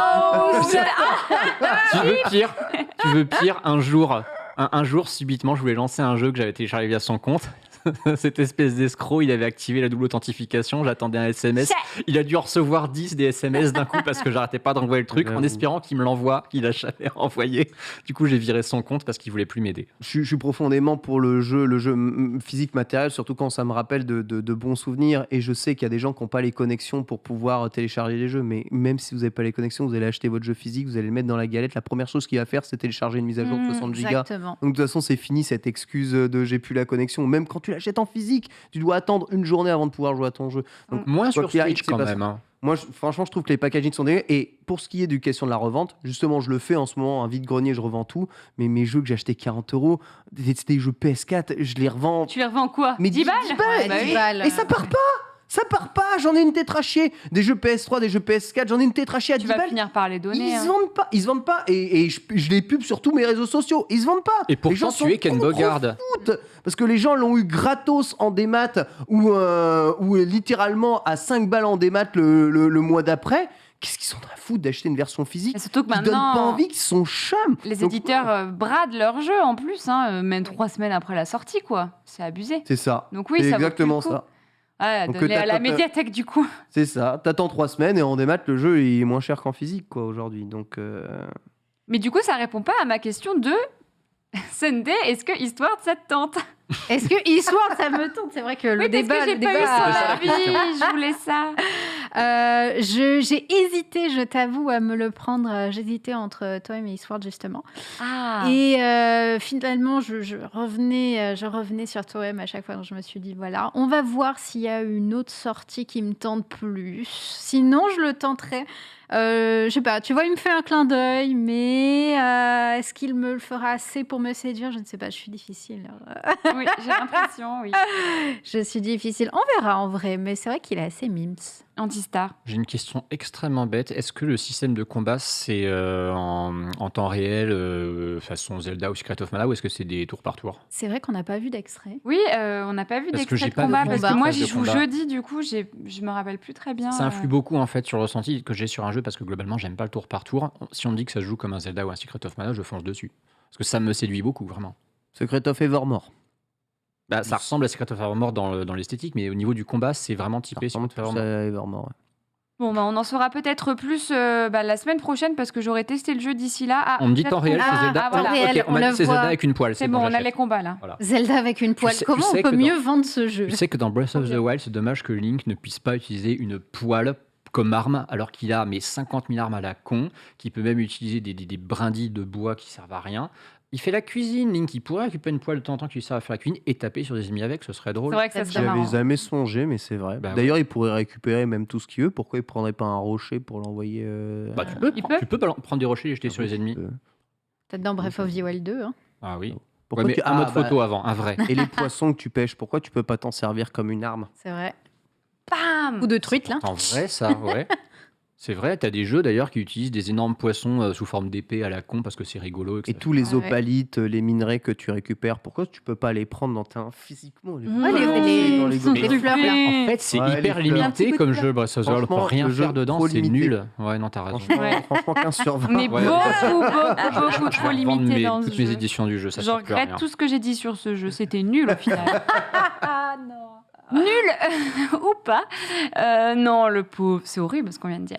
tu veux pire, un jour, subitement, je voulais lancer un jeu que j'avais téléchargé via son compte. Cette espèce d'escroc, il avait activé la double authentification, j'attendais un SMS. Il a dû en recevoir 10 des SMS d'un coup parce que j'arrêtais pas d'envoyer le truc en J'avoue. espérant qu'il me l'envoie. Il a jamais envoyé. Du coup, j'ai viré son compte parce qu'il voulait plus m'aider. Je suis profondément pour le jeu physique matériel, surtout quand ça me rappelle de bons souvenirs. Et je sais qu'il y a des gens qui n'ont pas les connexions pour pouvoir télécharger les jeux. Mais même si vous n'avez pas les connexions, vous allez acheter votre jeu physique, vous allez le mettre dans la galette. La première chose qu'il va faire, c'est télécharger une mise à jour de 60 gigas. Exactement. Donc de toute façon, c'est fini cette excuse de j'ai plus la connexion. Même quand tu l'achètes en physique, tu dois attendre une journée avant de pouvoir jouer à ton jeu. Donc, Moins quoi sur qu'il arrive, Switch c'est quand pas même. ça. Hein. Moi, franchement, je trouve que les packaging sont dégueux. Et pour ce qui est du question de la revente, justement, je le fais en ce moment, un vide-grenier, je revends tout. Mais mes jeux que j'ai achetés 40 €, c'était des jeux PS4, je les revends. Tu les revends quoi? Mais 10 balles? Ouais, Bah 10 oui. balles. Et ça part pas! Ça part pas! J'en ai une tétrachée. Des jeux PS3, des jeux PS4, j'en ai une tétrachée à Tu 10 vas balles. finir par les donner. Ils hein. se vendent pas, ils se vendent pas. Et je les pub sur tous mes réseaux sociaux. Ils se vendent pas. Et Les pourtant, gens sont tu es Ken contre Bogard. foot, parce que les gens l'ont eu gratos en démat ou littéralement à 5 balles en démat le mois d'après. qu'est-ce qu'ils sont en train de foutre d'acheter une version physique Et surtout que qui donne pas maintenant, envie, qui sont chums. les Donc, éditeurs bradent leur jeu en plus, même 3 semaines après la sortie, quoi. C'est abusé. c'est ça. Donc oui, c'est ça vaut exactement plus le coup. ça. Ouais, Donc, donner à la t'as- médiathèque du coup. C'est ça. T'attends 3 semaines et en démat, le jeu il est moins cher qu'en physique quoi aujourd'hui. Donc Mais du coup, ça répond pas à ma question de Sunday, est-ce que Histoire ça te tente? Est-ce que Eastward, ça me tente? C'est vrai que le Oui, parce débat. que j'ai le pas eu débat, son ça la avis, question. je voulais ça. J'ai hésité, je t'avoue, à me le prendre. J'hésitais entre Toem et Eastward, justement. Ah. Et finalement, je revenais sur Toem à chaque fois. Donc je me suis dit, voilà, on va voir s'il y a une autre sortie qui me tente plus. Sinon, je le tenterai. Je sais pas, tu vois, il me fait un clin d'œil, mais est-ce qu'il me le fera assez pour me séduire? Je ne sais pas, je suis difficile. Oui, j'ai l'impression, oui. Je suis difficile. On verra en vrai, mais c'est vrai qu'il est assez mims. Antistar. J'ai une question extrêmement bête. Est-ce que le système de combat, c'est en temps réel, façon Zelda ou Secret of Mana, ou est-ce que c'est des tours par tour? C'est vrai qu'on n'a pas vu d'extrait. Oui, on n'a pas vu Parce que d'extrait j'ai de pas de combat parce que combat. moi Phase j'y de joue combat. jeudi, du coup je me rappelle plus très bien. Ça influe beaucoup en fait sur le ressenti que j'ai sur un jeu parce que globalement j'aime pas le tour par tour. Si on me dit que ça se joue comme un Zelda ou un Secret of Mana, je fonce dessus. Parce que ça me séduit beaucoup vraiment. Secret of Evermore. Bah, ça ressemble à Secret of Evermore dans l'esthétique, mais au niveau du combat, c'est vraiment typé Ça Secret ressemble of plus Evermore. à Evermore. Ouais. Bon, bah, on en saura peut-être plus la semaine prochaine parce que j'aurai testé le jeu d'ici là. Ah, On me dit peut-être temps réel, qu'on- c'est Ah, Zelda. ah, voilà. Temps réel, Ok, on on m'a dit le que c'est Zelda voit. avec une poêle. C'est bon, on a j'achète. les combats là. Voilà. Zelda avec une poêle. sais- Comment tu on sais peut que mieux vendre ce jeu? Je sais que dans Breath of Ok. the Wild, c'est dommage que Link ne puisse pas utiliser une poêle comme arme, alors qu'il a 50 000 armes à la con, qui peut même utiliser des brindilles de bois qui servent à rien. Il fait la cuisine, Link, il pourrait récupérer une poêle de temps en temps qui lui sert à faire la cuisine et taper sur des ennemis avec, ce serait C'est drôle. vrai que ça J'y serait J'y avais marrant. jamais songé, mais c'est vrai. Bah D'ailleurs, il pourrait récupérer même tout ce qu'il veut. Pourquoi il prendrait pas un rocher pour l'envoyer Bah, tu peux, Il peut. tu peux prendre des rochers et les jeter sur les ennemis. Peut-être dans Breath of the Wild 2. Hein. Ah oui. Pourquoi Ouais, mais tu- un mode Ah, bah, photo avant, un vrai. Et les poissons que tu pêches, pourquoi tu peux pas t'en servir comme une arme? C'est vrai. Bam. Ou de truite, là. En vrai, ça, ouais. C'est vrai, t'as des jeux d'ailleurs qui utilisent des énormes poissons sous forme d'épée à la con parce que c'est rigolo. que Et ça- tous les Ah ouais. opalites, les minerais que tu récupères, pourquoi tu peux pas les prendre dans ta physiquement les Ouais, les- dans les ils sont gobelets. les fleurs, là. En fait, c'est Ouais, hyper les fleurs. Un petit limité coup de comme fleur. jeu Breath of the Wild. On peut Franchement, rien le jeu faire dedans, trop c'est limité. nul. Ouais, non, t'as raison. Franchement, Ouais. franchement 15 sur 20. On est Ouais. beaucoup trop Je vais revendre limité dans ce toutes mes jeu. éditions du jeu, ça Je sert plus à regrette rien. tout ce que j'ai dit sur ce jeu. C'était nul au final. Ah non. Nul ou pas. Non, le pauvre, c'est horrible ce qu'on vient de dire.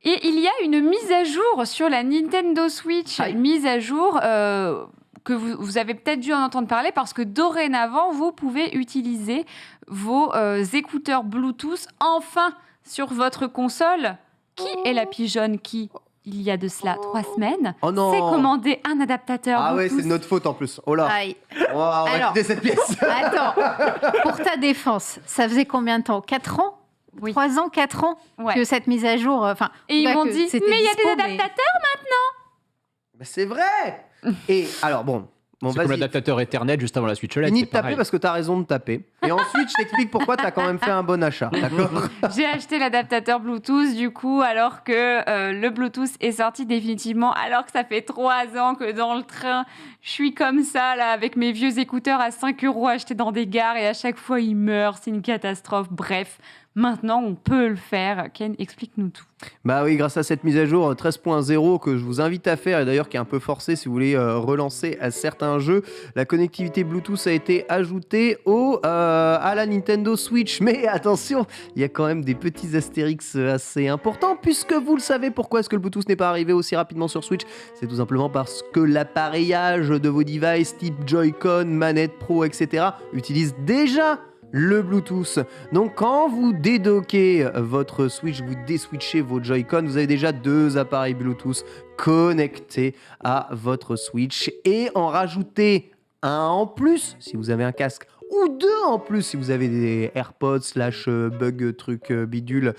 Et il y a une mise à jour sur la Nintendo Switch, Aïe. une mise à jour que vous avez peut-être dû en entendre parler parce que dorénavant, vous pouvez utiliser vos écouteurs Bluetooth enfin sur votre console. Qui est la pigeonne qui, il y a de cela 3 semaines, Oh non. s'est commandé un adaptateur Ah ouais, Bluetooth. c'est de notre faute en plus. Oh là. Aïe. On va Alors. quitter cette pièce. Attends, pour ta défense, ça faisait combien de temps? 4 ans? Oui. 3 ans, 4 ans Ouais. que cette mise à jour. Enfin, Et ils pas m'ont que dit, c'était mais il y a dispo, des mais- adaptateurs. Mais c'est vrai. Et alors bon, C'est comme vas-y. l'adaptateur Ethernet juste avant la Switch OLED. Finis c'est de taper pareil. parce que t'as raison de taper. Et ensuite, je t'explique pourquoi t'as quand même fait un bon achat. D'accord. J'ai acheté l'adaptateur Bluetooth du coup alors que le Bluetooth est sorti définitivement alors que ça fait 3 ans que dans le train je suis comme ça là avec mes vieux écouteurs à 5 € achetés dans des gares et à chaque fois ils meurent, c'est une catastrophe. Bref, maintenant on peut le faire. Ken, explique-nous tout. Bah oui, grâce à cette mise à jour 13.0 que je vous invite à faire et d'ailleurs qui est un peu forcée si vous voulez relancer à certains jeux, la connectivité Bluetooth a été ajoutée à la Nintendo Switch. Mais attention, il y a quand même des petits astérix assez importants puisque vous le savez pourquoi est-ce que le Bluetooth n'est pas arrivé aussi rapidement sur Switch. C'est tout simplement parce que l'appareillage de vos devices type Joy-Con, manette Pro, etc. utilise déjà le Bluetooth. Donc quand vous dédockez votre Switch, vous déswitchez vos Joy-Con, vous avez déjà 2 appareils Bluetooth connectés à votre Switch et en rajouter un en plus si vous avez un casque ou 2 en plus si vous avez des AirPods bug truc bidule,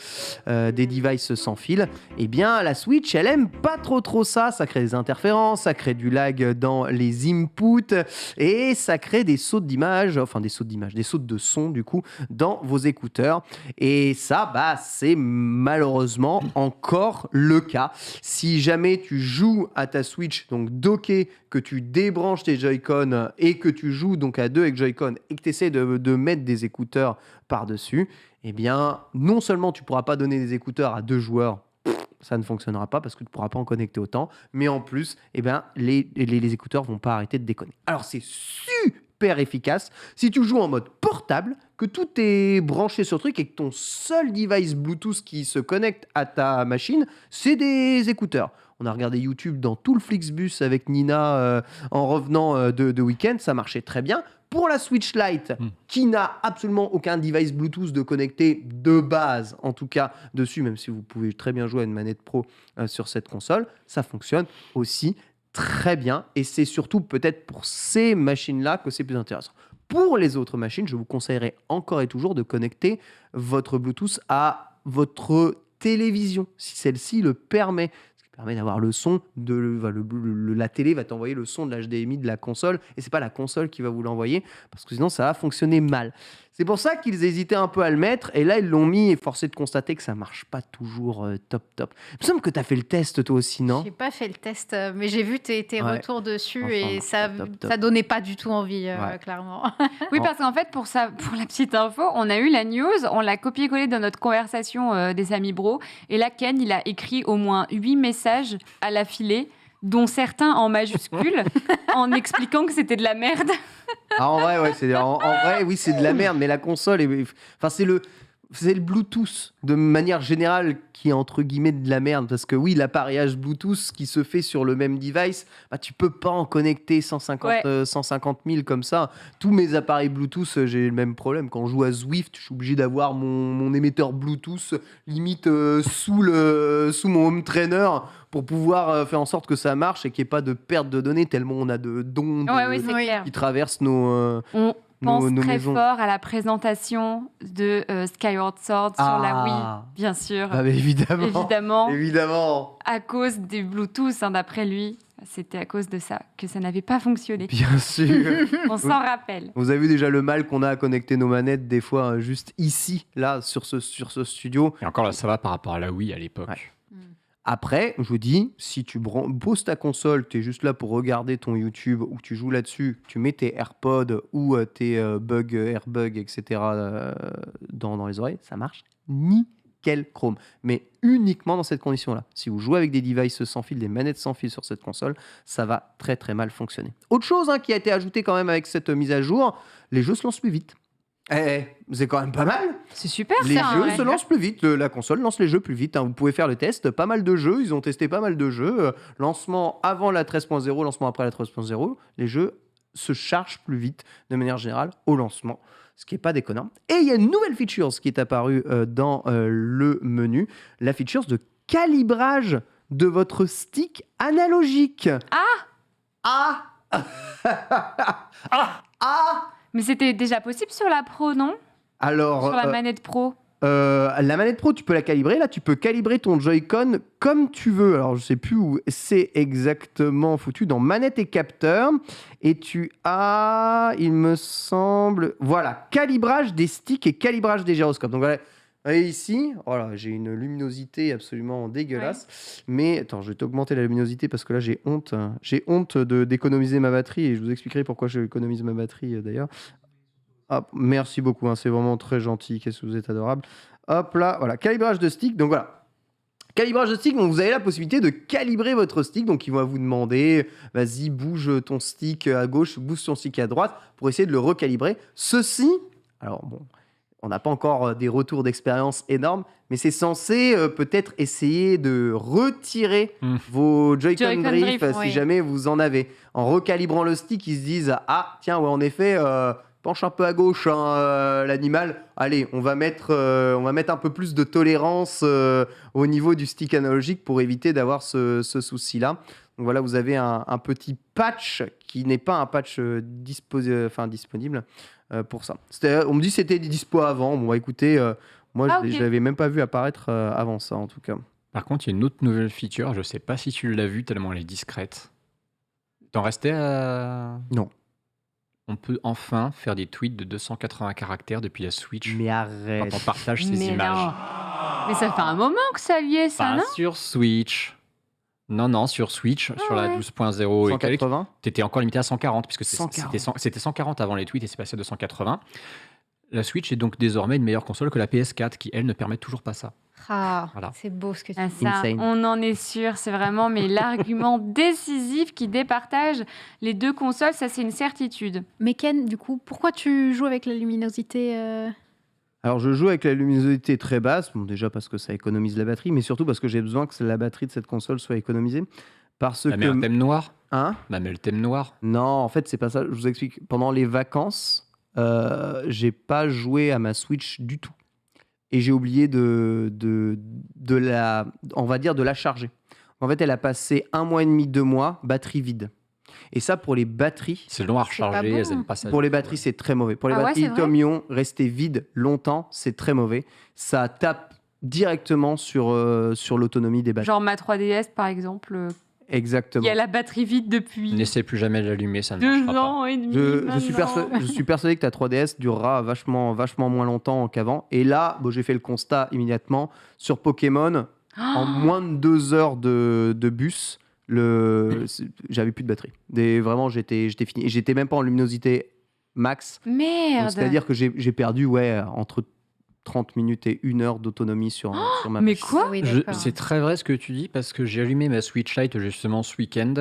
des devices sans fil, et bien la Switch elle aime pas trop ça, ça crée des interférences, ça crée du lag dans les inputs et ça crée des sautes d'image, des sautes de son du coup dans vos écouteurs et ça bah c'est malheureusement encore le cas. Si jamais tu joues à ta Switch donc docké, que tu débranches tes Joy-Con et que tu joues donc à 2 avec Joy-Con et que tu essaies de mettre des écouteurs par-dessus, eh bien, non seulement tu pourras pas donner des écouteurs à 2 joueurs ça ne fonctionnera pas parce que tu ne pourras pas en connecter autant. Mais en plus, eh ben, les écouteurs vont pas arrêter de déconner. Alors, c'est super efficace si tu joues en mode portable, que tout est branché sur le truc et que ton seul device Bluetooth qui se connecte à ta machine, c'est des écouteurs. On a regardé YouTube dans tout le Flixbus avec Nina en revenant de week-end, ça marchait très bien. Pour la Switch Lite, qui n'a absolument aucun device Bluetooth de connecté de base, en tout cas dessus, même si vous pouvez très bien jouer à une manette pro sur cette console, ça fonctionne aussi très bien. Et c'est surtout peut-être pour ces machines-là que c'est plus intéressant. Pour les autres machines, je vous conseillerais encore et toujours de connecter votre Bluetooth à votre télévision, si celle-ci le permet. Permet d'avoir le son la télé va t'envoyer le son de l'HDMI de la console et c'est pas la console qui va vous l'envoyer parce que sinon ça va fonctionner mal. C'est pour ça qu'ils hésitaient un peu à le mettre et là ils l'ont mis et forcé de constater que ça marche pas toujours top. Il me semble que tu as fait le test toi aussi, non? J'ai pas fait le test, mais j'ai vu tes Ouais. retours dessus Enfin, et ça top. donnait pas du tout envie, Ouais. clairement. Oui, Oh. parce qu'en fait, pour la petite info, on a eu la news, on l'a copié-collé dans notre conversation des Amis Bro. Et là, Ken, il a écrit au moins 8 messages à l'affilée, dont certains en majuscules, en expliquant que c'était de la merde. Ah, en vrai, ouais, en vrai, oui, c'est de la merde, mais la console, enfin, c'est le Bluetooth de manière générale qui est entre guillemets de la merde parce que oui, l'appareillage Bluetooth qui se fait sur le même device, bah, tu peux pas en connecter 150 000 comme ça. Tous mes appareils Bluetooth, j'ai le même problème. Quand je joue à Zwift, je suis obligé d'avoir mon émetteur Bluetooth limite sous mon home trainer pour pouvoir faire en sorte que ça marche et qu'il n'y ait pas de perte de données tellement on a de d'ondes Oui, c'est Oui. clair. qui traversent nos On pense nos très maisons. fort à la présentation de Skyward Sword sur la Wii, bien sûr. Ah, mais évidemment. Évidemment, à cause des Bluetooth, hein, d'après lui. C'était à cause de ça que ça n'avait pas fonctionné. Bien sûr. On s'en rappelle. Vous avez vu déjà le mal qu'on a à connecter nos manettes des fois juste ici, là, sur ce studio. Et encore là, ça va par rapport à la Wii à l'époque. Ouais. Après, je vous dis, si tu poses ta console, tu es juste là pour regarder ton YouTube ou tu joues là-dessus, tu mets tes AirPods ou tes AirBuds, etc. Dans les oreilles, ça marche nickel chrome. Mais uniquement dans cette condition-là. Si vous jouez avec des devices sans fil, des manettes sans fil sur cette console, ça va très très mal fonctionner. Autre chose qui a été ajoutée quand même avec cette mise à jour, les jeux se lancent plus vite. C'est quand même pas mal. C'est super Les ça. jeux ouais. se lancent plus vite. La console lance les jeux plus vite. Vous pouvez faire le test. Pas mal de jeux. Ils ont testé pas mal de jeux. Lancement avant la 13.0, lancement après la 13.0. Les jeux se chargent plus vite de manière générale au lancement. Ce qui n'est pas déconnant. Et il y a une nouvelle feature qui est apparue dans le menu. La feature de calibrage de votre stick analogique. Ah Mais c'était déjà possible sur la Pro, non? Alors, Sur la manette Pro. la manette Pro, tu peux la calibrer. Là, tu peux calibrer ton Joy-Con comme tu veux. Alors, je sais plus où c'est exactement foutu. Dans manette et capteur. Et tu as, il me semble, voilà, calibrage des sticks et calibrage des gyroscopes. Donc, voilà. Et ici, voilà, j'ai une luminosité absolument dégueulasse. Mais attends, je vais t'augmenter la luminosité parce que là, j'ai honte. J'ai honte d'économiser ma batterie et je vous expliquerai pourquoi je économise ma batterie d'ailleurs. Hop, merci beaucoup, c'est vraiment très gentil. Qu'est-ce que vous êtes adorable. Hop là, voilà, calibrage de stick. Donc voilà, calibrage de stick. Donc vous avez la possibilité de calibrer votre stick. Donc ils vont vous demander, vas-y, bouge ton stick à gauche, bouge ton stick à droite pour essayer de le recalibrer. Ceci, alors bon. On n'a pas encore des retours d'expérience énormes, mais c'est censé peut-être essayer de retirer vos Joy-Con Drift si oui. jamais vous en avez. En recalibrant le stick, ils se disent « Ah, tiens, ouais, en effet, penche un peu à gauche l'animal. Allez, on va mettre un peu plus de tolérance au niveau du stick analogique pour éviter d'avoir ce souci-là. » Donc voilà, vous avez un petit patch qui n'est pas un patch disponible pour ça. On me dit que c'était dispo avant. Bon, écoutez, moi, je l'avais même pas vu apparaître avant ça, en tout cas. Par contre, il y a une autre nouvelle feature. Je sais pas si tu l'as vue tellement elle est discrète. T'en restais à... Non. On peut enfin faire des tweets de 280 caractères depuis la Switch. Mais Quand arrête. on partage ces Mais images. non. Mais ça fait un moment que ça y est, ça, Pas non? sur Switch. Non, sur Switch, sur la 12.0 et quelques. 180 T'étais encore limité à 140, puisque 140. c'était 140 avant les tweets et c'est passé à 280. La Switch est donc désormais une meilleure console que la PS4, qui, elle, ne permet toujours pas ça. Voilà. C'est beau ce que tu Ah, dis. ça, Insane. on en est sûr, c'est vraiment l'argument décisif qui départage les deux consoles, ça c'est une certitude. Mais Ken, du coup, pourquoi tu joues avec la luminosité Alors, je joue avec la luminosité très basse, bon, déjà parce que ça économise la batterie, mais surtout parce que j'ai besoin que la batterie de cette console soit économisée. Parce Bah, mais un que. thème noir. Hein? Bah, mais le thème noir. Non, en fait, c'est pas ça. Je vous explique. Pendant les vacances, j'ai pas joué à ma Switch du tout. Et j'ai oublié de la, on va dire, de la charger. En fait, elle a passé 1 mois et demi, 2 mois, batterie vide. Et ça, pour les batteries, C'est long à C'est pas recharger, bon. elles aiment pas ça. pour les batteries, c'est très mauvais. Pour les Ah ouais, batteries c'est vrai lithium-ion, rester vide longtemps, c'est très mauvais. Ça tape directement sur l'autonomie des batteries. Genre ma 3DS par exemple, Exactement. il y a la batterie vide depuis N'essaie plus jamais de l'allumer, ça ne 2 marchera pas. ans et demi. Je suis persuadé que ta 3DS durera vachement moins longtemps qu'avant. Et là, bon, j'ai fait le constat immédiatement sur Pokémon. En moins de 2 heures de bus, j'avais plus de batterie. Vraiment, j'étais fini. Et j'étais même pas en luminosité max. Donc, Merde. c'est-à-dire que j'ai perdu entre 30 minutes et 1 heure d'autonomie sur ma Mais machine. quoi Oui, Je- d'accord. C'est très vrai ce que tu dis parce que j'ai allumé ma Switch Lite justement ce week-end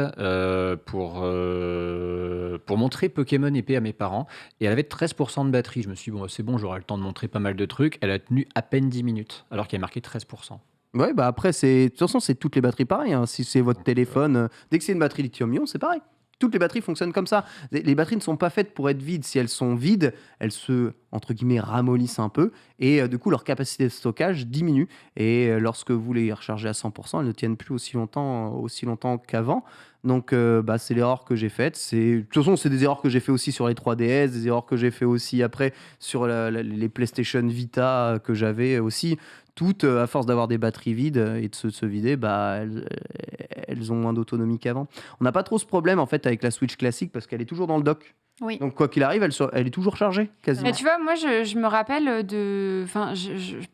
pour montrer Pokémon épée à mes parents et elle avait 13% de batterie. Je me suis dit, bon, c'est bon, j'aurai le temps de montrer pas mal de trucs. Elle a tenu à peine 10 minutes alors qu'il y a marqué 13%. Ouais, bah après, de toute façon, c'est toutes les batteries pareil. Hein. Si c'est votre téléphone, dès que c'est une batterie lithium-ion, c'est pareil. Toutes les batteries fonctionnent comme ça. Les batteries ne sont pas faites pour être vides. Si elles sont vides, elles se, entre guillemets, ramollissent un peu. Et du coup, leur capacité de stockage diminue. Et lorsque vous les rechargez à 100%, elles ne tiennent plus aussi longtemps qu'avant. Donc, c'est l'erreur que j'ai faite. De toute façon, c'est des erreurs que j'ai fait aussi sur les 3DS, des erreurs que j'ai fait aussi après sur les PlayStation Vita que j'avais aussi. Toutes, à force d'avoir des batteries vides et de se vider, elles ont moins d'autonomie qu'avant. On n'a pas trop ce problème en fait avec la Switch classique parce qu'elle est toujours dans le dock. Oui. Donc quoi qu'il arrive, elle est toujours chargée, quasiment. Mais tu vois, moi, je me rappelle de... Enfin,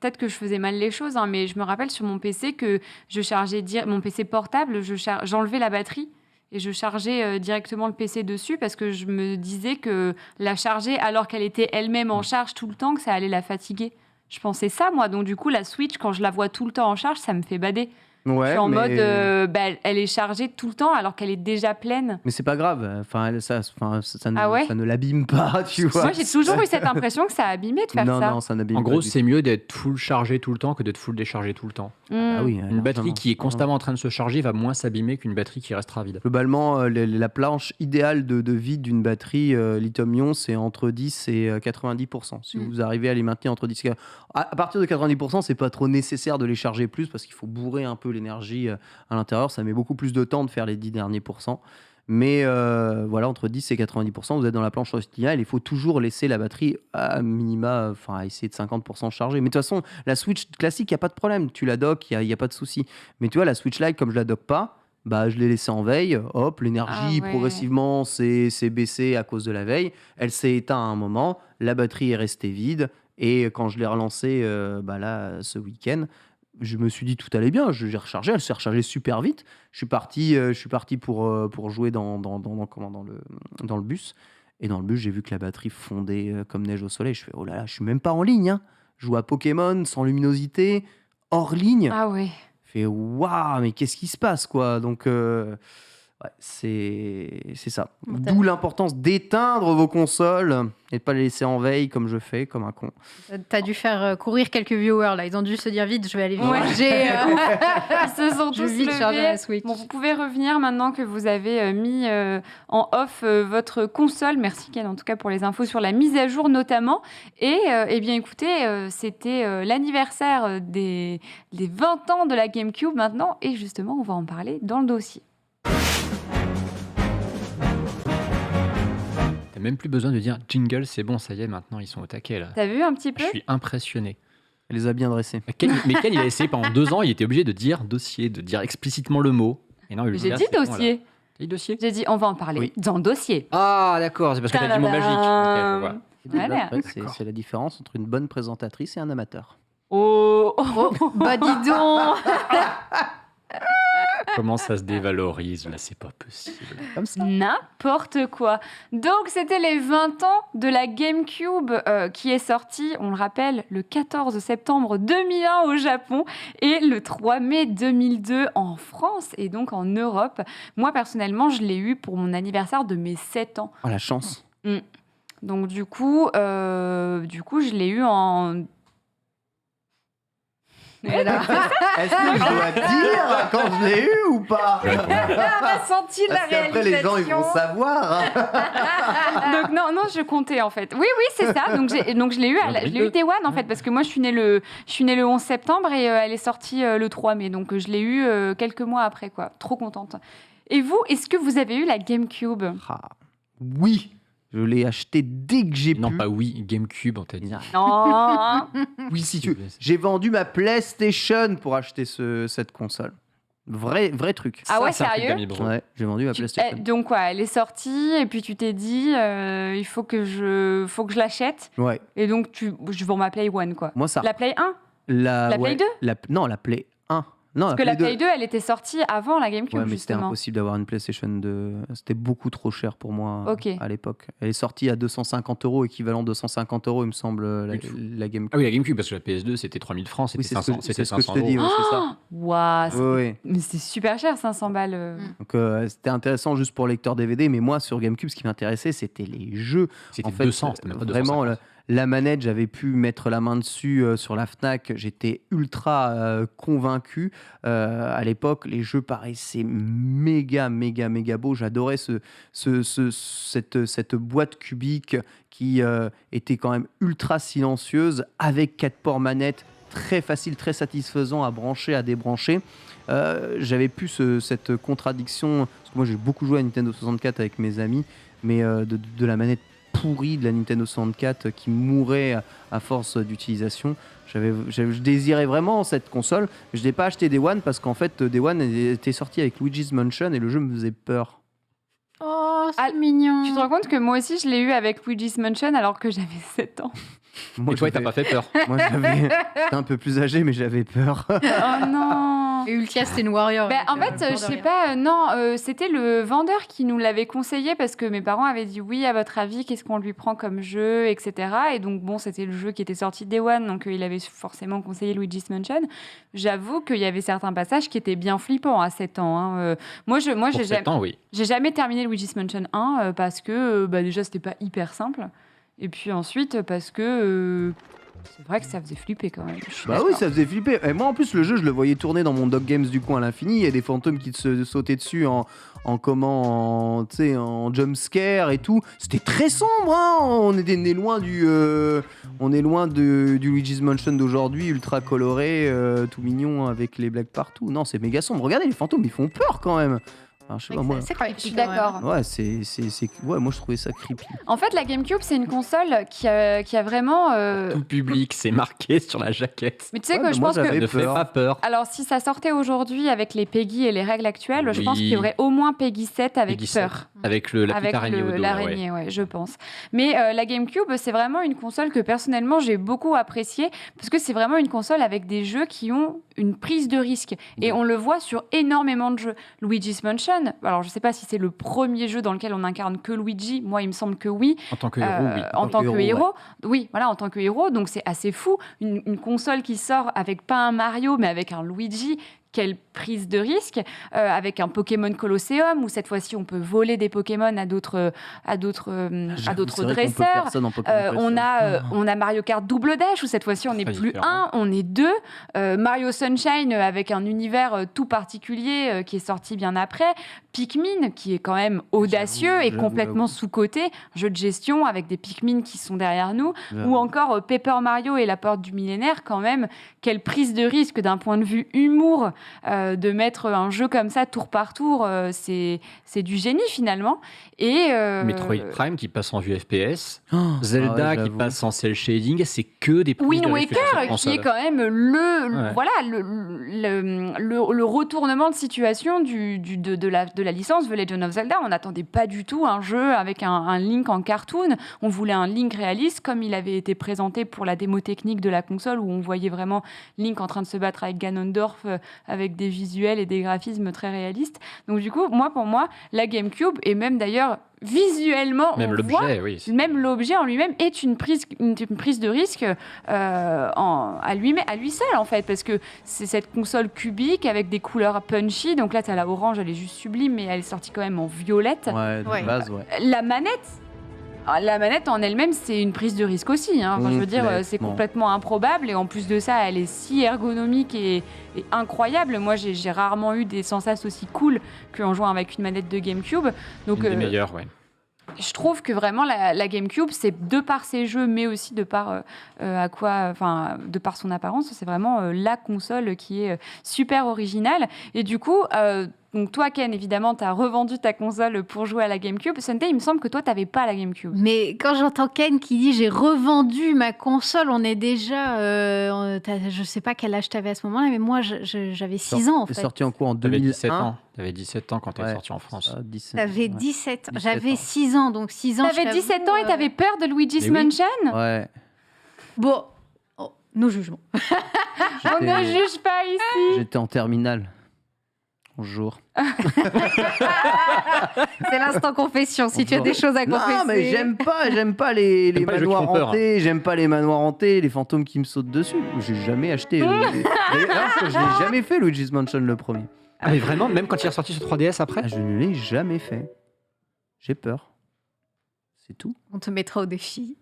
peut-être que je faisais mal les choses, hein, mais je me rappelle sur mon PC que je chargeais... Mon PC portable, j'enlevais la batterie et je chargeais directement le PC dessus parce que je me disais que la charger alors qu'elle était elle-même en charge tout le temps, que ça allait la fatiguer. Je pensais ça, moi. Donc, du coup, la Switch, quand je la vois tout le temps en charge, ça me fait bader. Ouais, je suis en mais... mode, elle est chargée tout le temps alors qu'elle est déjà pleine. Mais c'est pas grave. Enfin, ça Ah ouais ça ne l'abîme pas, tu vois. Moi, j'ai toujours eu cette impression que ça abîmait de faire non, ça. non, ça n'abîme En pas gros, du c'est mieux d'être full chargé tout le temps que d'être full déchargé tout le temps. Ah oui, Une batterie largement. qui est constamment en train de se charger va moins s'abîmer qu'une batterie qui restera vide. Globalement, la planche idéale de vie d'une batterie lithium-ion, c'est entre 10 et 90%. Si vous arrivez à les maintenir entre 10 et... À partir de 90%, c'est pas trop nécessaire de les charger plus parce qu'il faut bourrer un peu l'énergie à l'intérieur. Ça met beaucoup plus de temps de faire les 10 derniers pourcents. Mais voilà, entre 10 et 90%, vous êtes dans la planche idéale. Il faut toujours laisser la batterie à minima, à essayer de 50% chargée. Mais de toute façon, la Switch classique, il n'y a pas de problème. Tu la docks, il n'y a pas de souci. Mais tu vois, la Switch Lite, comme je la docke pas, je l'ai laissée en veille. Hop, l'énergie Ah ouais. progressivement s'est baissée à cause de la veille. Elle s'est éteinte à un moment. La batterie est restée vide. Et quand je l'ai relancée là, ce week-end, je me suis dit tout allait bien, j'ai rechargé, elle s'est rechargée super vite. Je suis parti pour jouer dans le bus. Et dans le bus, j'ai vu que la batterie fondait comme neige au soleil. Je fais, oh là là, je suis même pas en ligne. Hein. Je joue à Pokémon sans luminosité, hors ligne. Ah ouais. Je fais, waouh, mais qu'est-ce qui se passe, quoi. Donc, ouais, c'est ça. Bon, D'où l'importance d'éteindre vos consoles et de pas les laisser en veille comme je fais, comme un con. T'as dû faire courir quelques viewers là. Ils ont dû se dire vite, je vais aller Ouais. charger. Ils se sont Je tous vais vite charger levés. la Switch. Bon, vous pouvez revenir maintenant que vous avez mis en off votre console. Merci Ken en tout cas pour les infos sur la mise à jour notamment. Et eh bien écoutez, c'était l'anniversaire des 20 ans de la GameCube maintenant. Et justement, on va en parler dans le dossier. T'as même plus besoin de dire jingle, c'est bon, ça y est, maintenant ils sont au taquet là. T'as vu un petit peu? Je suis impressionné. Elle les a bien dressés. Mais Ken, il a essayé pendant 2 ans, il était obligé de dire dossier, de dire explicitement le mot. Et non, J'ai là, dit c'est bon, là. dossier. T'as dit dossier J'ai dit on va en parler Oui. dans le dossier. Ah d'accord, c'est parce que t'as dit le mot magique. Ok, je vois. Voilà. Après, c'est la différence entre une bonne présentatrice et un amateur. Oh, Bah dis donc. Comment ça se dévalorise là, c'est pas possible. Comme ça. N'importe quoi. Donc, c'était les 20 ans de la GameCube qui est sortie, on le rappelle, le 14 septembre 2001 au Japon et le 3 mai 2002 en France et donc en Europe. Moi, personnellement, je l'ai eu pour mon anniversaire de mes 7 ans. Oh, la chance. Donc, du coup, je l'ai eu en... Et là, Est-ce que je dois dire quand je l'ai eu ou pas? on a senti la Parce qu'après, les gens, ils vont savoir. Donc non, je comptais en fait. Oui, c'est ça. Donc je l'ai eu, je l'ai eu Day One en fait, parce que moi je suis née le 11 septembre et elle est sortie le 3 mai. Donc je l'ai eu quelques mois après, quoi. Trop contente. Et vous, est-ce que vous avez eu la GameCube? Oui, je l'ai acheté dès que j'ai pu. Non, pas oui, GameCube, on t'a dit. Non. Oui, si tu veux. J'ai vendu ma PlayStation pour acheter cette console. Vrai truc. Ah ouais, Ça, c'est un truc sérieux? d'ami bro. Ouais, j'ai vendu ma PlayStation. Donc quoi, elle est sortie et puis tu t'es dit, il faut que je l'achète. Ouais, Et donc je vends ma Play One quoi. moi ça. La Play 1? La Play 2? Non, la Play 1. Non, Parce que la Play 2, elle était sortie avant la GameCube Ouais, mais c'était justement. impossible d'avoir une PlayStation 2. C'était beaucoup trop cher pour moi Ok. à l'époque. Elle est sortie à 250 €, équivalent 250 €, il me semble, la GameCube. Ah oui, la GameCube, parce que la PS2, c'était 3000 francs, c'était Oui, c'est ce 500, que, c'était c'est ce que je 500 te dis, euros. ouais, c'est ça. Waouh, Ouais, ouais. mais c'est super cher, 500 balles. Donc c'était intéressant juste pour lecteur DVD, mais moi sur GameCube, ce qui m'intéressait, c'était les jeux. C'était En fait, 200, c'était même pas vraiment, 250. la manette, j'avais pu mettre la main dessus sur la Fnac. J'étais ultra convaincu. À l'époque, les jeux paraissaient méga beaux. J'adorais cette boîte cubique qui était quand même ultra silencieuse, avec 4 ports manettes, très facile, très satisfaisant à brancher, à débrancher. J'avais pu cette contradiction, parce que moi j'ai beaucoup joué à Nintendo 64 avec mes amis, mais de la manette pourrie de la Nintendo 64 qui mourait à force d'utilisation. Je désirais vraiment cette console, mais je n'ai pas acheté Day One parce qu'en fait Day One était sorti avec Luigi's Mansion et le jeu me faisait peur. oh, c'est Ah, mignon. Tu te rends compte que moi aussi, je l'ai eu avec Luigi's Mansion alors que j'avais 7 ans. Et toi, t'as pas fait peur. Moi j'étais un peu plus âgé, mais j'avais peur. Oh non. Et Ultia, c'était une warrior. Ben, en donc, fait, je sais pas, c'était le vendeur qui nous l'avait conseillé parce que mes parents avaient dit oui, à votre avis, qu'est-ce qu'on lui prend comme jeu, etc. Et donc, bon, c'était le jeu qui était sorti Day One, donc il avait forcément conseillé Luigi's Mansion. J'avoue qu'il y avait certains passages qui étaient bien flippants à 7 ans. Hein. Moi, Pour j'ai 7 ans, oui. jamais terminé Luigi's Mansion 1 parce que déjà, c'était pas hyper simple. Et puis ensuite, parce que c'est vrai que ça faisait flipper quand même. Je suis Bah oui, d'accord. ça faisait flipper. Et moi, en plus, le jeu, je le voyais tourner dans mon Dog Games du coin à l'infini. Il y a des fantômes qui te sautaient dessus en jump scare et tout. C'était très sombre, hein. On est loin du Luigi's Mansion d'aujourd'hui, ultra coloré, tout mignon avec les blagues partout. Non, c'est méga sombre. Regardez, les fantômes, ils font peur quand même. Alors, je sais pas, moi. C'est Ouais, creepy, je suis quand même. d'accord. Ouais, ouais, moi je trouvais ça creepy. En fait, la GameCube, c'est une console qui a vraiment. Tout public, c'est marqué sur la jaquette. Mais tu sais Ouais, que mais je moi, pense que. j'avais Ne fais peur. pas peur. Alors, si ça sortait aujourd'hui avec les PEGI et les règles actuelles, je pense Oui. qu'il y aurait au moins PEGI 7 avec Peggy 7. peur. Avec la petite Avec araignée au dos. là, ouais. l'araignée, ouais, je pense. Mais la GameCube, c'est vraiment une console que personnellement j'ai beaucoup appréciée parce que c'est vraiment une console avec des jeux qui ont une prise de risque. Et on le voit sur énormément de jeux. Luigi's Mansion, alors je sais pas si c'est le premier jeu dans lequel on incarne que Luigi, moi il me semble que oui. En tant que héros, oui. En tant que héros, héros, oui, voilà, en tant que héros, donc c'est assez fou. Une console qui sort avec pas un Mario, mais avec un Luigi. Quelle prise de risque avec un Pokémon Colosseum où cette fois-ci on peut voler des Pokémon à d'autres dresseurs. On a Mario Kart Double Dash où cette fois-ci on n'est Très plus différent. un, on est deux. Mario Sunshine avec un univers tout particulier qui est sorti bien après. Pikmin qui est quand même audacieux et J'avoue. complètement sous-coté. Un jeu de gestion avec des Pikmin qui sont derrière nous. J'avoue. Ou encore Paper Mario et la porte du millénaire quand même. Quelle prise de risque d'un point de vue humour de mettre un jeu comme ça tour par tour. C'est du génie finalement. Et Metroid Prime qui passe en vue FPS. Oh, Zelda ouais, qui j'avoue. passe en cell shading, c'est que des prises Wind de risque sur cette Waker, qui console. est quand même le retournement de situation de la licence The Legend of Zelda. On n'attendait pas du tout un jeu avec un Link en cartoon. On voulait un Link réaliste, comme il avait été présenté pour la démo technique de la console, où on voyait vraiment Link en train de se battre avec Ganondorf avec des visuels et des graphismes très réalistes. Donc du coup, pour moi, la GameCube, et même d'ailleurs visuellement, Même on l'objet, voit, oui. même l'objet en lui-même est une prise de risque à lui seul, en fait, parce que c'est cette console cubique avec des couleurs punchy. Donc là, tu as la orange, elle est juste sublime, mais elle est sortie quand même en violette. Ouais, de Ouais. base, ouais. La manette en elle-même, c'est une prise de risque aussi. Hein. Enfin, je veux dire, c'est Complètement. complètement improbable. Et en plus de ça, elle est si ergonomique et incroyable. Moi, j'ai rarement eu des sensations aussi cool qu'en jouant avec une manette de GameCube. Donc, Une des meilleures, ouais. je trouve que vraiment la GameCube, c'est de par ses jeux, mais aussi de par de par son apparence, c'est vraiment la console qui est super originale. Et du coup, donc toi, Ken, évidemment, tu as revendu ta console pour jouer à la GameCube. Sunday, il me semble que toi, tu n'avais pas la GameCube. Mais quand j'entends Ken qui dit j'ai revendu ma console, on est déjà. Je sais pas quel âge t'avais à ce moment-là, mais moi j'avais 6 ans en C'est fait. sorti en quoi en T'avais 2001 17 ans. T'avais 17 ans quand elle est Ouais. sortie en France. 17, T'avais ouais. 17 ans. 17 J'avais ans. 6 ans, donc 6 ans. T'avais je 17 t'avoue, ans et t'avais peur de Luigi's Mais oui. Mansion. Ouais. Bon, nos jugements. On ne J'étais- juge pas ici. J'étais en terminale. Bonjour. C'est l'instant confession. Si tu as des choses à confesser. Non, mais j'aime pas les T'aimes pas les jeux qui manoirs font peur, hantés, j'aime pas les manoirs hantés, les fantômes qui me sautent dessus. J'ai jamais acheté. D'ailleurs, je l'ai jamais fait, Luigi's Mansion le premier. Ah, mais vraiment, même quand il est ressorti sur 3DS après Ah, je ne l'ai jamais fait. J'ai peur. C'est tout. On te mettra au défi.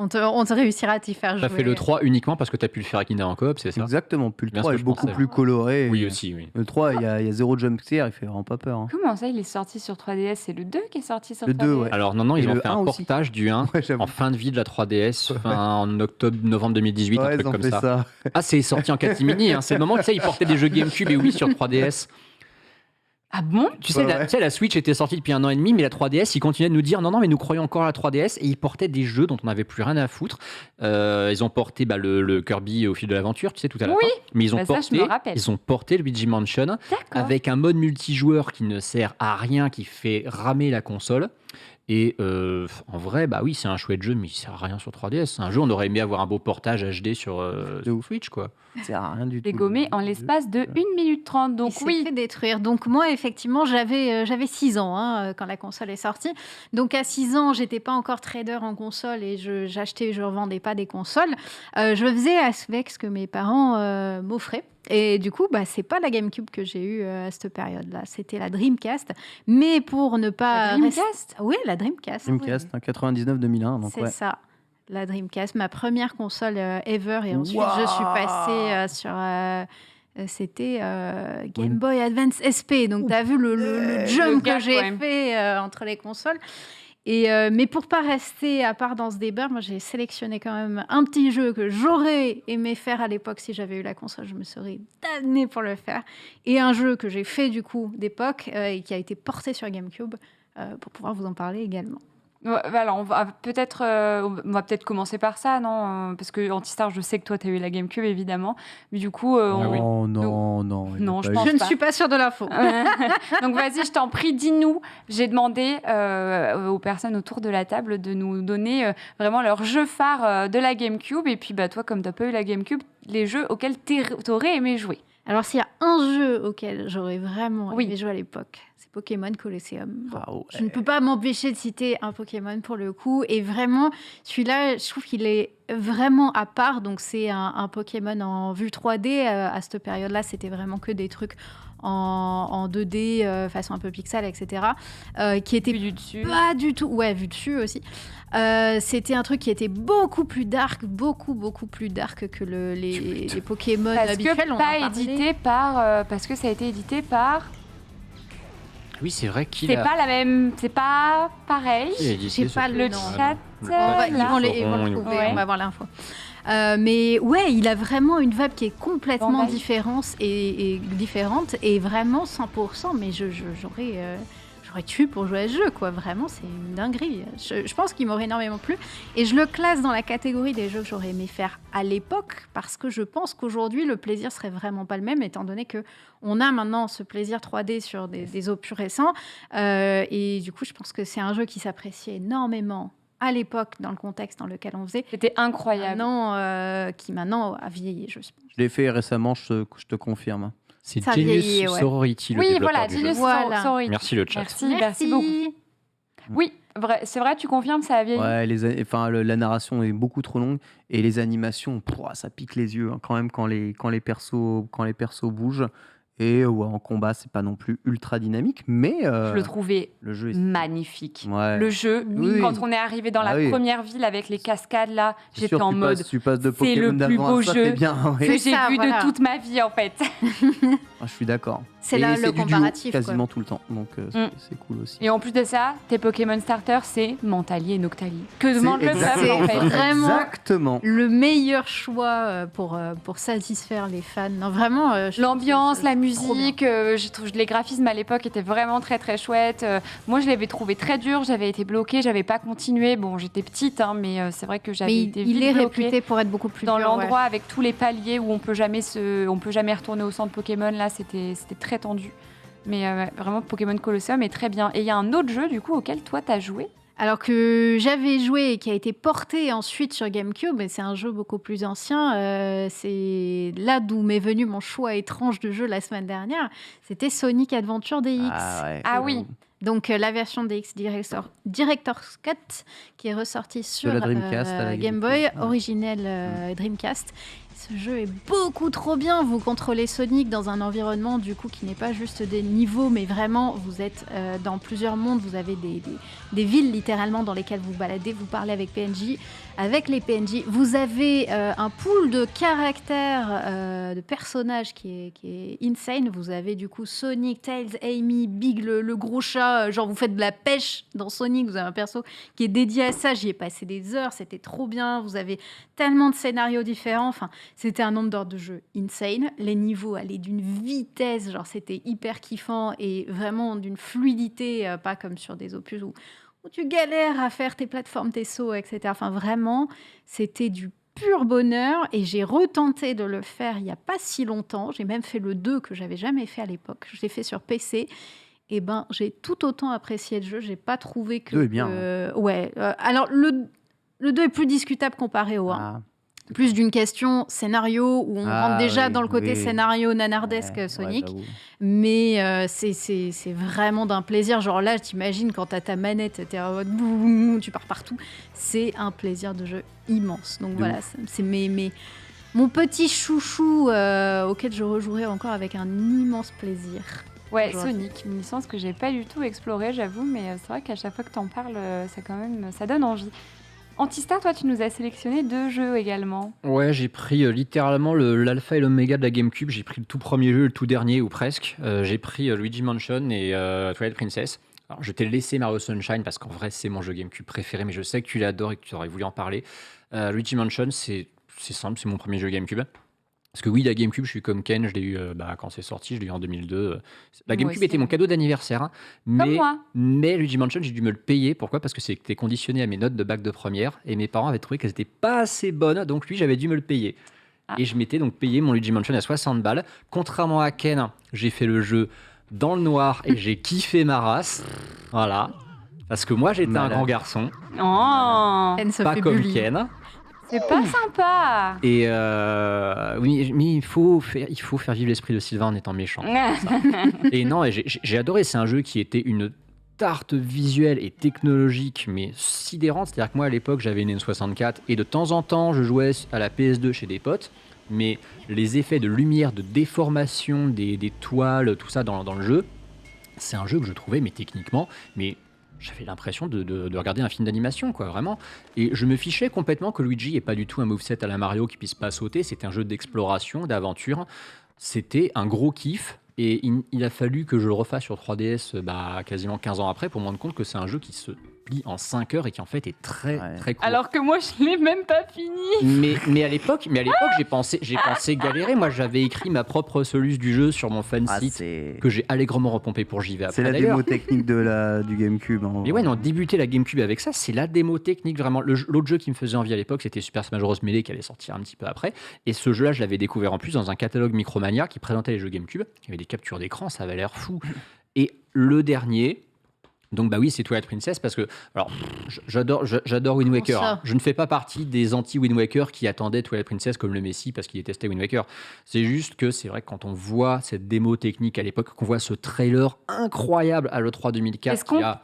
On te réussira à t'y faire jouer. T'as fait le 3 uniquement parce que t'as pu le faire avec Nina en coop, c'est ça? Exactement. Puis le Bien 3 ce est que je beaucoup pensais. plus coloré. Oui, aussi, oui. Le 3, il y a zéro jumpscare, il fait vraiment pas peur. Hein. Comment ça, il est sorti sur 3DS? C'est le 2 qui est sorti sur Le 3DS? 2, ouais. Alors, non, Et ils ont le fait 1 un aussi. portage du 1 Ouais, j'avoue. en fin de vie de la 3DS, en novembre 2018, un Ouais, truc ils ont comme fait ça. ça. Ah, c'est sorti en catimini, hein. C'est le moment où tu sais, ils portaient des jeux GameCube et Wii sur 3DS. Ah bon? Tu sais, Ouais. tu sais, la Switch était sortie depuis 1 an et demi, mais la 3DS, ils continuaient de nous dire non, mais nous croyons encore à la 3DS, et ils portaient des jeux dont on n'avait plus rien à foutre. Ils ont porté le Kirby au fil de l'aventure, tu sais, tout à la Oui. fin. Mais ils ont, Bah, ça, je me rappelle. ils ont porté Luigi Mansion D'accord. avec un mode multijoueur qui ne sert à rien, qui fait ramer la console. Et en vrai, bah oui, c'est un chouette jeu, mais il sert à rien sur 3DS. C'est un jeu, on aurait aimé avoir un beau portage HD sur ouf. Switch, quoi. Ça sert à rien du tout. Les gommé en l'espace de 1 minute 30. Donc Il s'est oui, fait détruire. Donc moi, effectivement, j'avais 6 ans hein, quand la console est sortie. Donc à 6 ans, j'étais pas encore trader en console et j'achetais, je revendais pas des consoles. Je faisais avec ce que mes parents m'offraient. Et du coup, bah, c'est pas la GameCube que j'ai eue à cette période-là. C'était la Dreamcast. Mais pour ne pas... la Dreamcast. Oui, la Dreamcast. Dreamcast, hein, 99-2001. Donc C'est ouais. ça. La Dreamcast, ma première console ever. Et ensuite, Waouh. je suis passée sur... c'était Game Boy Advance SP. Donc, tu as vu le jump Le gap, que j'ai ouais. fait entre les consoles. Et, mais pour pas rester à part dans ce débat, moi, j'ai sélectionné quand même un petit jeu que j'aurais aimé faire à l'époque si j'avais eu la console. Je me serais damnée pour le faire. Et un jeu que j'ai fait du coup d'époque et qui a été porté sur GameCube pour pouvoir vous en parler également. Ouais, alors, on va peut-être commencer par ça, non? Parce que Antistar, je sais que toi, tu as eu la GameCube, évidemment. Mais du coup, Ah oui. Oh non, non. il Non, a je pas pense eu. Je ne pas. suis pas sûre de l'info. Donc vas-y, je t'en prie, dis-nous. J'ai demandé aux personnes autour de la table de nous donner vraiment leur jeu phare de la GameCube. Et puis bah, toi, comme tu n'as pas eu la GameCube, les jeux auxquels tu aurais aimé jouer. Alors, s'il y a un jeu auquel j'aurais vraiment Oui. aimé jouer à l'époque, c'est Pokémon Colosseum. Bon, Ah ouais. je ne peux pas m'empêcher de citer un Pokémon pour le coup. Et vraiment, celui-là, je trouve qu'il est vraiment à part. Donc, c'est un Pokémon en vue 3D. À cette période-là, c'était vraiment que des trucs en 2D, façon un peu pixel, etc. Qui était Vu du dessus. pas du tout... Ouais, vu dessus aussi. C'était un truc qui était beaucoup plus dark, beaucoup plus dark que les Pokémon Parce habituels. que on en pas parlait. édité par... parce que ça a été édité par... Oui, c'est vrai qu'il C'est a... pas la même... C'est pas pareil. Il a édité J'ai pas sur- le Le nom. chat... Ils vont le Ils- trouver, Ouais. on va voir l'info. Mais ouais, il a vraiment une vibe qui est complètement Bandai. différente et vraiment 100%. Mais j'aurais tué pour jouer à ce jeu, quoi. Vraiment, c'est une dinguerie. Je pense qu'il m'aurait énormément plu. Et je le classe dans la catégorie des jeux que j'aurais aimé faire à l'époque parce que je pense qu'aujourd'hui, le plaisir serait vraiment pas le même, étant donné que on a maintenant ce plaisir 3D sur des opus récents. Et du coup, je pense que c'est un jeu qui s'appréciait énormément à l'époque, dans le contexte dans lequel on faisait. C'était incroyable. Qui maintenant a vieilli, je pense. Je l'ai fait récemment, je te confirme. C'est Ça Genius vieillit, ouais. Sorority, le Oui, développeur voilà, du jeu. Genius Voilà. Sorority. Merci le chat. Merci beaucoup. Oui, c'est vrai, tu confirmes, ça a vieilli. Ouais, la narration est beaucoup trop longue et les animations, ça pique les yeux hein, quand même quand les persos bougent. Et en combat, c'est pas non plus ultra dynamique, mais Je le trouvais le jeu est magnifique. Ouais. Le jeu, Oui. quand on est arrivé dans Ah la oui. première ville avec les cascades, là, C'est j'étais sûr, en mode. tu passes de c'est le Pokémon plus d'avant beau à ça, jeu t'es bien. Ouais. que C'est j'ai ça, vu voilà. de toute ma vie, en fait. Je suis d'accord. C'est Et là c'est le du duo comparatif. quoi. quasiment tout le temps, donc c'est cool aussi. Et en plus de ça, tes Pokémon starters, c'est Mentali et Noctali. Que C'est demande le exactement peuple, en C'est fait. ça. vraiment- Exactement. Le meilleur choix pour satisfaire les fans. Non, vraiment. je L'ambiance, trouve que la c'est trop bien. musique, je trouve les graphismes à l'époque étaient vraiment très très chouettes. Moi, je l'avais trouvé très dur, j'avais été bloquée, j'avais pas continué. Bon, j'étais petite, hein, mais c'est vrai que j'avais Mais été il vite est bloquée réputé pour être beaucoup plus dans dur, l'endroit avec tous les paliers où on peut jamais retourner au centre Pokémon. Là, c'était très tendu. Mais vraiment, Pokémon Colosseum est très bien. Et il y a un autre jeu, du coup, auquel toi, t'as joué. Alors que j'avais joué et qui a été porté ensuite sur GameCube, mais c'est un jeu beaucoup plus ancien. C'est là d'où m'est venu mon choix étrange de jeu la semaine dernière. C'était Sonic Adventure DX. Ouais, Ah oui. Donc la version DX Director's Cut qui est ressortie sur la Dreamcast à la Game Boy, GameCube, ouais. originelle Dreamcast. Ce jeu est beaucoup trop bien. Vous contrôlez Sonic dans un environnement du coup qui n'est pas juste des niveaux, mais vraiment vous êtes dans plusieurs mondes. Vous avez des villes littéralement dans lesquelles vous baladez, vous parlez avec PNJ. Avec les PNJ, vous avez un pool de caractères, de personnages qui est insane. Vous avez du coup Sonic, Tails, Amy, Big, le gros chat. Genre vous faites de la pêche dans Sonic. Vous avez un perso qui est dédié à ça. J'y ai passé des heures. C'était trop bien. Vous avez tellement de scénarios différents. Enfin, c'était un nombre d'heures de jeu insane. Les niveaux allaient d'une vitesse. Genre c'était hyper kiffant et vraiment d'une fluidité, pas comme sur des opus où tu galères à faire tes plateformes, tes sauts, etc. Enfin, vraiment, c'était du pur bonheur et j'ai retenté de le faire il n'y a pas si longtemps. J'ai même fait le 2 que j'avais jamais fait à l'époque. Je l'ai fait sur PC. Et ben, j'ai tout autant apprécié le jeu. J'ai pas trouvé que... Le 2 est bien, Ouais. Alors, le 2 est plus discutable comparé au 1. Ah. Plus d'une question scénario où on rentre déjà oui, dans le côté oui. scénario nanardesque Ouais, Sonic. j'avoue. Mais c'est vraiment d'un plaisir. Genre là, t'imagines quand t'as ta manette, t'es en mode boum, tu pars partout. C'est un plaisir de jeu immense. Donc voilà, c'est mon petit chouchou auquel je rejouerai encore avec un immense plaisir. Ouais, Genre- Sonic, une licence que j'ai pas du tout explorée, j'avoue, mais c'est vrai qu'à chaque fois que t'en parles, ça donne envie. Antistar, toi, tu nous as sélectionné 2 jeux également. Ouais, j'ai pris littéralement l'alpha et l'oméga de la GameCube. J'ai pris le tout premier jeu, le tout dernier ou presque. J'ai pris Luigi Mansion et Twilight Princess. Alors, je t'ai laissé Mario Sunshine parce qu'en vrai, c'est mon jeu GameCube préféré, mais je sais que tu l'adores et que tu aurais voulu en parler. Luigi Mansion, c'est simple, c'est mon premier jeu GameCube. Parce que oui, la GameCube, je suis comme Ken, je l'ai eu quand c'est sorti, je l'ai eu en 2002. La Moi GameCube aussi. était mon cadeau d'anniversaire, hein, Comme moi. mais Luigi Mansion, j'ai dû me le payer. Pourquoi? Parce que c'était conditionné à mes notes de bac de première et mes parents avaient trouvé qu'elles n'étaient pas assez bonnes, donc lui, j'avais dû me le payer. Ah. Et je m'étais donc payé mon Luigi Mansion à 60 balles. Contrairement à Ken, j'ai fait le jeu dans le noir et j'ai kiffé ma race. Voilà. Parce que moi, j'étais un Malade. grand garçon, Oh, Ken se pas fait comme bully. Ken. c'est pas sympa. Et oui, mais il faut faire vivre l'esprit de Sylvain en étant méchant. Et non, et j'ai adoré. C'est un jeu qui était une tarte visuelle et technologique, mais sidérante. C'est-à-dire que moi, à l'époque, j'avais une N64 et de temps en temps, je jouais à la PS2 chez des potes. Mais les effets de lumière, de déformation des toiles, tout ça dans le jeu, c'est un jeu que je trouvais, mais techniquement, mais j'avais l'impression de regarder un film d'animation, quoi, vraiment. Et je me fichais complètement que Luigi n'ait pas du tout un moveset à la Mario qui puisse pas sauter. C'était un jeu d'exploration, d'aventure. C'était un gros kiff. Et il a fallu que je le refasse sur 3DS quasiment 15 ans après pour me rendre compte que c'est un jeu qui se plie en 5 heures et qui en fait est très très court. Alors que moi, je l'ai même pas fini. Mais à l'époque, j'ai pensé galérer. Moi, j'avais écrit ma propre soluce du jeu sur mon fansite C'est que j'ai allègrement repompé pour JV après. la d'ailleurs. démo technique du GameCube. hein. Mais ouais, non, débuter la GameCube avec ça, c'est la démo technique vraiment. L'autre jeu qui me faisait envie à l'époque, c'était Super Smash Bros. Melee qui allait sortir un petit peu après. Et ce jeu-là, je l'avais découvert en plus dans un catalogue Micromania qui présentait les jeux GameCube. Il y avait des captures d'écran, ça avait l'air fou. Et le dernier, Donc bah oui, c'est Twilight Princess parce que alors j'adore Wind Comment Waker. ça Je ne fais pas partie des anti-Wind Waker qui attendaient Twilight Princess comme le Messi parce qu'il détestait Wind Waker. C'est juste que c'est vrai que quand on voit cette démo technique à l'époque, qu'on voit ce trailer incroyable à l'E3 2004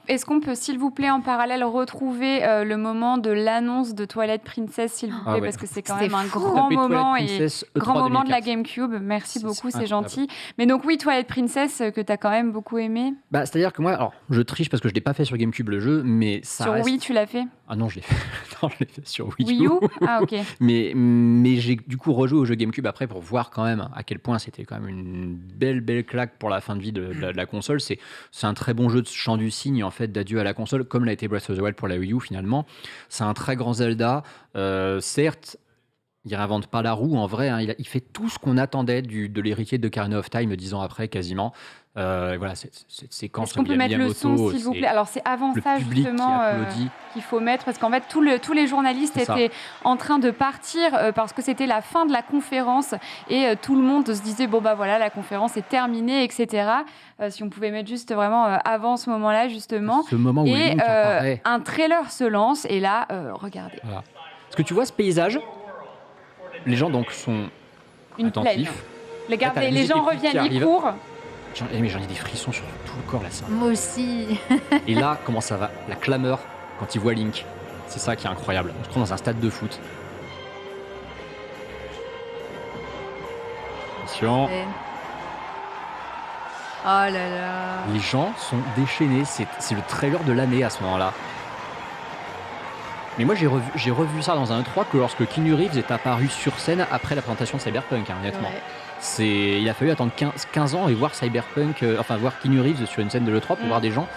Est-ce qu'on peut, s'il vous plaît, en parallèle, retrouver le moment de l'annonce de Twilight Princess, s'il vous plaît, ouais. parce que c'est quand C'était même un fou. grand Tapez moment Twilight et Princess E3 grand moment de la 2004. GameCube. Merci beaucoup, c'est incroyable. gentil. Mais donc oui, Twilight Princess que t'as quand même beaucoup aimé. Bah c'est-à-dire que moi, alors je triche parce que je l'ai pas fait sur GameCube le jeu, mais ça Sur reste... Wii, tu l'as fait. Ah non, je l'ai fait. Non, je l'ai fait sur Wii Wii U. Ah ok. Mais j'ai du coup rejoué au jeu GameCube après pour voir quand même à quel point c'était quand même une belle claque pour la fin de vie de la console. C'est un très bon jeu de chant du cygne en fait d'adieu à la console, comme l'a été Breath of the Wild pour la Wii U finalement. C'est un très grand Zelda. Certes, il réinvente pas la roue en vrai. Hein, il fait tout ce qu'on attendait de l'héritier de Ocarina of Time 10 ans après quasiment. Et voilà, cette séquence. Est-ce qu'on peut mettre le son, s'il vous plaît? Alors, c'est avant le ça, public justement, qui applaudit. qu'il faut mettre, parce qu'en fait, tous les journalistes C'est ça. étaient en train de partir parce que c'était la fin de la conférence et tout le monde se disait, bon, bah voilà, la conférence est terminée, etc. Si on pouvait mettre juste vraiment avant ce moment-là, justement. Ce moment où Et Link apparaît. un trailer se lance, et là, regardez, Voilà. Est-ce que tu vois ce paysage? Les gens donc sont une plaine. attentifs. Regardez, la les musique gens épique qui reviennent, ils arrive. courent. Mais j'en ai des frissons sur tout le corps là, ça. Moi aussi. Et là, comment ça va? La clameur quand il voit Link. C'est ça qui est incroyable. On se trouve dans un stade de foot. Attention, Oh là là. les gens sont déchaînés. C'est le trailer de l'année à ce moment-là. Mais moi, j'ai revu ça dans un E3 que lorsque Keanu Reeves est apparu sur scène après la présentation de Cyberpunk, hein, honnêtement. Ouais. Il a fallu attendre 15 ans et voir Cyberpunk, voir Keanu Reeves sur une scène de l'E3 pour voir des gens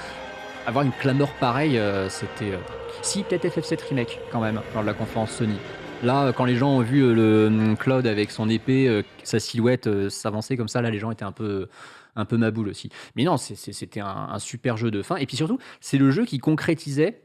avoir une clameur pareille. C'était. Si, peut-être FF7 Remake, quand même, lors de la conférence Sony. Là, quand les gens ont vu le Cloud avec son épée, sa silhouette s'avancer comme ça, là, les gens étaient un peu maboules aussi. Mais non, c'était un super jeu de fin. Et puis surtout, c'est le jeu qui concrétisait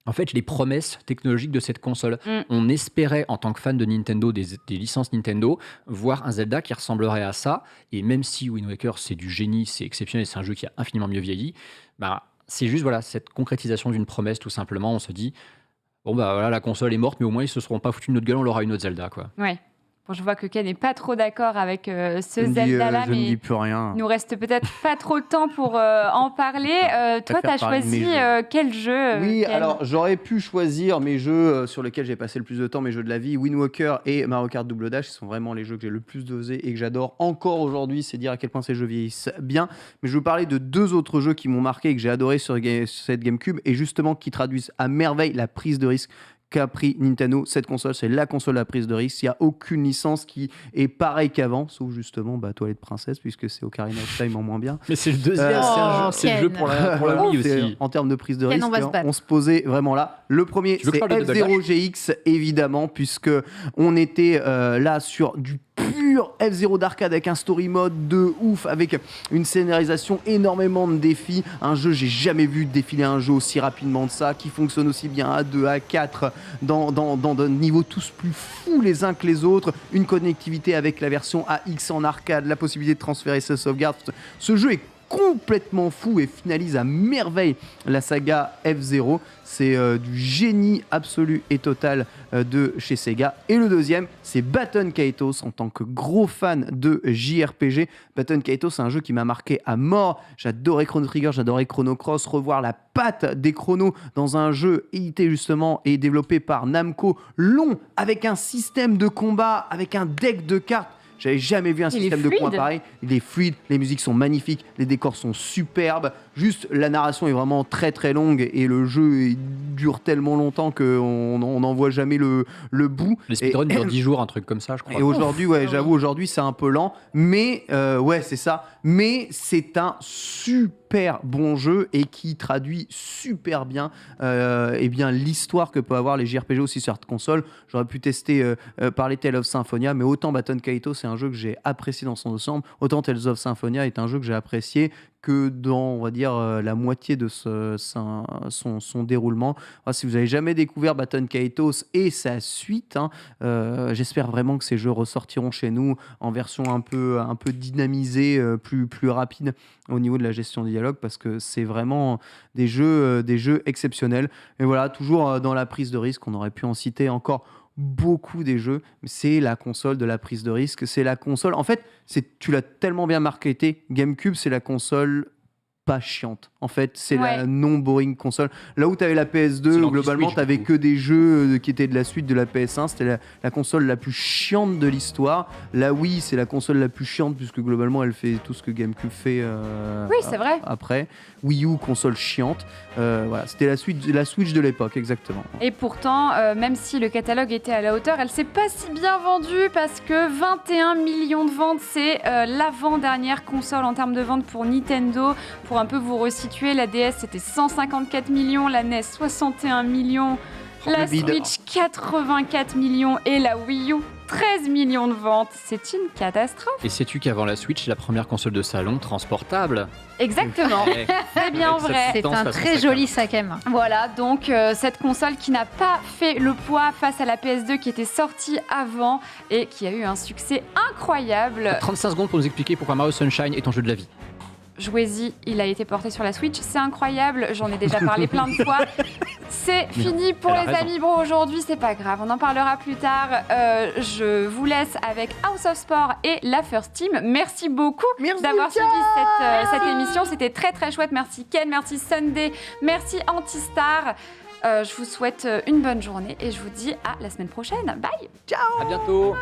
en fait les promesses technologiques de cette console. On espérait, en tant que fan de Nintendo, des licences Nintendo, voir un Zelda qui ressemblerait à ça. Et même si Wind Waker, c'est du génie, c'est exceptionnel, c'est un jeu qui a infiniment mieux vieilli, bah, c'est juste voilà, cette concrétisation d'une promesse, tout simplement. On se dit, bon, bah voilà, la console est morte, mais au moins, ils se seront pas foutus de notre gueule, on aura une autre Zelda, quoi. Ouais. Bon, je vois que Ken n'est pas trop d'accord avec ce Je Zelda-là, ne mais dis plus rien. il nous reste peut-être pas trop de temps pour en parler. Toi, tu as préfère parler de choisi mes jeux. quel jeu Oui, Ken alors j'aurais pu choisir mes jeux sur lesquels j'ai passé le plus de temps, mes jeux de la vie. Wind Waker et Mario Kart Double Dash, ce sont vraiment les jeux que j'ai le plus dosés et que j'adore encore aujourd'hui. C'est dire à quel point ces jeux vieillissent bien. Mais je vais vous parler de deux autres jeux qui m'ont marqué et que j'ai adoré sur cette GameCube et justement qui traduisent à merveille la prise de risque qu'a pris Nintendo. Cette console, c'est la console à prise de risque. Il n'y a aucune licence qui est pareille qu'avant, sauf justement Toilette Princesse, puisque c'est Ocarina of Time en moins bien. Mais c'est le deuxième, c'est le jeu pour la Wii C'est- aussi. En termes de prise de Ken, risque, on va se battre. on se posait vraiment là. Le premier, Tu veux que c'est je parle de Double F-Zero GX, évidemment, puisque on était là sur du pur F-Zero d'arcade avec un story mode de ouf, avec une scénarisation, énormément de défis. Un jeu, j'ai jamais vu défiler un jeu aussi rapidement de ça, qui fonctionne aussi bien à 2, à 4, dans des niveaux tous plus fous les uns que les autres. Une connectivité avec la version AX en arcade, la possibilité de transférer ses sauvegardes. Ce jeu est complètement fou et finalise à merveille la saga F-Zero. C'est du génie absolu et total de chez Sega. Et le deuxième, c'est Baton Kaitos. En tant que gros fan de JRPG, Baton Kaitos, c'est un jeu qui m'a marqué à mort. J'adorais Chrono Trigger, j'adorais Chrono Cross. Revoir la patte des chronos dans un jeu édité justement et développé par Namco, long, avec un système de combat, avec un deck de cartes. J'avais jamais vu un Il est système de points fluide. pareil. Il est fluide, les musiques sont magnifiques, les décors sont superbes. Juste, la narration est vraiment très très longue et le jeu il dure tellement longtemps qu'on n'en voit jamais le bout. Les speedruns durent 10 jours, un truc comme ça, je crois. Et aujourd'hui, ouais, j'avoue, aujourd'hui c'est un peu lent, mais ouais, c'est ça. Mais c'est un super bon jeu et qui traduit super bien, eh bien l'histoire que peut avoir les JRPG aussi sur cette console. J'aurais pu tester parler Tales of Symphonia, mais autant Baton Kaitos c'est un jeu que j'ai apprécié dans son ensemble, autant Tales of Symphonia est un jeu que j'ai apprécié que dans, on va dire, la moitié de son déroulement. Si vous n'avez jamais découvert Baton Kaitos et sa suite, j'espère vraiment que ces jeux ressortiront chez nous en version un peu dynamisée, plus rapide au niveau de la gestion du dialogue, parce que c'est vraiment des jeux exceptionnels. Et voilà, toujours dans la prise de risque, on aurait pu en citer encore beaucoup des jeux, mais c'est la console de la prise de risque, c'est la console, en fait, tu l'as tellement bien marketé, GameCube, c'est la console pas chiante. En fait, c'est la non-boring console. Là où tu avais la PS2, globalement, tu n'avais que des jeux qui étaient de la suite de la PS1. C'était la console la plus chiante de l'histoire. La Wii, c'est la console la plus chiante, puisque globalement, elle fait tout ce que GameCube fait Oui, c'est vrai. après. Wii U, console chiante. Voilà, c'était la Switch de l'époque, exactement. Et pourtant, même si le catalogue était à la hauteur, elle s'est pas si bien vendue, parce que 21 millions de ventes, c'est l'avant-dernière console en termes de ventes pour Nintendo. Pour un peu vous resituer, la DS c'était 154 millions, la NES 61 millions, la Switch 84 millions et la Wii U 13 millions de ventes. C'est une catastrophe. Et sais-tu qu'avant la Switch, la première console de salon transportable? Exactement, c'est bien vrai. C'est un très joli sac à main. Voilà, donc cette console qui n'a pas fait le poids face à la PS2 qui était sortie avant et qui a eu un succès incroyable. 35 secondes pour nous expliquer pourquoi Mario Sunshine est ton jeu de la vie. Jouez-y, il a été porté sur la Switch, c'est incroyable, j'en ai déjà parlé plein de fois. C'est fini pour les amis bro aujourd'hui, c'est pas grave, on en parlera plus tard. Je vous laisse avec House of Sport et la First Team. Merci beaucoup d'avoir suivi cette émission, c'était très très chouette. Merci Ken, merci Sunday, merci Antistar. Je vous souhaite une bonne journée et je vous dis à la semaine prochaine. Bye. À bientôt.